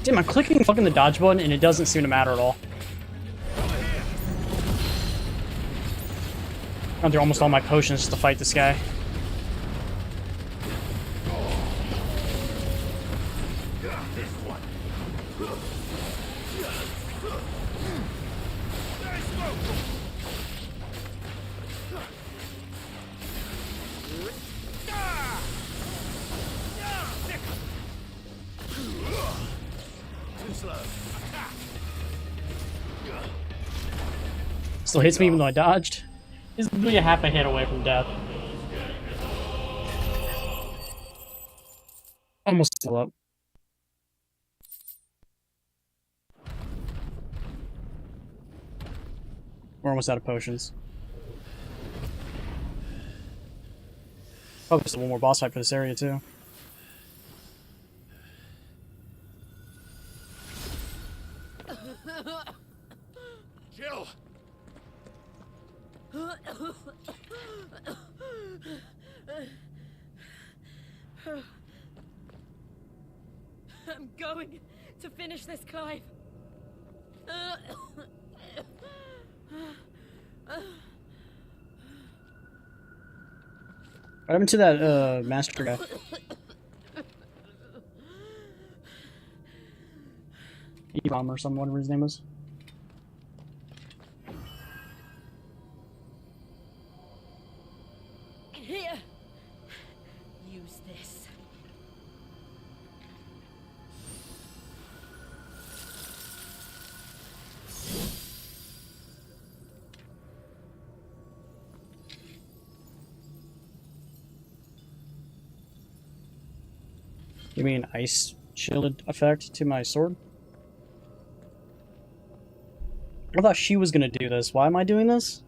Damn, I'm clicking fucking the dodge button and it doesn't seem to matter at all. Gone through almost all my potions to fight this guy. Still hits me even though I dodged. He's literally a half a hit away from death. Almost still up. We're almost out of potions. Probably still one more boss fight for this area too. Jill! I'm going to finish this, Clive. What happened to that master guy? Ebom or something, whatever his name was. Here. Use this. Give me an ice shielded effect to my sword? I thought she was gonna do this. Why am I doing this?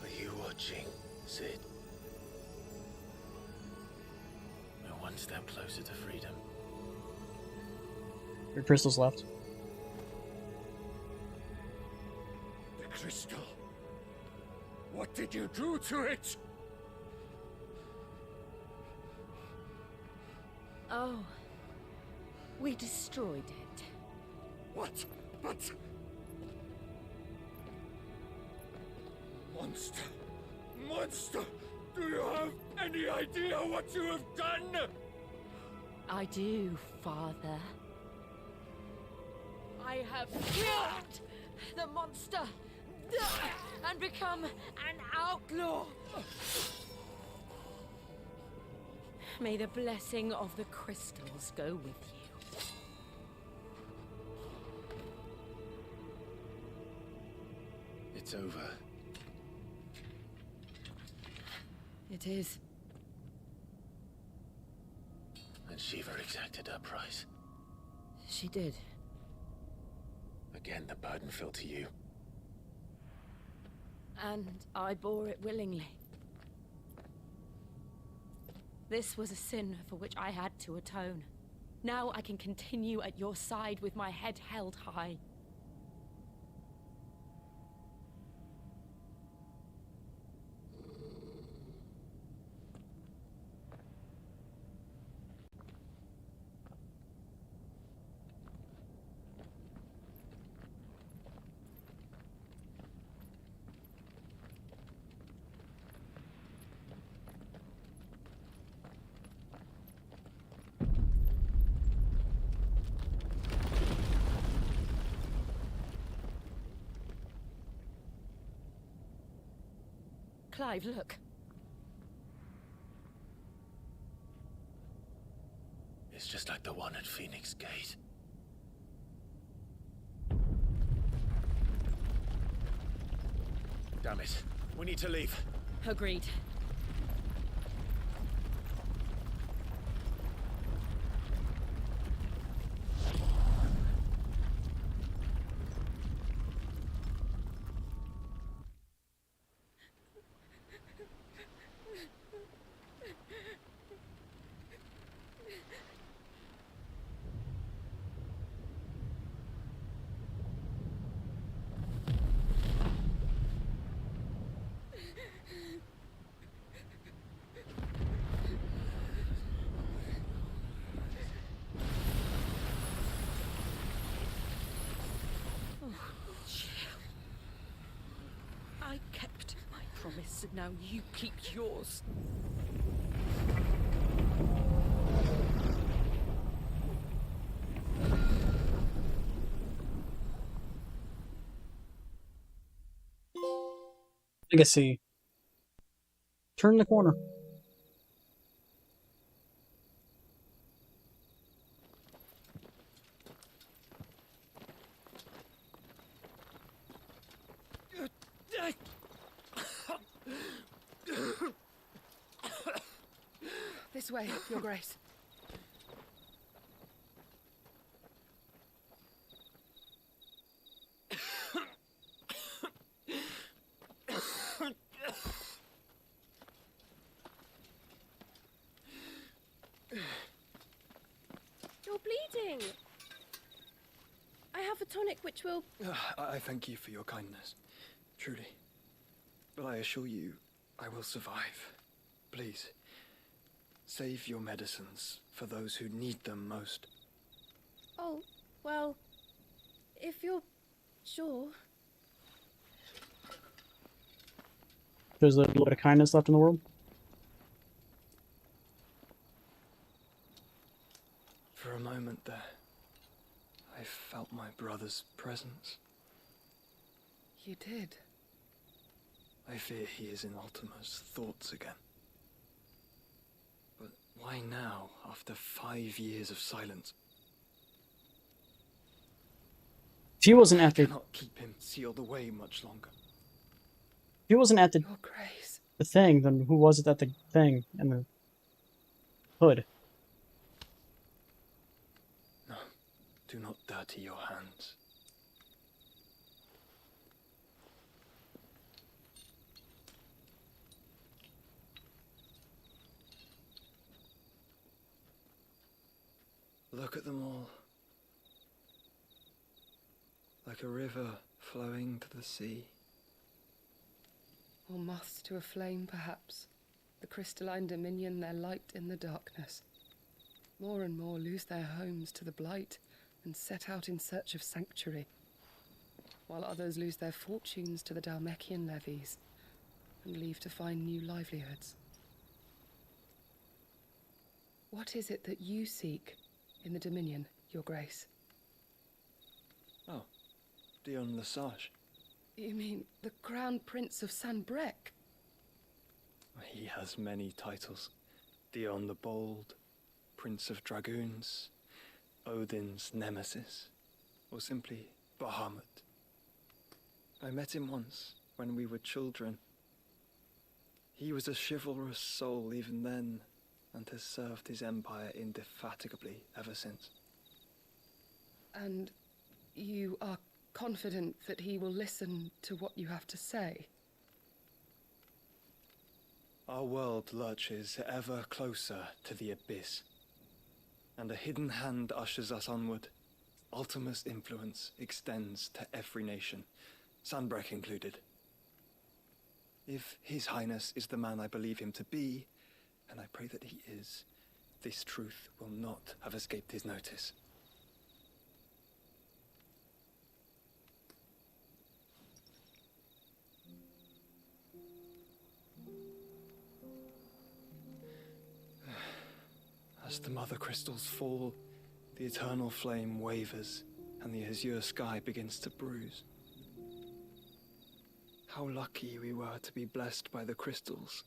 Are you watching, Sid? We're one step closer to freedom. Your crystals left. The crystal. What did you do to it? Oh. We destroyed it. What? But... Monster! Monster! Do you have any idea what you have done? I do, Father. I have killed the monster and become an outlaw. May the blessing of the crystals go with you. It's over. It is. And Shiva exacted her price. She did. Again, the burden fell to you. And I bore it willingly. This was a sin for which I had to atone. Now I can continue at your side with my head held high. Clive, look. It's just like the one at Phoenix Gate. Damn it. We need to leave. Agreed. I kept my promise, and now you keep yours. Legacy. Turn the corner. This way, Your Grace. You're bleeding. I have a tonic which will... I thank you for your kindness, truly. But I assure you, I will survive. Please, save your medicines for those who need them most. Oh, well, if you're sure. There's a little bit of kindness left in the world. For a moment there, I felt my brother's presence. You did? I fear he is in Ultima's thoughts again. But why now, after 5 years of silence? If he wasn't at I the, cannot keep him sealed away much longer. if he wasn't at the, Your Grace. the thing, then who was it at the thing in the hood? No, do not dirty your hands. Look at them all. Like a river flowing to the sea. Or moths to a flame, perhaps. The crystalline dominion, their light in the darkness. More and more lose their homes to the blight and set out in search of sanctuary, while others lose their fortunes to the Dhalmekian levies and leave to find new livelihoods. What is it that you seek in the Dominion, Your Grace? Oh, Dion Lesage. You mean the Crown Prince of Sanbreque? He has many titles. Dion the Bold, Prince of Dragoons, Odin's Nemesis, or simply Bahamut. I met him once, when we were children. He was a chivalrous soul even then, and has served his empire indefatigably ever since. And you are confident that he will listen to what you have to say? Our world lurches ever closer to the abyss, and a hidden hand ushers us onward. Ultima's influence extends to every nation, Sanbreque included. If His Highness is the man I believe him to be, and I pray that he is, this truth will not have escaped his notice. As the mother crystals fall, the eternal flame wavers, and the azure sky begins to bruise. How lucky we were to be blessed by the crystals,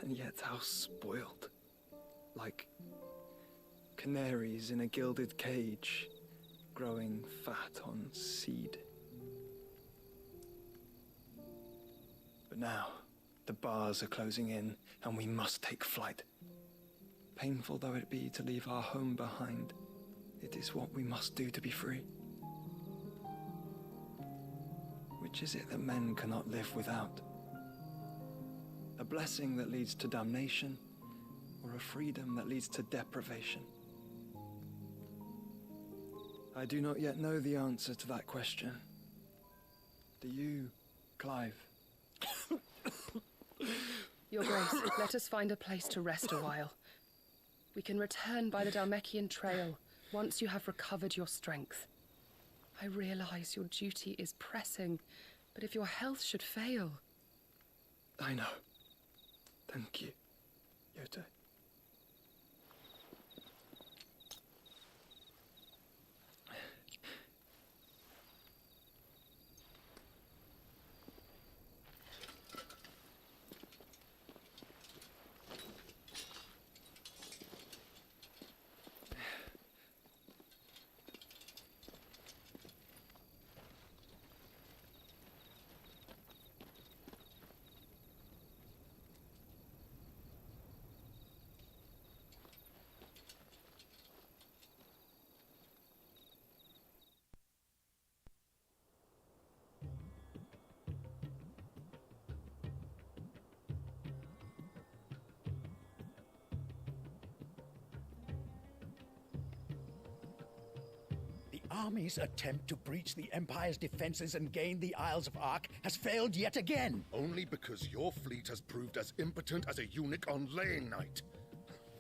and yet how spoiled. Like canaries in a gilded cage, growing fat on seed. But now, the bars are closing in, and we must take flight. Painful though it be to leave our home behind, it is what we must do to be free. Which is it that men cannot live without? A blessing that leads to damnation, or a freedom that leads to deprivation? I do not yet know the answer to that question. Do you, Clive? Your Grace, let us find a place to rest a while. We can return by the Dhalmekian trail once you have recovered your strength. I realize your duty is pressing, but if your health should fail... I know. Thank you, Yote. army's attempt to breach the Empire's defenses and gain the Isles of Ark has failed yet again. Only because your fleet has proved as impotent as a eunuch on laying night.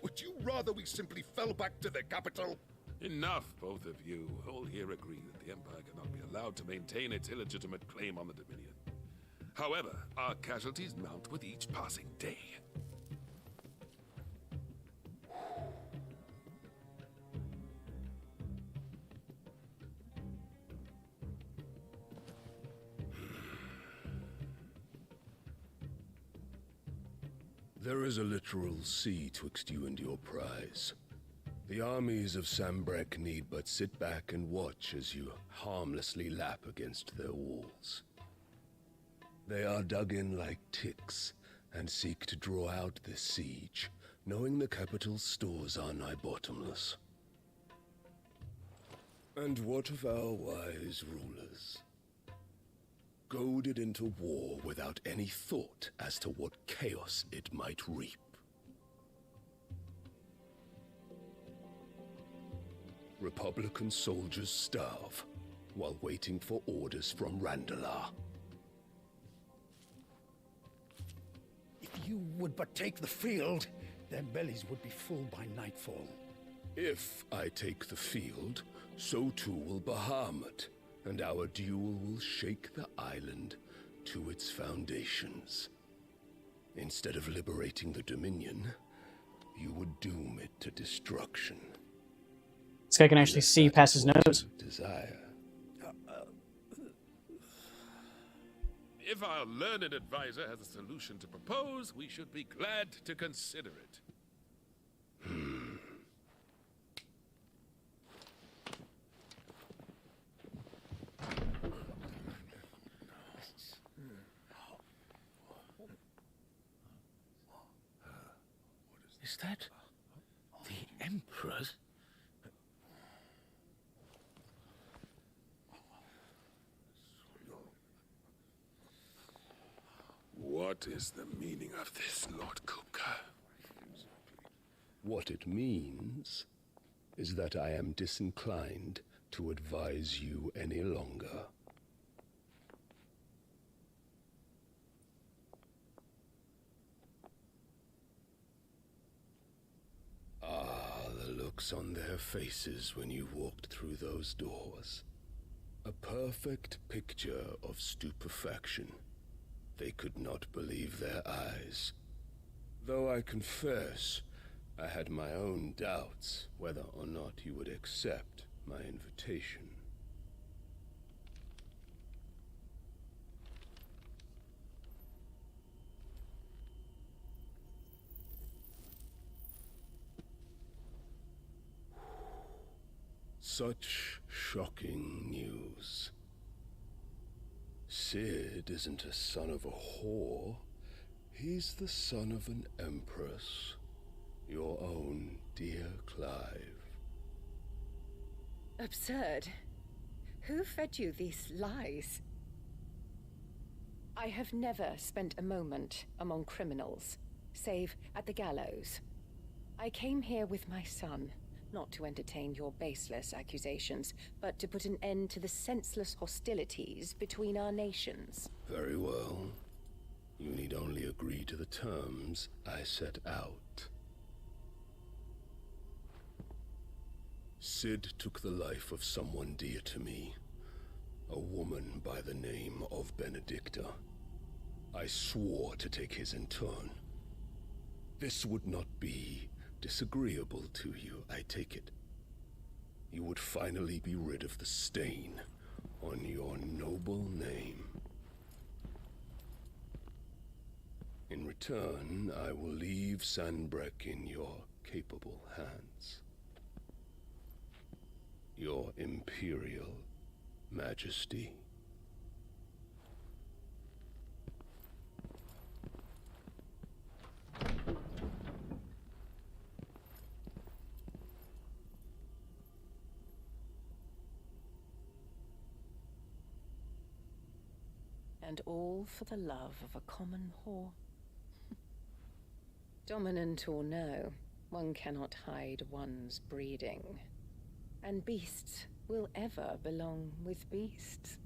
Would you rather we simply fell back to the capital? Enough, both of you. All here agree that the Empire cannot be allowed to maintain its illegitimate claim on the Dominion. However, our casualties mount with each passing day. There is a literal sea twixt you and your prize. The armies of Sanbreque need but sit back and watch as you harmlessly lap against their walls. They are dug in like ticks and seek to draw out this siege, knowing the capital's stores are nigh bottomless. And what of our wise rulers? Goaded into war without any thought as to what chaos it might reap. Republican soldiers starve while waiting for orders from Randalar. If you would but take the field, their bellies would be full by nightfall. If I take the field, so too will Bahamut, and our duel will shake the island to its foundations. Instead of liberating the Dominion, you would doom it to destruction. This guy can actually see past his nose. Desire. If our learned advisor has a solution to propose, we should be glad to consider it. Is that the Emperor's? What is the meaning of this, Lord Kupka? What it means is that I am disinclined to advise you any longer. Ah, the looks on their faces when you walked through those doors. A perfect picture of stupefaction. They could not believe their eyes. Though I confess, I had my own doubts whether or not you would accept my invitation. Such shocking news. Cid isn't a son of a whore. He's the son of an empress. Your own dear Clive. Absurd. Who fed you these lies? I have never spent a moment among criminals, save at the gallows. I came here with my son, not to entertain your baseless accusations, but to put an end to the senseless hostilities between our nations. Very well. You need only agree to the terms I set out. Cid took the life of someone dear to me, a woman by the name of Benedicta. I swore to take his in turn. This would not be disagreeable to you, I take it. You would finally be rid of the stain on your noble name. In return, I will leave Sanbreque in your capable hands. Your Imperial Majesty. And all for the love of a common whore. Dominant or no, one cannot hide one's breeding. And beasts will ever belong with beasts.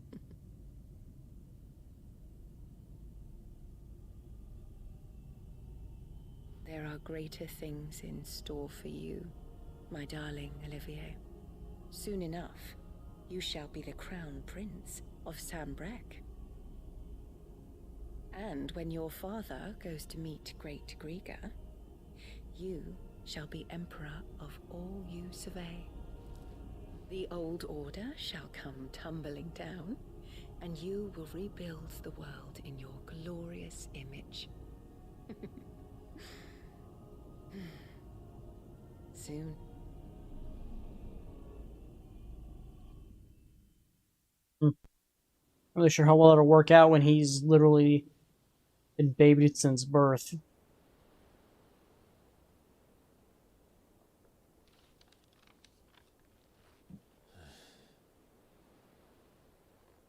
There are greater things in store for you, my darling Olivier. Soon enough, you shall be the crown prince of Sambrec. And when your father goes to meet Great Griga, you shall be emperor of all you survey. The old order shall come tumbling down, and you will rebuild the world in your glorious image. Soon. I'm not really sure how well it'll work out when he's literally been babied since birth.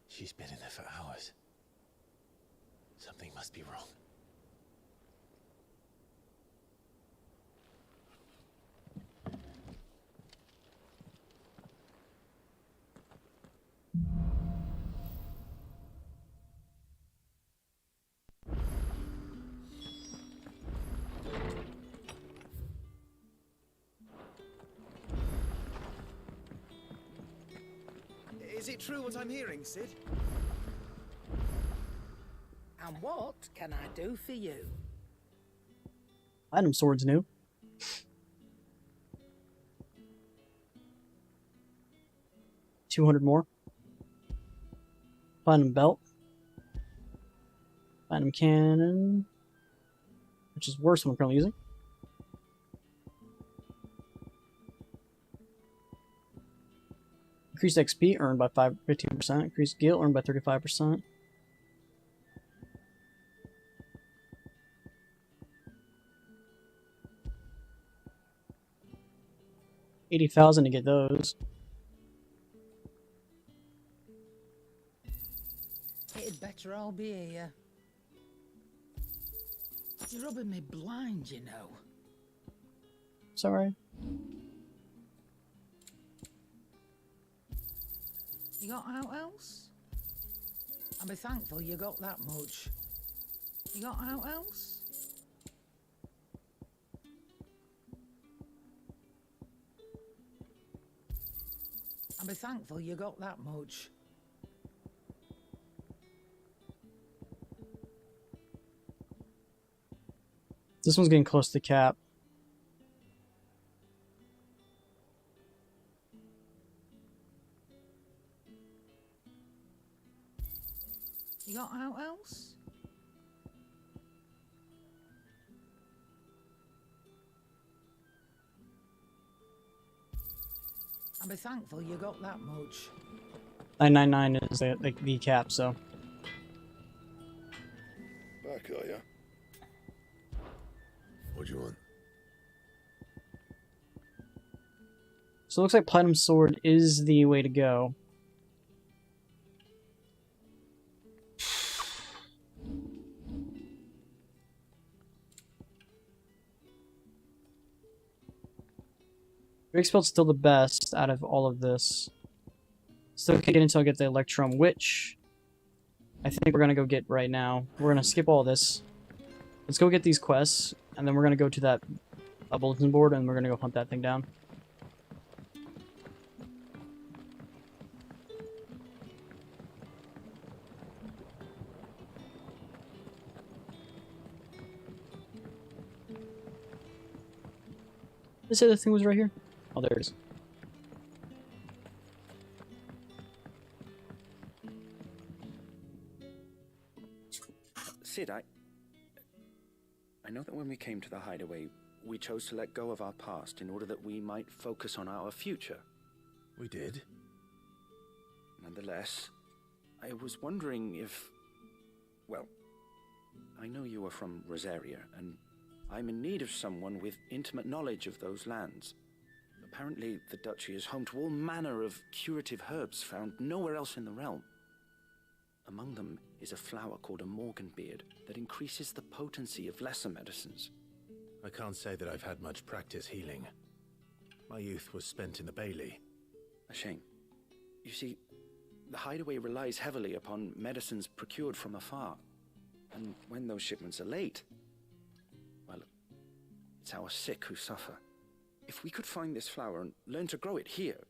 She's been in there for hours. Something must be wrong. Is it true what I'm hearing, Cid? And what can I do for you? Platinum sword's new. $200 more. Platinum belt. Platinum cannon, which is worse than I'm currently using. Increased XP earned by 15%. Increased gil earned by 35%. $80,000 to get those. It'd better all be here. You're rubbing me blind, you know. Sorry. You got out else? I'll be thankful you got that much. You got out else? I'll be thankful you got that much. This one's getting close to cap. You got out else? I'll be thankful you got that much. 999 is the cap, so. Back, are ya? What do you want? So it looks like Platinum Sword is the way to go. Drake's Belt's still the best out of all of this. Still can't get until I get the Electrum, which I think we're gonna go get right now. We're gonna skip all this. Let's go get these quests, and then we're gonna go to that bulletin board, and we're gonna go hunt that thing down. Did I say the thing was right here? Oh, there it is. Cid, I know that when we came to the hideaway, we chose to let go of our past in order that we might focus on our future. We did. Nonetheless, I was wondering if... Well, I know you are from Rosaria, and I'm in need of someone with intimate knowledge of those lands. Apparently, the duchy is home to all manner of curative herbs found nowhere else in the realm. Among them is a flower called a Morganbeard that increases the potency of lesser medicines. I can't say that I've had much practice healing. My youth was spent in the Bailey. A shame. You see, the hideaway relies heavily upon medicines procured from afar. And when those shipments are late, well, it's our sick who suffer. If we could find this flower and learn to grow it here,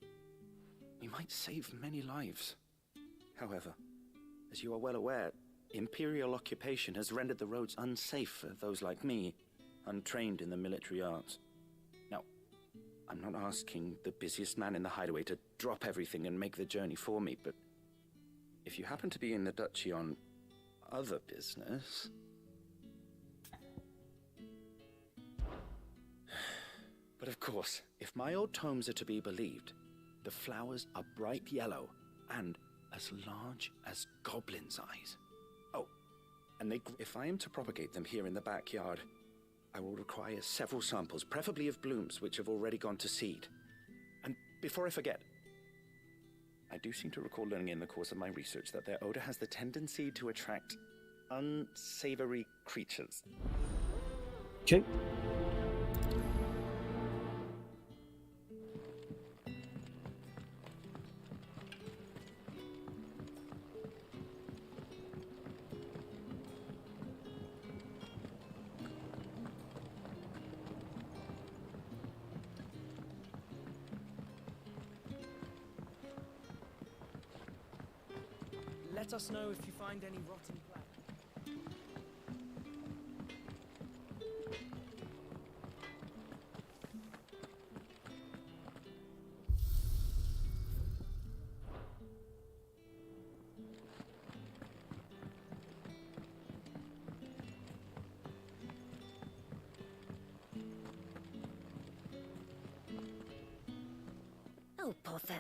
we might save many lives. However, as you are well aware, Imperial occupation has rendered the roads unsafe for those like me, untrained in the military arts. Now, I'm not asking the busiest man in the hideaway to drop everything and make the journey for me, but if you happen to be in the Duchy on other business... But of course, if my old tomes are to be believed, the flowers are bright yellow and as large as goblins' eyes. Oh, and if I am to propagate them here in the backyard, I will require several samples, preferably of blooms which have already gone to seed. And before I forget, I do seem to recall learning in the course of my research that their odor has the tendency to attract unsavory creatures. Okay. Let us know if you find any rotten plants. Oh, bother.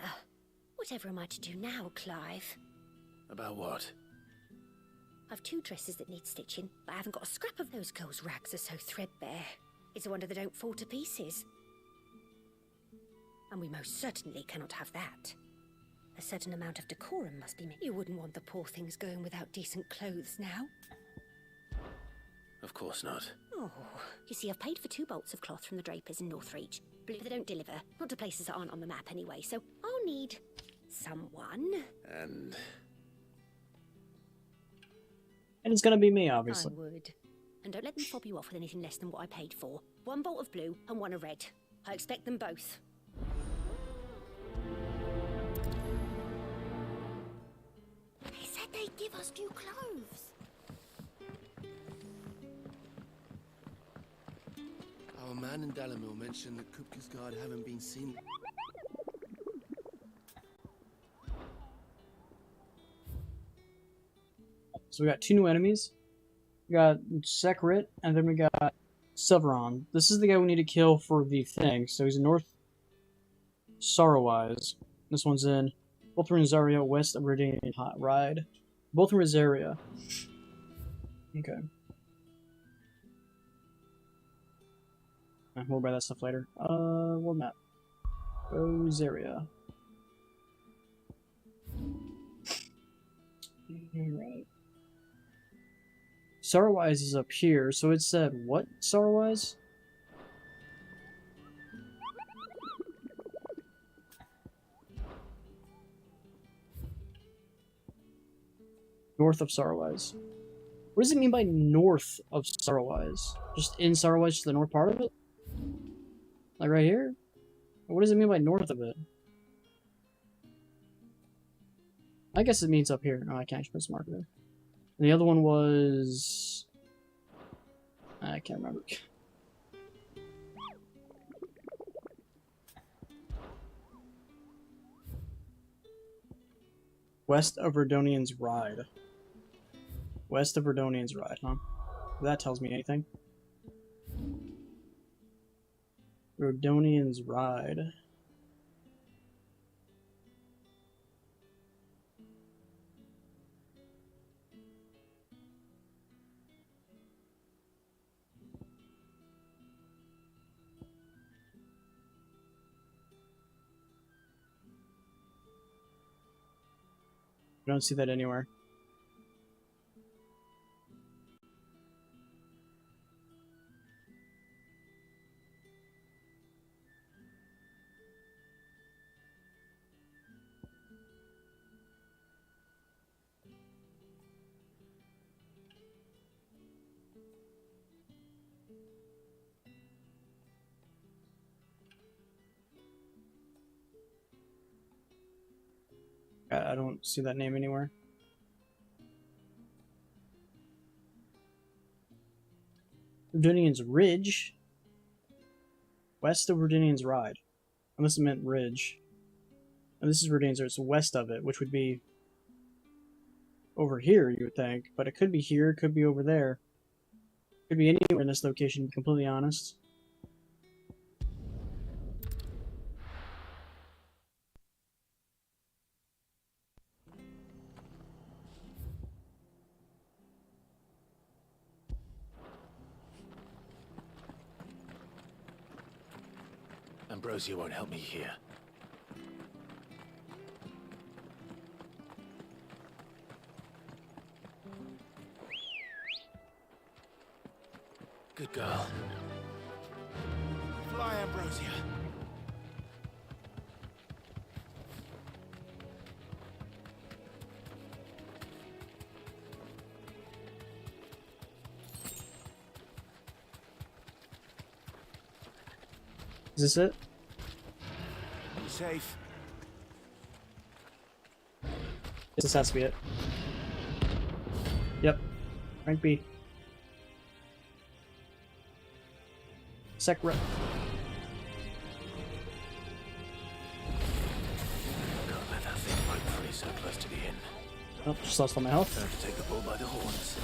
Whatever am I to do now, Clive? About what? I've 2 dresses that need stitching, but I haven't got a scrap of those girls' rags are so threadbare. It's a wonder they don't fall to pieces. And we most certainly cannot have that. A certain amount of decorum must be made. You wouldn't want the poor things going without decent clothes now. Of course not. Oh, you see, I've paid for 2 bolts of cloth from the drapers in Northreach. But they don't deliver, not to places that aren't on the map anyway, so I'll need someone. And it's gonna be me, obviously. I would. And don't let them fob you off with anything less than what I paid for. 1 bolt of blue and 1 of red. I expect them both. They said they'd give us new clothes. Our man in Dalamil mentioned that Kupka's guard haven't been seen. So we got 2 new enemies. We got Sekret, and then we got Severon. This is the guy we need to kill for the thing. So he's in North Sorrowwise. This one's in both in Rosaria, west of Redanian Hot Ride. Both in Rosaria. Okay. More about that stuff later. What map? Rosaria. Alright. Sorrowwise is up here, so it said what? Sorrowwise? North of Sorrowwise. What does it mean by north of Sorrowwise? Just in Sorrowwise, just the north part of it? Like right here? What does it mean by north of it? I guess it means up here. No, I can't actually put this marker there. And the other one was... I can't remember. West of Redonian's Ride. West of Redonian's Ride, huh? If that tells me anything. Redonian's Ride. I don't see that anywhere. I don't see that name anywhere. Verdunian's Ridge. West of Verdunian's Ride. Unless it meant Ridge. And this is Verdunian's Ridge, so west of it, which would be over here, you would think. But it could be here, it could be over there. Could be anywhere in this location, to be completely honest. Ambrosia won't help me here. Good girl. Fly, Ambrosia. Is this it? Safe. This has to be it. Yep. Rank B. Sec rep. Can't let that thing break free so close to the inn. Oh, just lost all my health. Time to take the bull by the horns.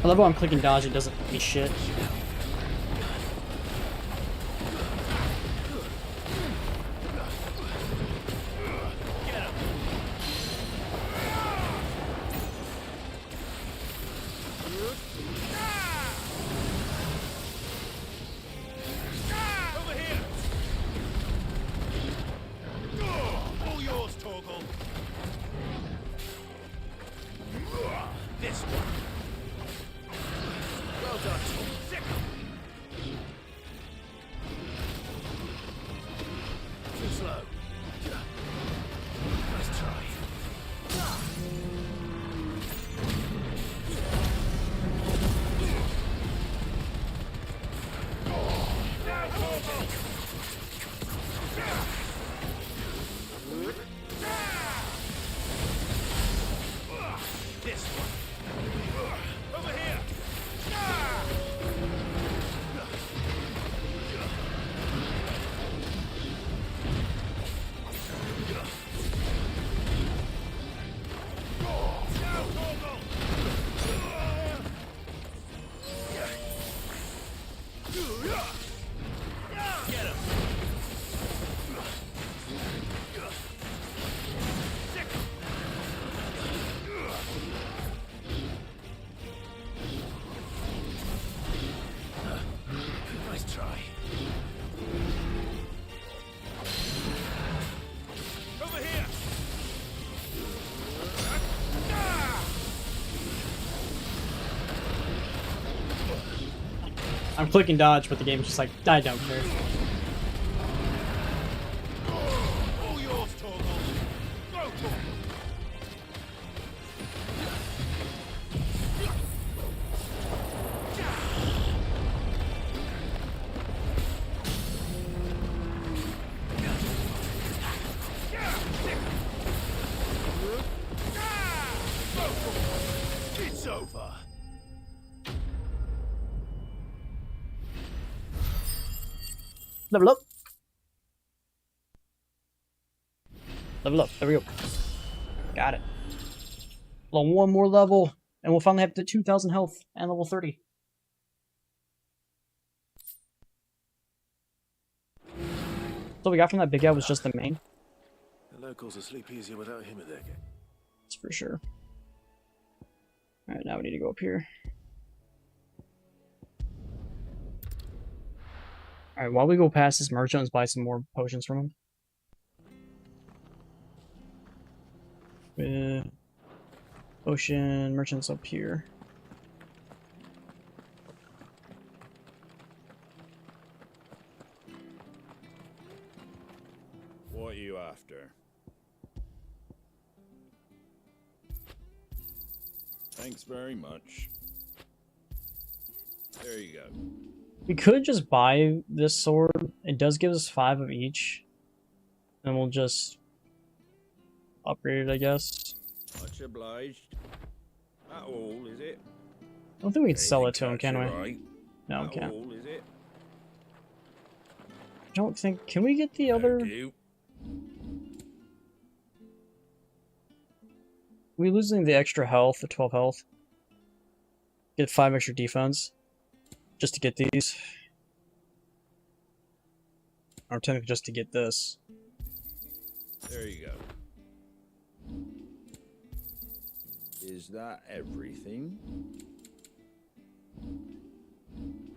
I love how I'm clicking dodge, it doesn't do shit. All yours, Torgal. This one. Well done, Sick. Too slow. Nice try. Now, Torgal. This one. Over here. Get him. Nice try. Over here. I'm clicking dodge, but the game's just like, I don't care. All yours, Torgal. Go, Torgal. It's over. Level up. Level up. There we go. Got it. Well, one more level, and we'll finally have the 2,000 health and level 30. So we got from that big guy was just the main. The locals will sleep easier without him at their gate. That's for sure. Alright, now we need to go up here. Alright, while we go past this merchant, let's buy some more potions from him. Potion merchants up here. What are you after? Thanks very much. There you go. We could just buy this sword. It does give us 5 of each. And we'll just upgrade it, I guess. Much obliged. That all, is it? I don't think we can sell it to him, can we? Right. No, we That can't. all, is it? I don't think... Can we get the other... We losing the extra health, the 12 health. Get 5 extra defense. Just to get these. Or technically just to get this. There you go. Is that everything?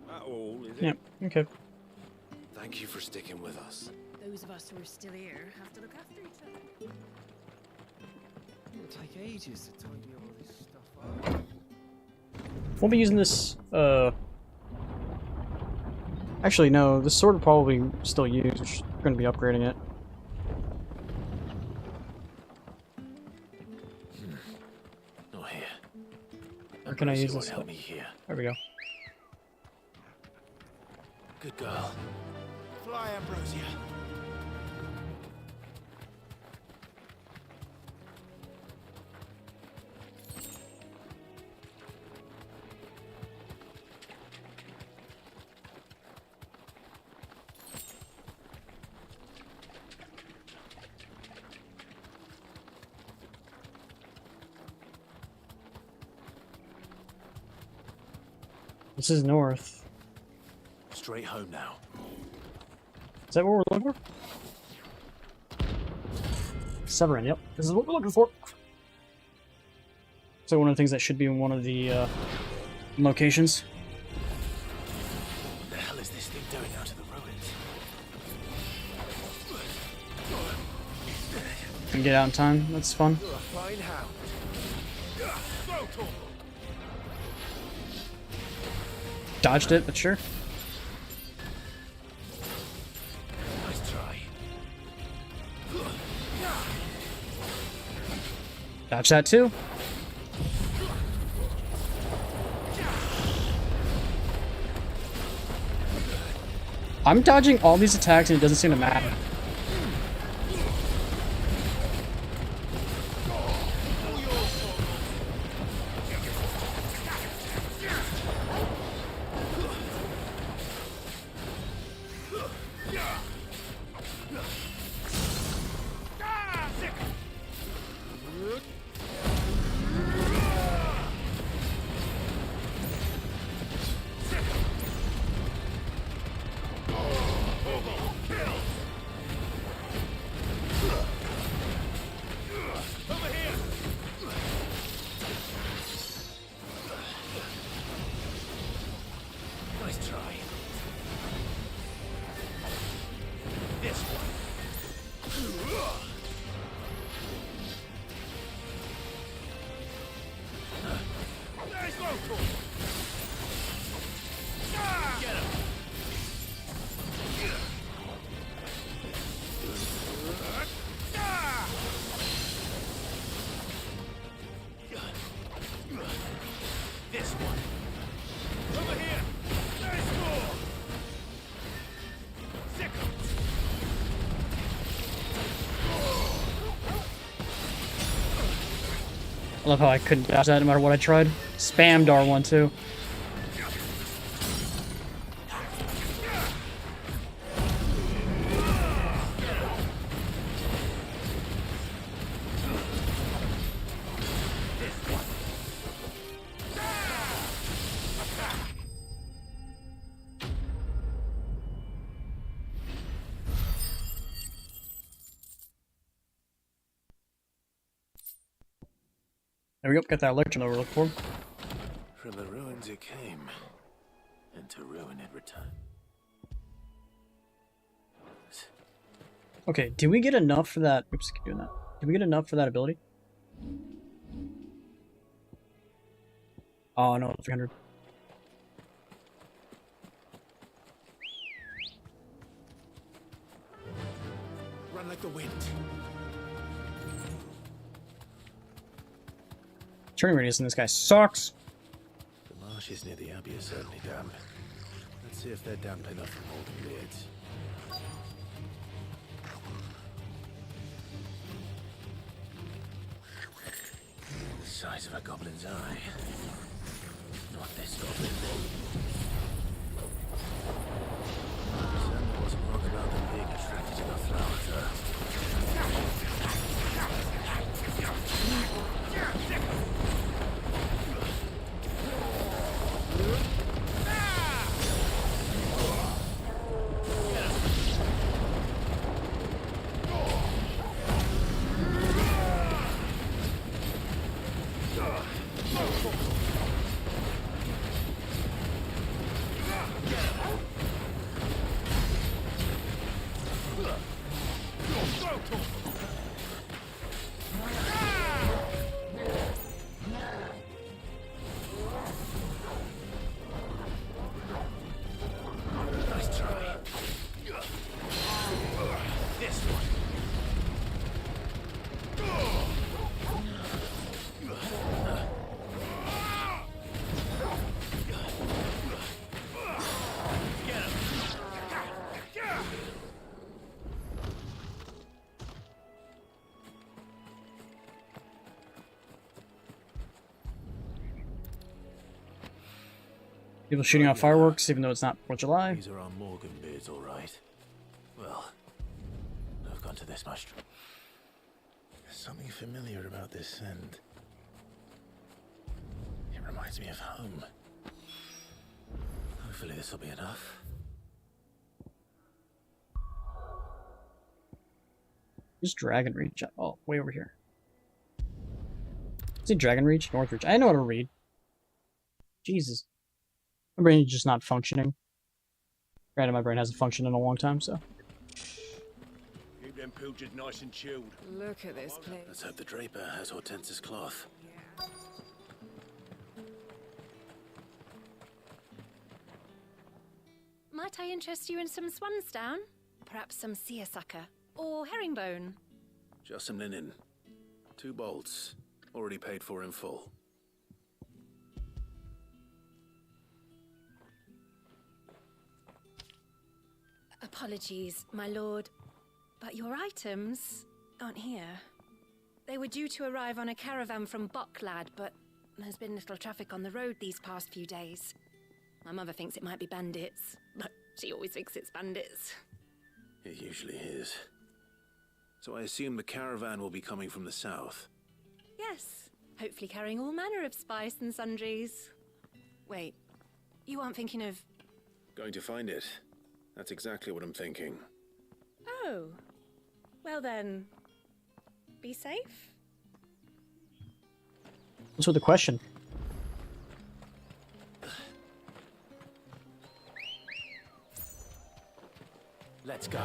That all, is it? Yeah, okay. Thank you for sticking with us. Those of us who are still here have to look after each other. It'll take ages to tidy all this stuff up. We'll be using this, Actually, no, this sword will probably still use. We're just going to be upgrading it. Not here. Or can I use Ambrosia this? won't help me here. There we go. Good girl. Fly, Ambrosia. This is north. Straight home now. Is that what we're looking for? Severin, yep. This is what we're looking for. So one of the things that should be in one of the locations. What the hell is this thing doing out of the ruins? Can get out in time. That's fun. You're a fine hound. Dodged it, but sure. Nice try. Dodge that too. I'm dodging all these attacks and it doesn't seem to matter. Nice try. This one. There's local. Get him. This one. Over here. There's more. Sick 'em. I love how I couldn't dodge that no matter what I tried. Spammed R1 too. There we go, got that election over look for. From the ruins it came, and to ruin it returned. Okay, did we get enough for that? Oops, keep doing that. Did we get enough for that ability? Oh no, 300. Run like the wind. turning radius in this guy sucks. The marshes near the Abbey are certainly damp. Let's see if they're damp enough for holding lids. The size of a goblin's eye. Not this goblin. Certainly wasn't wrong about them being attracted to the flower though. People shooting off fireworks, even though it's not 4th of July. These are our Morgan beards, all right. Well, I've gone to this much. There's something familiar about this scent. It reminds me of home. Hopefully this will be enough. Just Dragon Reach. Oh, way over here. Is it Dragon Reach? North Reach. I know how to read. Jesus. My brain is just not functioning. Granted, my brain hasn't functioned in a long time, so. Keep them pilchards nice and chilled. Look at this place. Let's hope the Draper has Hortense's cloth. Might I interest you in some swansdown? Perhaps some seersucker or herringbone? Just some linen. 2 bolts. Already paid for in full. Apologies, my lord, but your items aren't here. They were due to arrive on a caravan from Bucklad, but there's been little traffic on the road these past few days. My mother thinks it might be bandits, but she always thinks it's bandits. It usually is. So I assume the caravan will be coming from the south. Yes, hopefully carrying all manner of spice and sundries. Wait, you aren't thinking of... Going to find it. That's exactly what I'm thinking. Oh, well then, be safe? What's with the question? Let's go.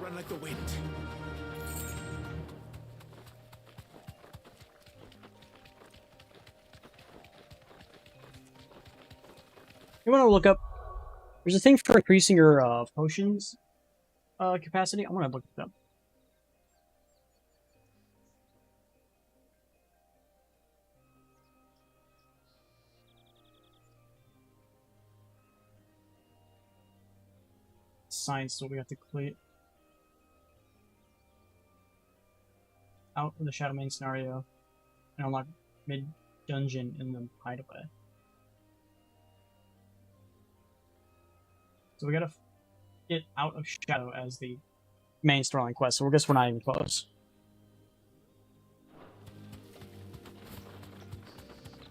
Run like the wind. You want to look up? There's a thing for increasing your potions capacity. I want to look it up. Science, so we have to complete. Out of the Shadow Main scenario and unlock mid-dungeon in the hideaway. So we gotta get out of Shadow as the main storyline quest, so I guess we're not even close.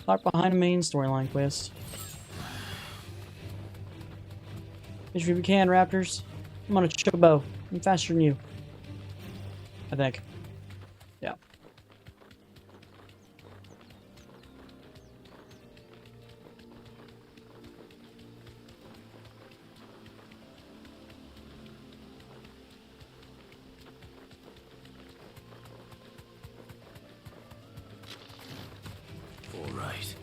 Lock behind a main storyline quest. If you can, Raptors. I'm on a chocobo. I'm faster than you. I think. Yeah. All right.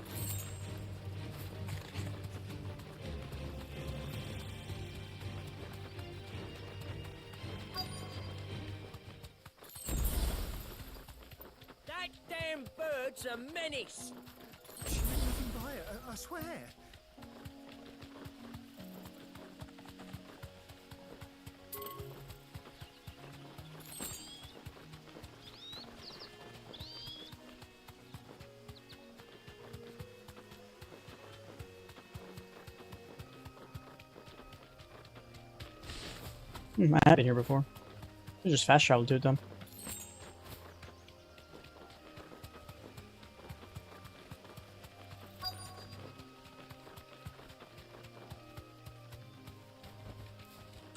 God's a menace! She was looking by it, I swear. I have been here before. I just fast traveled to it then.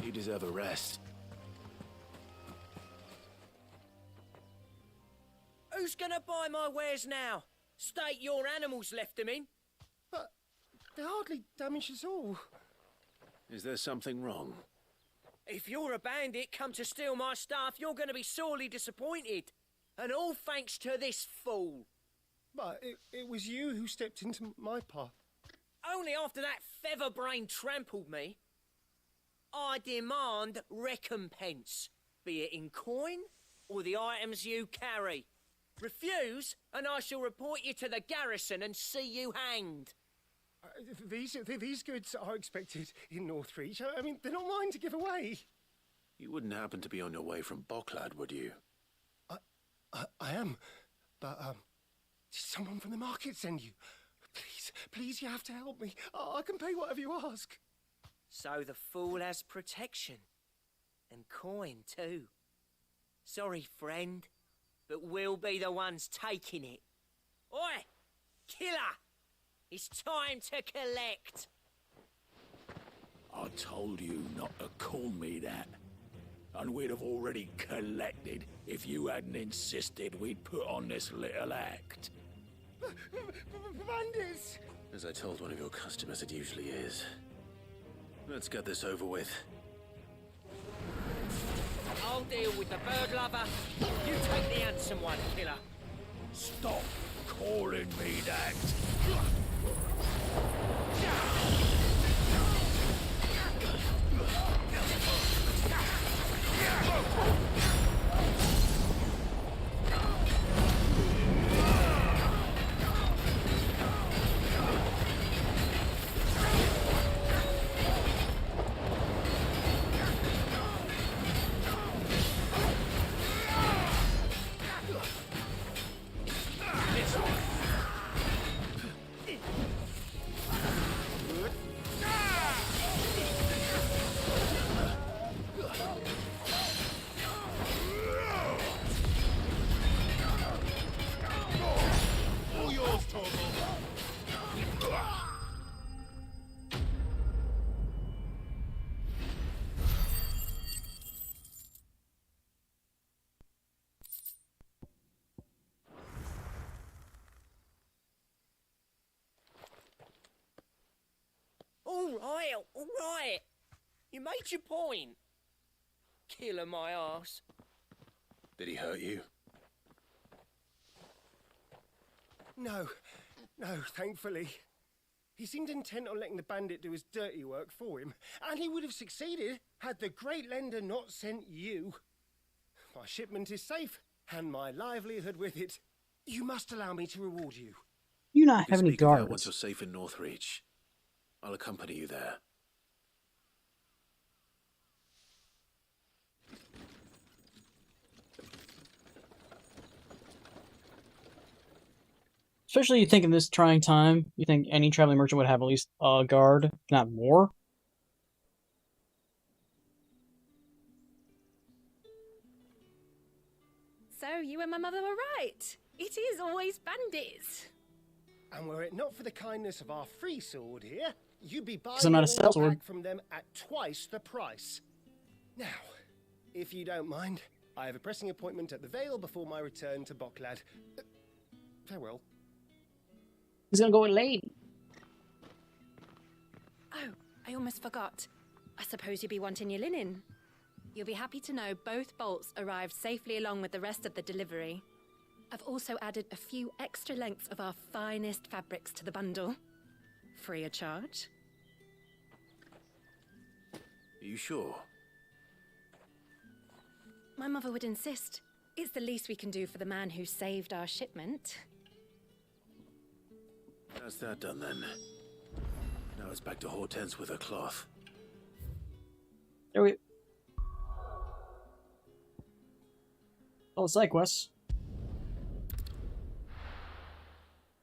You deserve a rest. Who's gonna buy my wares now? State your animals left them in. But they hardly damage us all. Is there something wrong? If you're a bandit come to steal my stuff, you're gonna be sorely disappointed. And all thanks to this fool. But it was you who stepped into my path. Only after that featherbrain trampled me. I demand recompense, be it in coin or the items you carry. Refuse, and I shall report you to the garrison and see you hanged. These goods are expected in Northreach. I mean, they're not mine to give away. You wouldn't happen to be on your way from Boklad, would you? I am, but did someone from the market send you? Please, you have to help me. I can pay whatever you ask. So the fool has protection. And coin, too. Sorry, friend, but we'll be the ones taking it. Oi! Killer! It's time to collect! I told you not to call me that. And we'd have already collected if you hadn't insisted we'd put on this little act. Bandits! As I told one of your customers, it usually is. Let's get this over with. I'll deal with the bird lover. You take the handsome one, killer. Stop calling me that. All right. You made your point. Killer my ass. Did he hurt you? No, thankfully. He seemed intent on letting the bandit do his dirty work for him, and he would have succeeded had the Great Lender not sent you. My shipment is safe, and my livelihood with it. You must allow me to reward you. You not have any Speak of that guards. once you're safe in Northreach. I'll accompany you there. Especially you think in this trying time, you think any traveling merchant would have at least a guard, if not more. So you and my mother were right. It is always bandits. And were it not for the kindness of our free sword here, you'd be buying I'm not a it all sellsword. back from them at twice the price. Now, if you don't mind, I have a pressing appointment at the Vale before my return to Boklad. Farewell. He's gonna go with Lady. Oh, I almost forgot. I suppose you'll be wanting your linen. You'll be happy to know both bolts arrived safely along with the rest of the delivery. I've also added a few extra lengths of our finest fabrics to the bundle. Free of charge. Are you sure? My mother would insist. It's the least we can do for the man who saved our shipment. That's that done then. Now it's back to Hortense with her cloth. There we... Oh, side quests.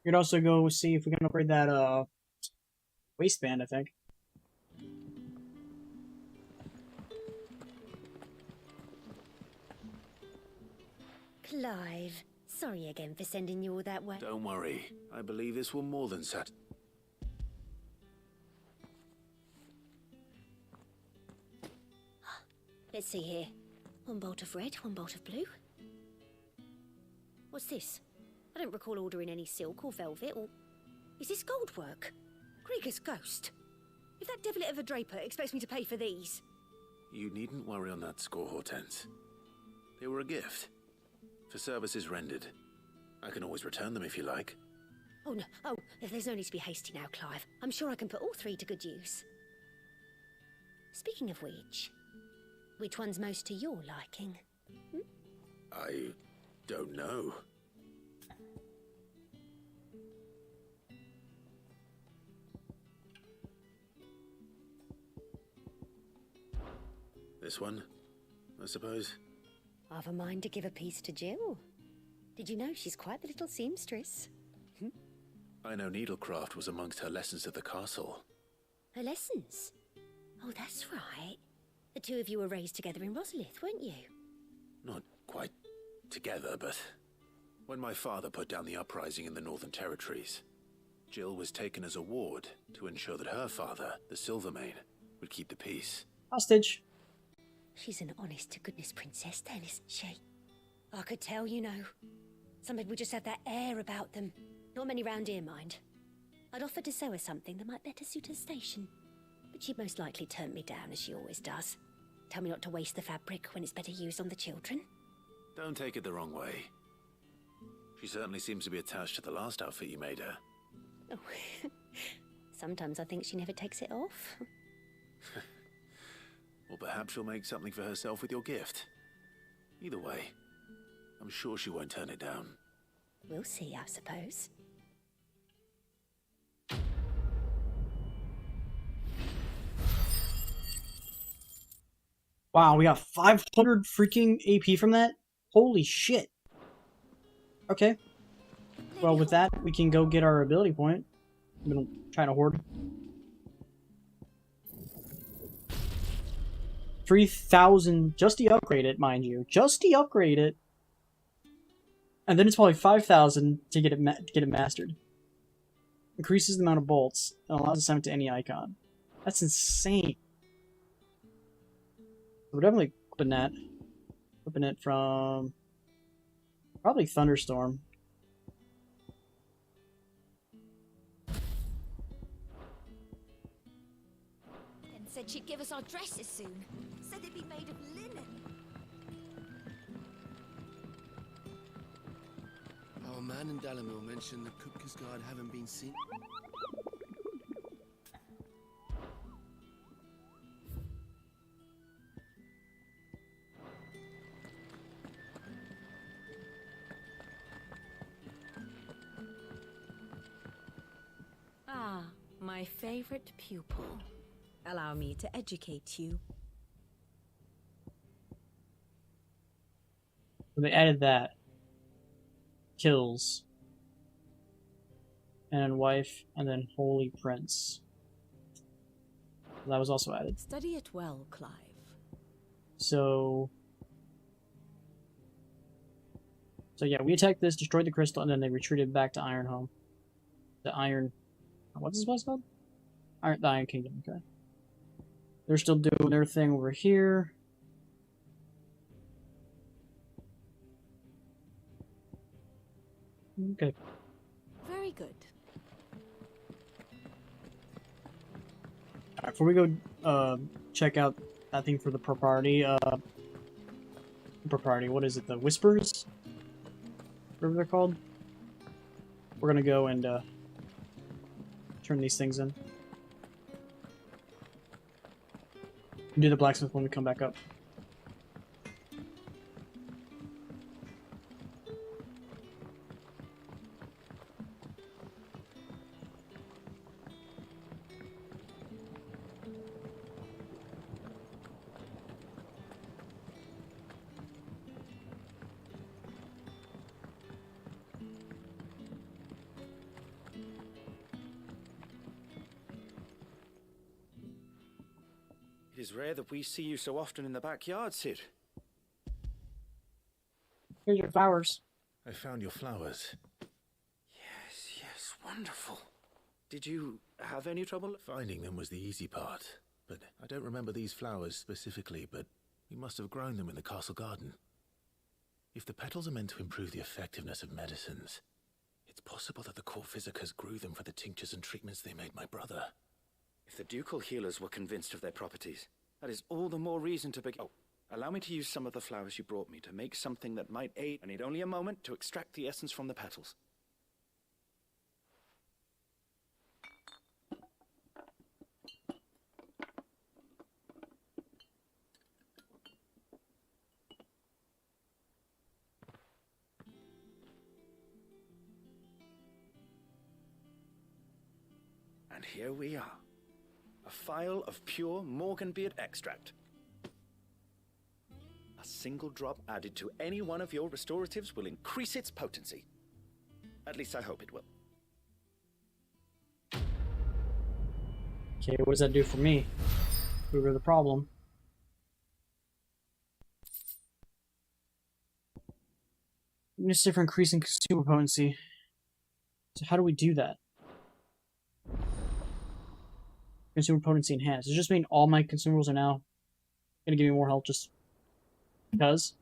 We could also go see if we can upgrade that, waistband, I think. Clive, sorry again for sending you all that way. Don't worry. I believe this will more than sat. Let's see here. One bolt of red, one bolt of blue. What's this? I don't recall ordering any silk or velvet or... Is this gold work? Krieger's ghost. If that devilet of a draper expects me to pay for these... You needn't worry on that score, Hortense. They were a gift. For services rendered. I can always return them if you like. Oh, no. Oh, there's no need to be hasty now, Clive. I'm sure I can put all three to good use. Speaking of which one's most to your liking? Hmm? I don't know. This one, I suppose. I've a mind to give a piece to Jill. Did you know she's quite the little seamstress? I know needlecraft was amongst her lessons at the castle. Her lessons? Oh, that's right. The two of you were raised together in Rosalith, weren't you? Not quite together, but when my father put down the uprising in the Northern Territories, Jill was taken as a ward to ensure that her father, the Silvermane, would keep the peace. Hostage. She's an honest-to-goodness princess then, isn't she? I could tell, you know. Some people just have that air about them. Not many round here, mind. I'd offered to sew her something that might better suit her station. But she'd most likely turn me down, as she always does. Tell me not to waste the fabric when it's better used on the children. Don't take it the wrong way. She certainly seems to be attached to the last outfit you made her. Oh, sometimes I think she never takes it off. Or perhaps she'll make something for herself with your gift. Either way, I'm sure she won't turn it down. We'll see, I suppose. Wow, we got 500 freaking AP from that? Holy shit. Okay. Well, with that, we can go get our ability point. I've been trying to hoard. 3,000 just to upgrade it, mind you. Just to upgrade it. And then it's probably 5,000 to get it mastered. Increases the amount of bolts and allows assignment to any icon. That's insane. We're definitely equipping that. Equipping it from probably Thunderstorm. Then said she'd give us our dresses soon. Said they'd be made of linen. Our man in Dalamil mentioned the Kupka's guard haven't been seen. Ah, my favorite pupil. Allow me to educate you. So they added that. Kills. And wife, and then Holy Prince. That was also added. Study it well, Clive. So yeah, we attacked this, destroyed the crystal, and then they retreated back to Ironhome. The Iron... What's this place called? The Iron Kingdom, okay. They're still doing their thing over here. Okay. Very good. Alright, before we go check out that thing for the property, what is it, the Whispers? Whatever they're called? We're gonna go and turn these things in. And do the blacksmith when we come back up. It is rare that we see you so often in the backyard, Cid. Here's your flowers. I found your flowers. Yes, wonderful. Did you have any trouble? Finding them was the easy part, but I don't remember these flowers specifically, but we must have grown them in the castle garden. If the petals are meant to improve the effectiveness of medicines, it's possible that the court physicers grew them for the tinctures and treatments they made my brother. If the ducal healers were convinced of their properties, that is all the more reason to begin. Oh, allow me to use some of the flowers you brought me to make something that might aid. I need only a moment to extract the essence from the petals. And here we are. A phial of pure Morganbeard extract. A single drop added to any one of your restoratives will increase its potency. At least I hope it will. Okay, what does that do for me? We were the problem. Minister for increasing consumer potency. So how do we do that? Consumer potency enhanced. Does it just mean all my consumables are now gonna give me more health just because?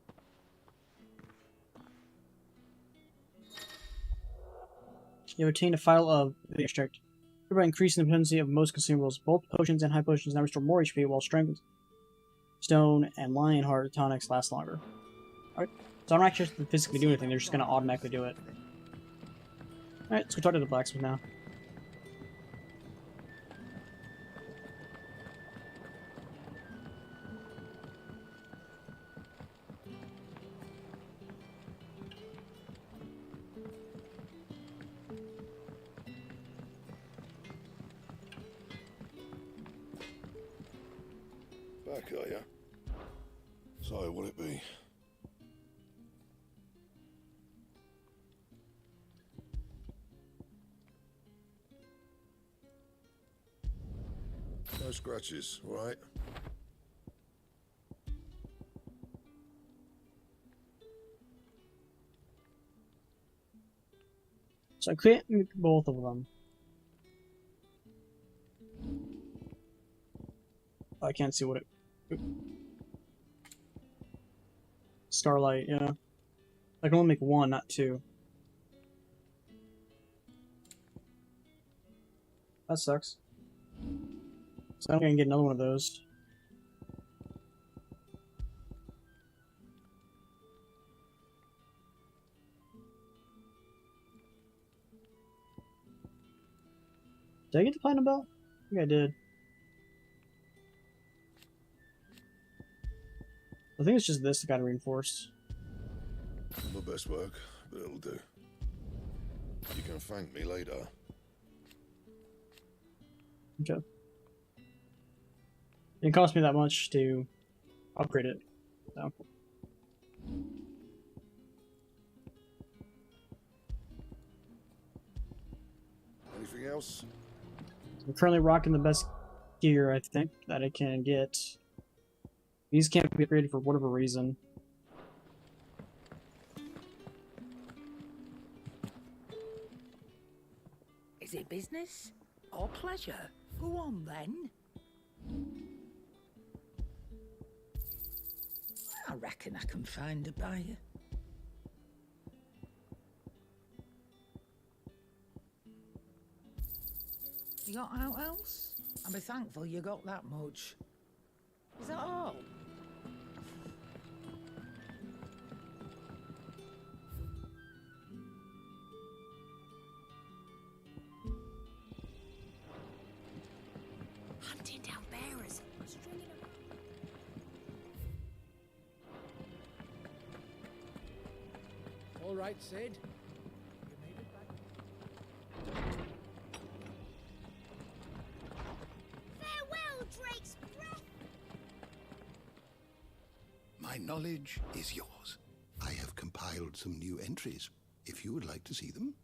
You obtain a phial of the extract. By increasing the potency of most consumables, both potions and high potions now restore more HP, while strength, stone, and Lionheart tonics last longer. Alright, so I don't actually have to physically do anything, they're just gonna automatically do it. Alright, let's go talk to the blacksmith now. Back, are ya? So, will it be? No scratches, all right? So I can't make both of them. I can't see what it... Starlight, yeah. I can only make one, not two. That sucks. So I'm gonna get another one of those. Did I get the platinum belt? I think I did. I think it's just this that got reinforced. Not my best work, but it'll do. You can thank me later. Okay. It didn't cost me that much to upgrade it, so. Anything else? I'm currently rocking the best gear, I think, that I can get. These can't be upgraded for whatever reason. Is it business or pleasure? Go on then. I reckon I can find a buyer. You got out else? I'll be thankful you got that much. Is that all? Hunting down bearers. All right, Sid. Farewell, Drake's breath. My knowledge is yours. I have compiled some new entries, if you would like to see them.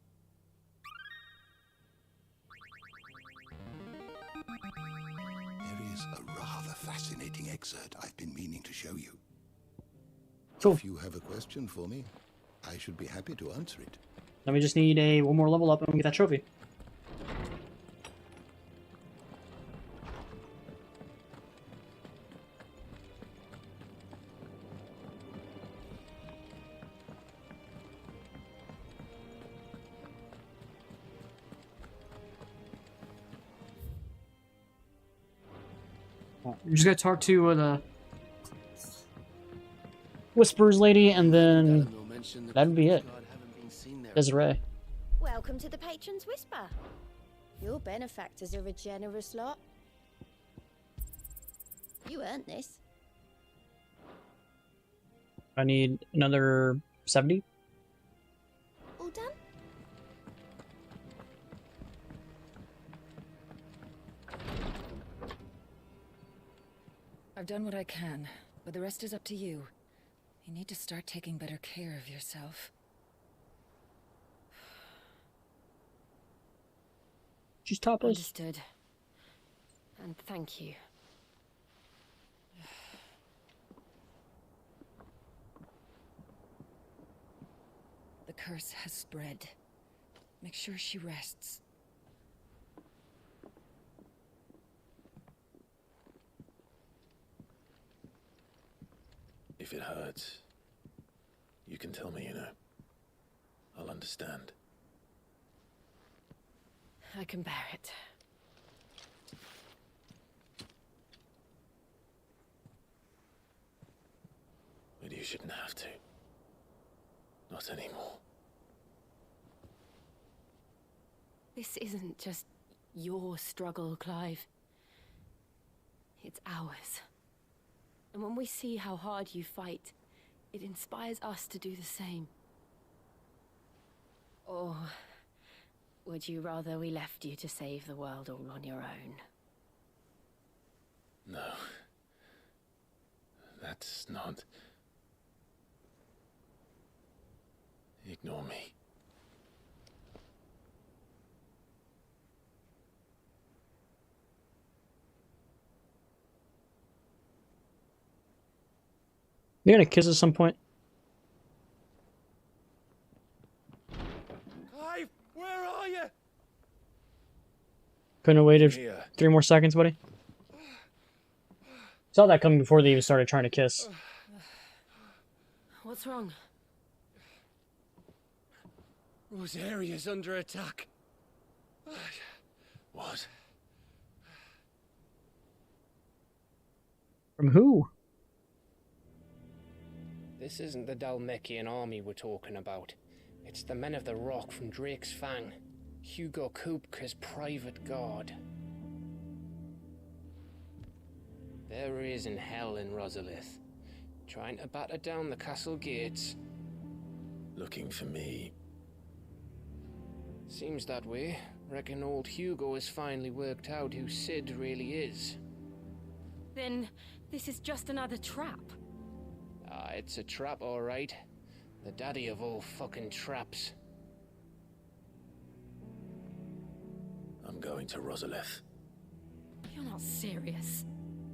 There is a rather fascinating fascinating excerpt I've been meaning to show you. Cool. If you have a question for me, I should be happy to answer it. Then we just need one more level up and we get that trophy. You just gotta talk to the Whispers lady, and then that'd be it. Desiree. Welcome to the Patron's Whisper. Your benefactors are a generous lot. You earned this. I need another 70. All done? I've done what I can, but the rest is up to you. You need to start taking better care of yourself. She's topless. Understood. And thank you. The curse has spread. Make sure she rests. If it hurts, you can tell me, you know. I'll understand. I can bear it. But you shouldn't have to. Not anymore. This isn't just your struggle, Clive. It's ours. And when we see how hard you fight, it inspires us to do the same. Or would you rather we left you to save the world all on your own? No. That's not... Ignore me. You're gonna kiss at some point. Clive, where are you? Couldn't have waited Here. 3 more seconds, buddy. Saw that coming before they even started trying to kiss. What's wrong? Rosaria's under attack. What? From who? This isn't the Dhalmekian army we're talking about. It's the Men of the Rock from Drake's Fang. Hugo Kupka's private guard. There he is in hell in Rosalith, trying to batter down the castle gates. Looking for me. Seems that way. Reckon old Hugo has finally worked out who Sid really is. Then this is just another trap. It's a trap, all right. The daddy of all fucking traps. I'm going to Rosalith. You're not serious.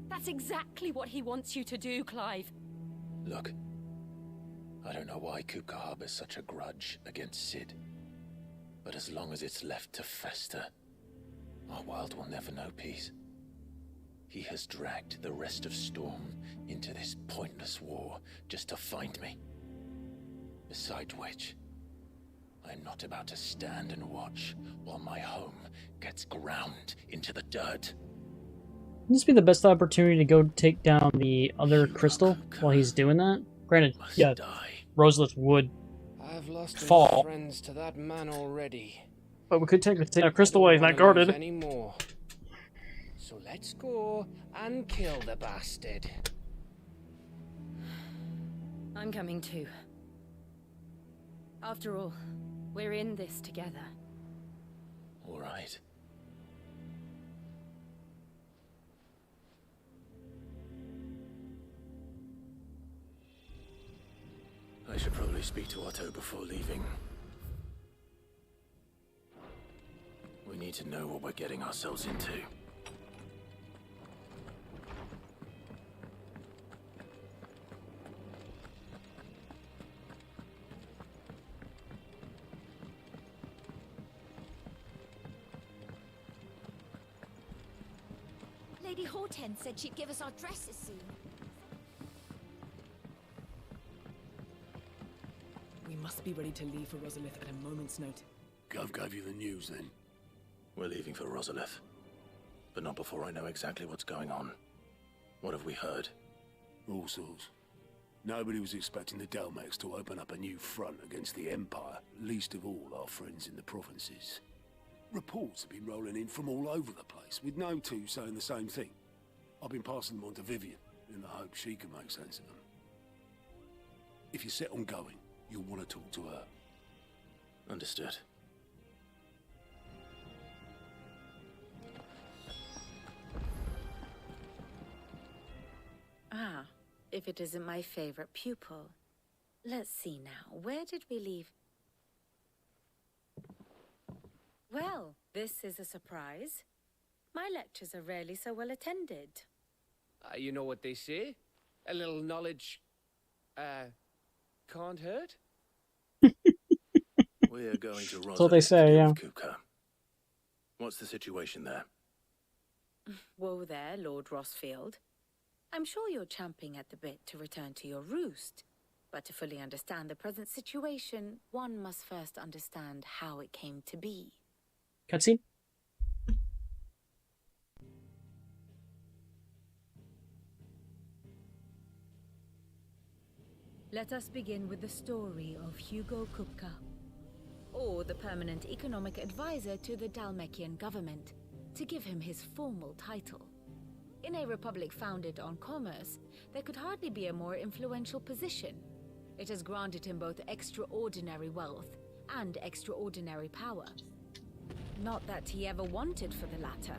That's exactly what he wants you to do, Clive. Look, I don't know why Kupka harbors such a grudge against Sid. But as long as it's left to fester, our world will never know peace. He has dragged the rest of Storm into this pointless war just to find me. Besides which, I'm not about to stand and watch while my home gets ground into the dirt. Wouldn't this be the best opportunity to go take down the other crystal while he's doing that? Granted, yeah, Rosalith would I've lost fall, friends to that man already. but we could take a crystal while he's not guarded. Anymore. So let's go and kill the bastard. I'm coming too. After all, we're in this together. All right. I should probably speak to Otto before leaving. We need to know what we're getting ourselves into. Lady Hortense said she'd give us our dresses soon. We must be ready to leave for Rosalith at a moment's notice. Gov gave you the news, then? We're leaving for Rosalith. But not before I know exactly what's going on. What have we heard? All sorts. Nobody was expecting the Dalmex to open up a new front against the Empire, least of all our friends in the provinces. Reports have been rolling in from all over the place, with no two saying the same thing. I've been passing them on to Vivian, in the hope she can make sense of them. If you're set on going, you'll want to talk to her. Understood. Ah, if it isn't my favorite pupil. Let's see now, where did we leave? Well, this is a surprise. My lectures are rarely so well attended. You know what they say? A little knowledge, can't hurt? We are going to Rosalith. That's what they say, yeah. Kupka. What's the situation there? Whoa there, Lord Rossfield. I'm sure you're champing at the bit to return to your roost. But to fully understand the present situation, one must first understand how it came to be. Cutscene? Let us begin with the story of Hugo Kupka, or the permanent economic advisor to the Dalmekian government, to give him his formal title. In a republic founded on commerce, there could hardly be a more influential position. It has granted him both extraordinary wealth and extraordinary power. Not that he ever wanted for the latter.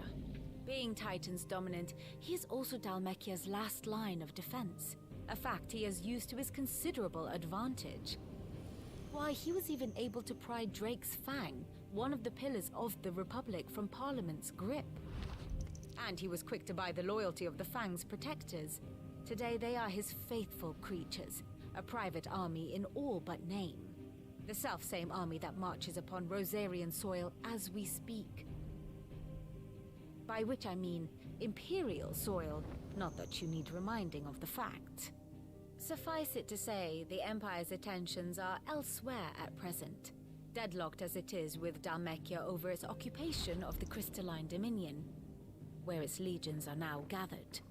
Being Titan's dominant, he is also Dalmekia's last line of defense, a fact he has used to his considerable advantage. Why, he was even able to pry Drake's Fang, one of the pillars of the Republic, from Parliament's grip. And he was quick to buy the loyalty of the Fang's protectors. Today they are his faithful creatures, a private army in all but name. The self-same army that marches upon Rosarian soil as we speak. By which I mean Imperial soil, not that you need reminding of the fact. Suffice it to say, the Empire's attentions are elsewhere at present, deadlocked as it is with Dalmekia over its occupation of the Crystalline Dominion, where its legions are now gathered.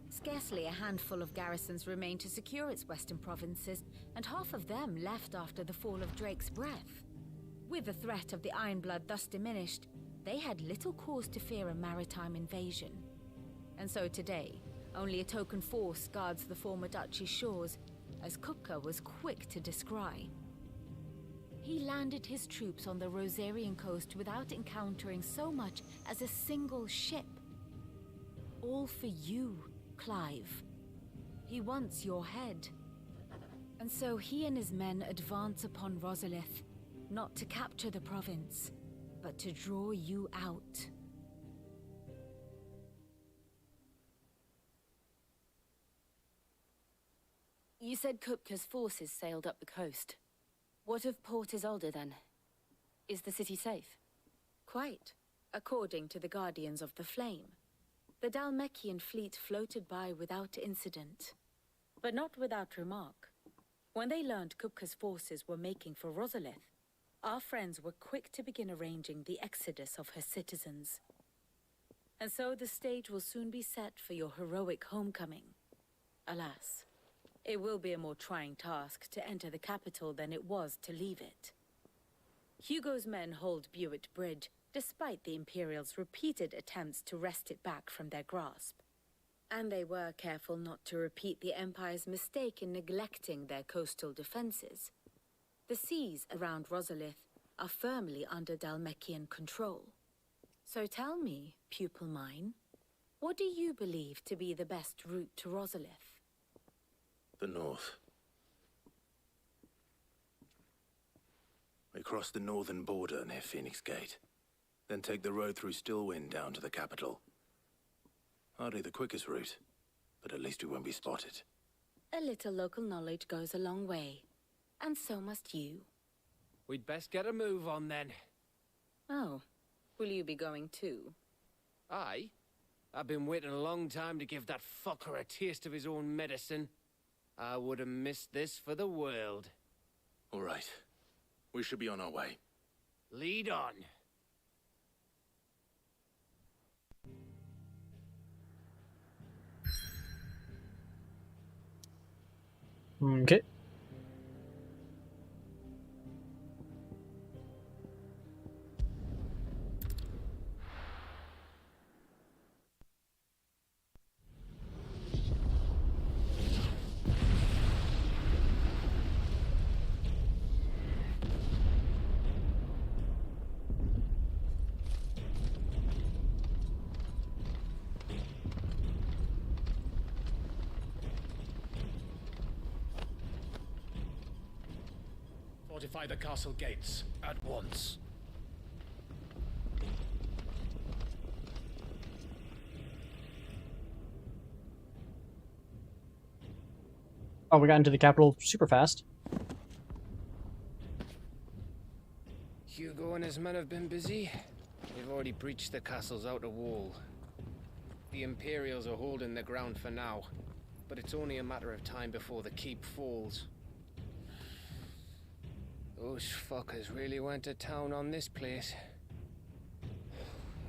Scarcely a handful of garrisons remain to secure its western provinces, and half of them left after the fall of Drake's Breath. With the threat of the Ironblood thus diminished, they had little cause to fear a maritime invasion. And so today, only a token force guards the former duchy's shores, as Kupka was quick to descry. He landed his troops on the Rosarian coast without encountering so much as a single ship. All for you, Clive. He wants your head. And so he and his men advance upon Rosalith, not to capture the province, but to draw you out. You said Kupka's forces sailed up the coast. What of Port Isolde, then? Is the city safe? Quite, according to the Guardians of the Flame. The Dalmekian fleet floated by without incident, but not without remark. When they learned Kupka's forces were making for Rosalith, our friends were quick to begin arranging the exodus of her citizens. And so the stage will soon be set for your heroic homecoming. Alas, it will be a more trying task to enter the capital than it was to leave it. Hugo's men hold Buet Bridge, despite the Imperials' repeated attempts to wrest it back from their grasp. And they were careful not to repeat the Empire's mistake in neglecting their coastal defenses. The seas around Rosalith are firmly under Dalmekian control. So tell me, pupil mine, what do you believe to be the best route to Rosalith? The north. We cross the northern border near Phoenix Gate, then take the road through Stillwind down to the capital. Hardly the quickest route, but at least we won't be spotted. A little local knowledge goes a long way, and so must you. We'd best get a move on then. Oh, will you be going too? Aye. I've been waiting a long time to give that fucker a taste of his own medicine. I would have missed this for the world. All right. We should be on our way. Lead on. Okay. Fortify the castle gates at once. Oh, we got into the capital super fast. Hugo and his men have been busy. They've already breached the castle's outer wall. The Imperials are holding the ground for now, but it's only a matter of time before the keep falls. Those fuckers really went to town on this place.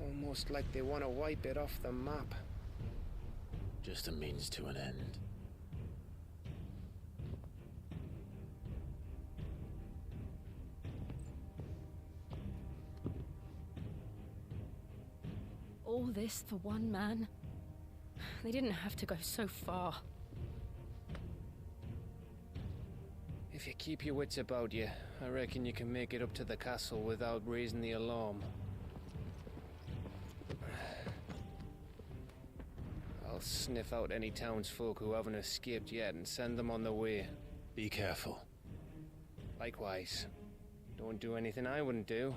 Almost like they want to wipe it off the map. Just a means to an end. All this for one man? They didn't have to go so far. If you keep your wits about you, I reckon you can make it up to the castle without raising the alarm. I'll sniff out any townsfolk who haven't escaped yet and send them on their way. Be careful. Likewise. Don't do anything I wouldn't do.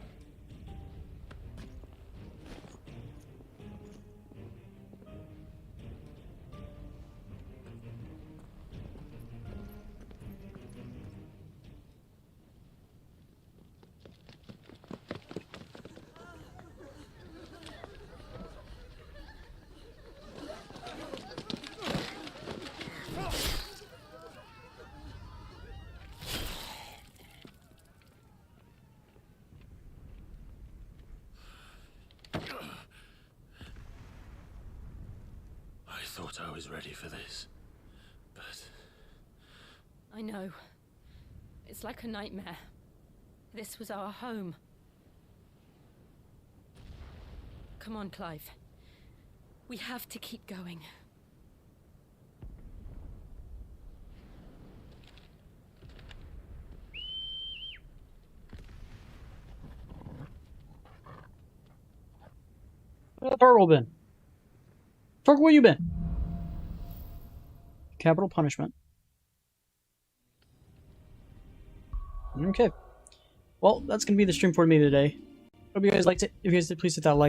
I thought I was ready for this, but... I know. It's like a nightmare. This was our home. Come on, Clive. We have to keep going. Where's Torgal been? Torgal, where you been? Capital punishment. Okay. Well, that's going to be the stream for me today. Hope you guys liked it. If you guys did, please hit that like.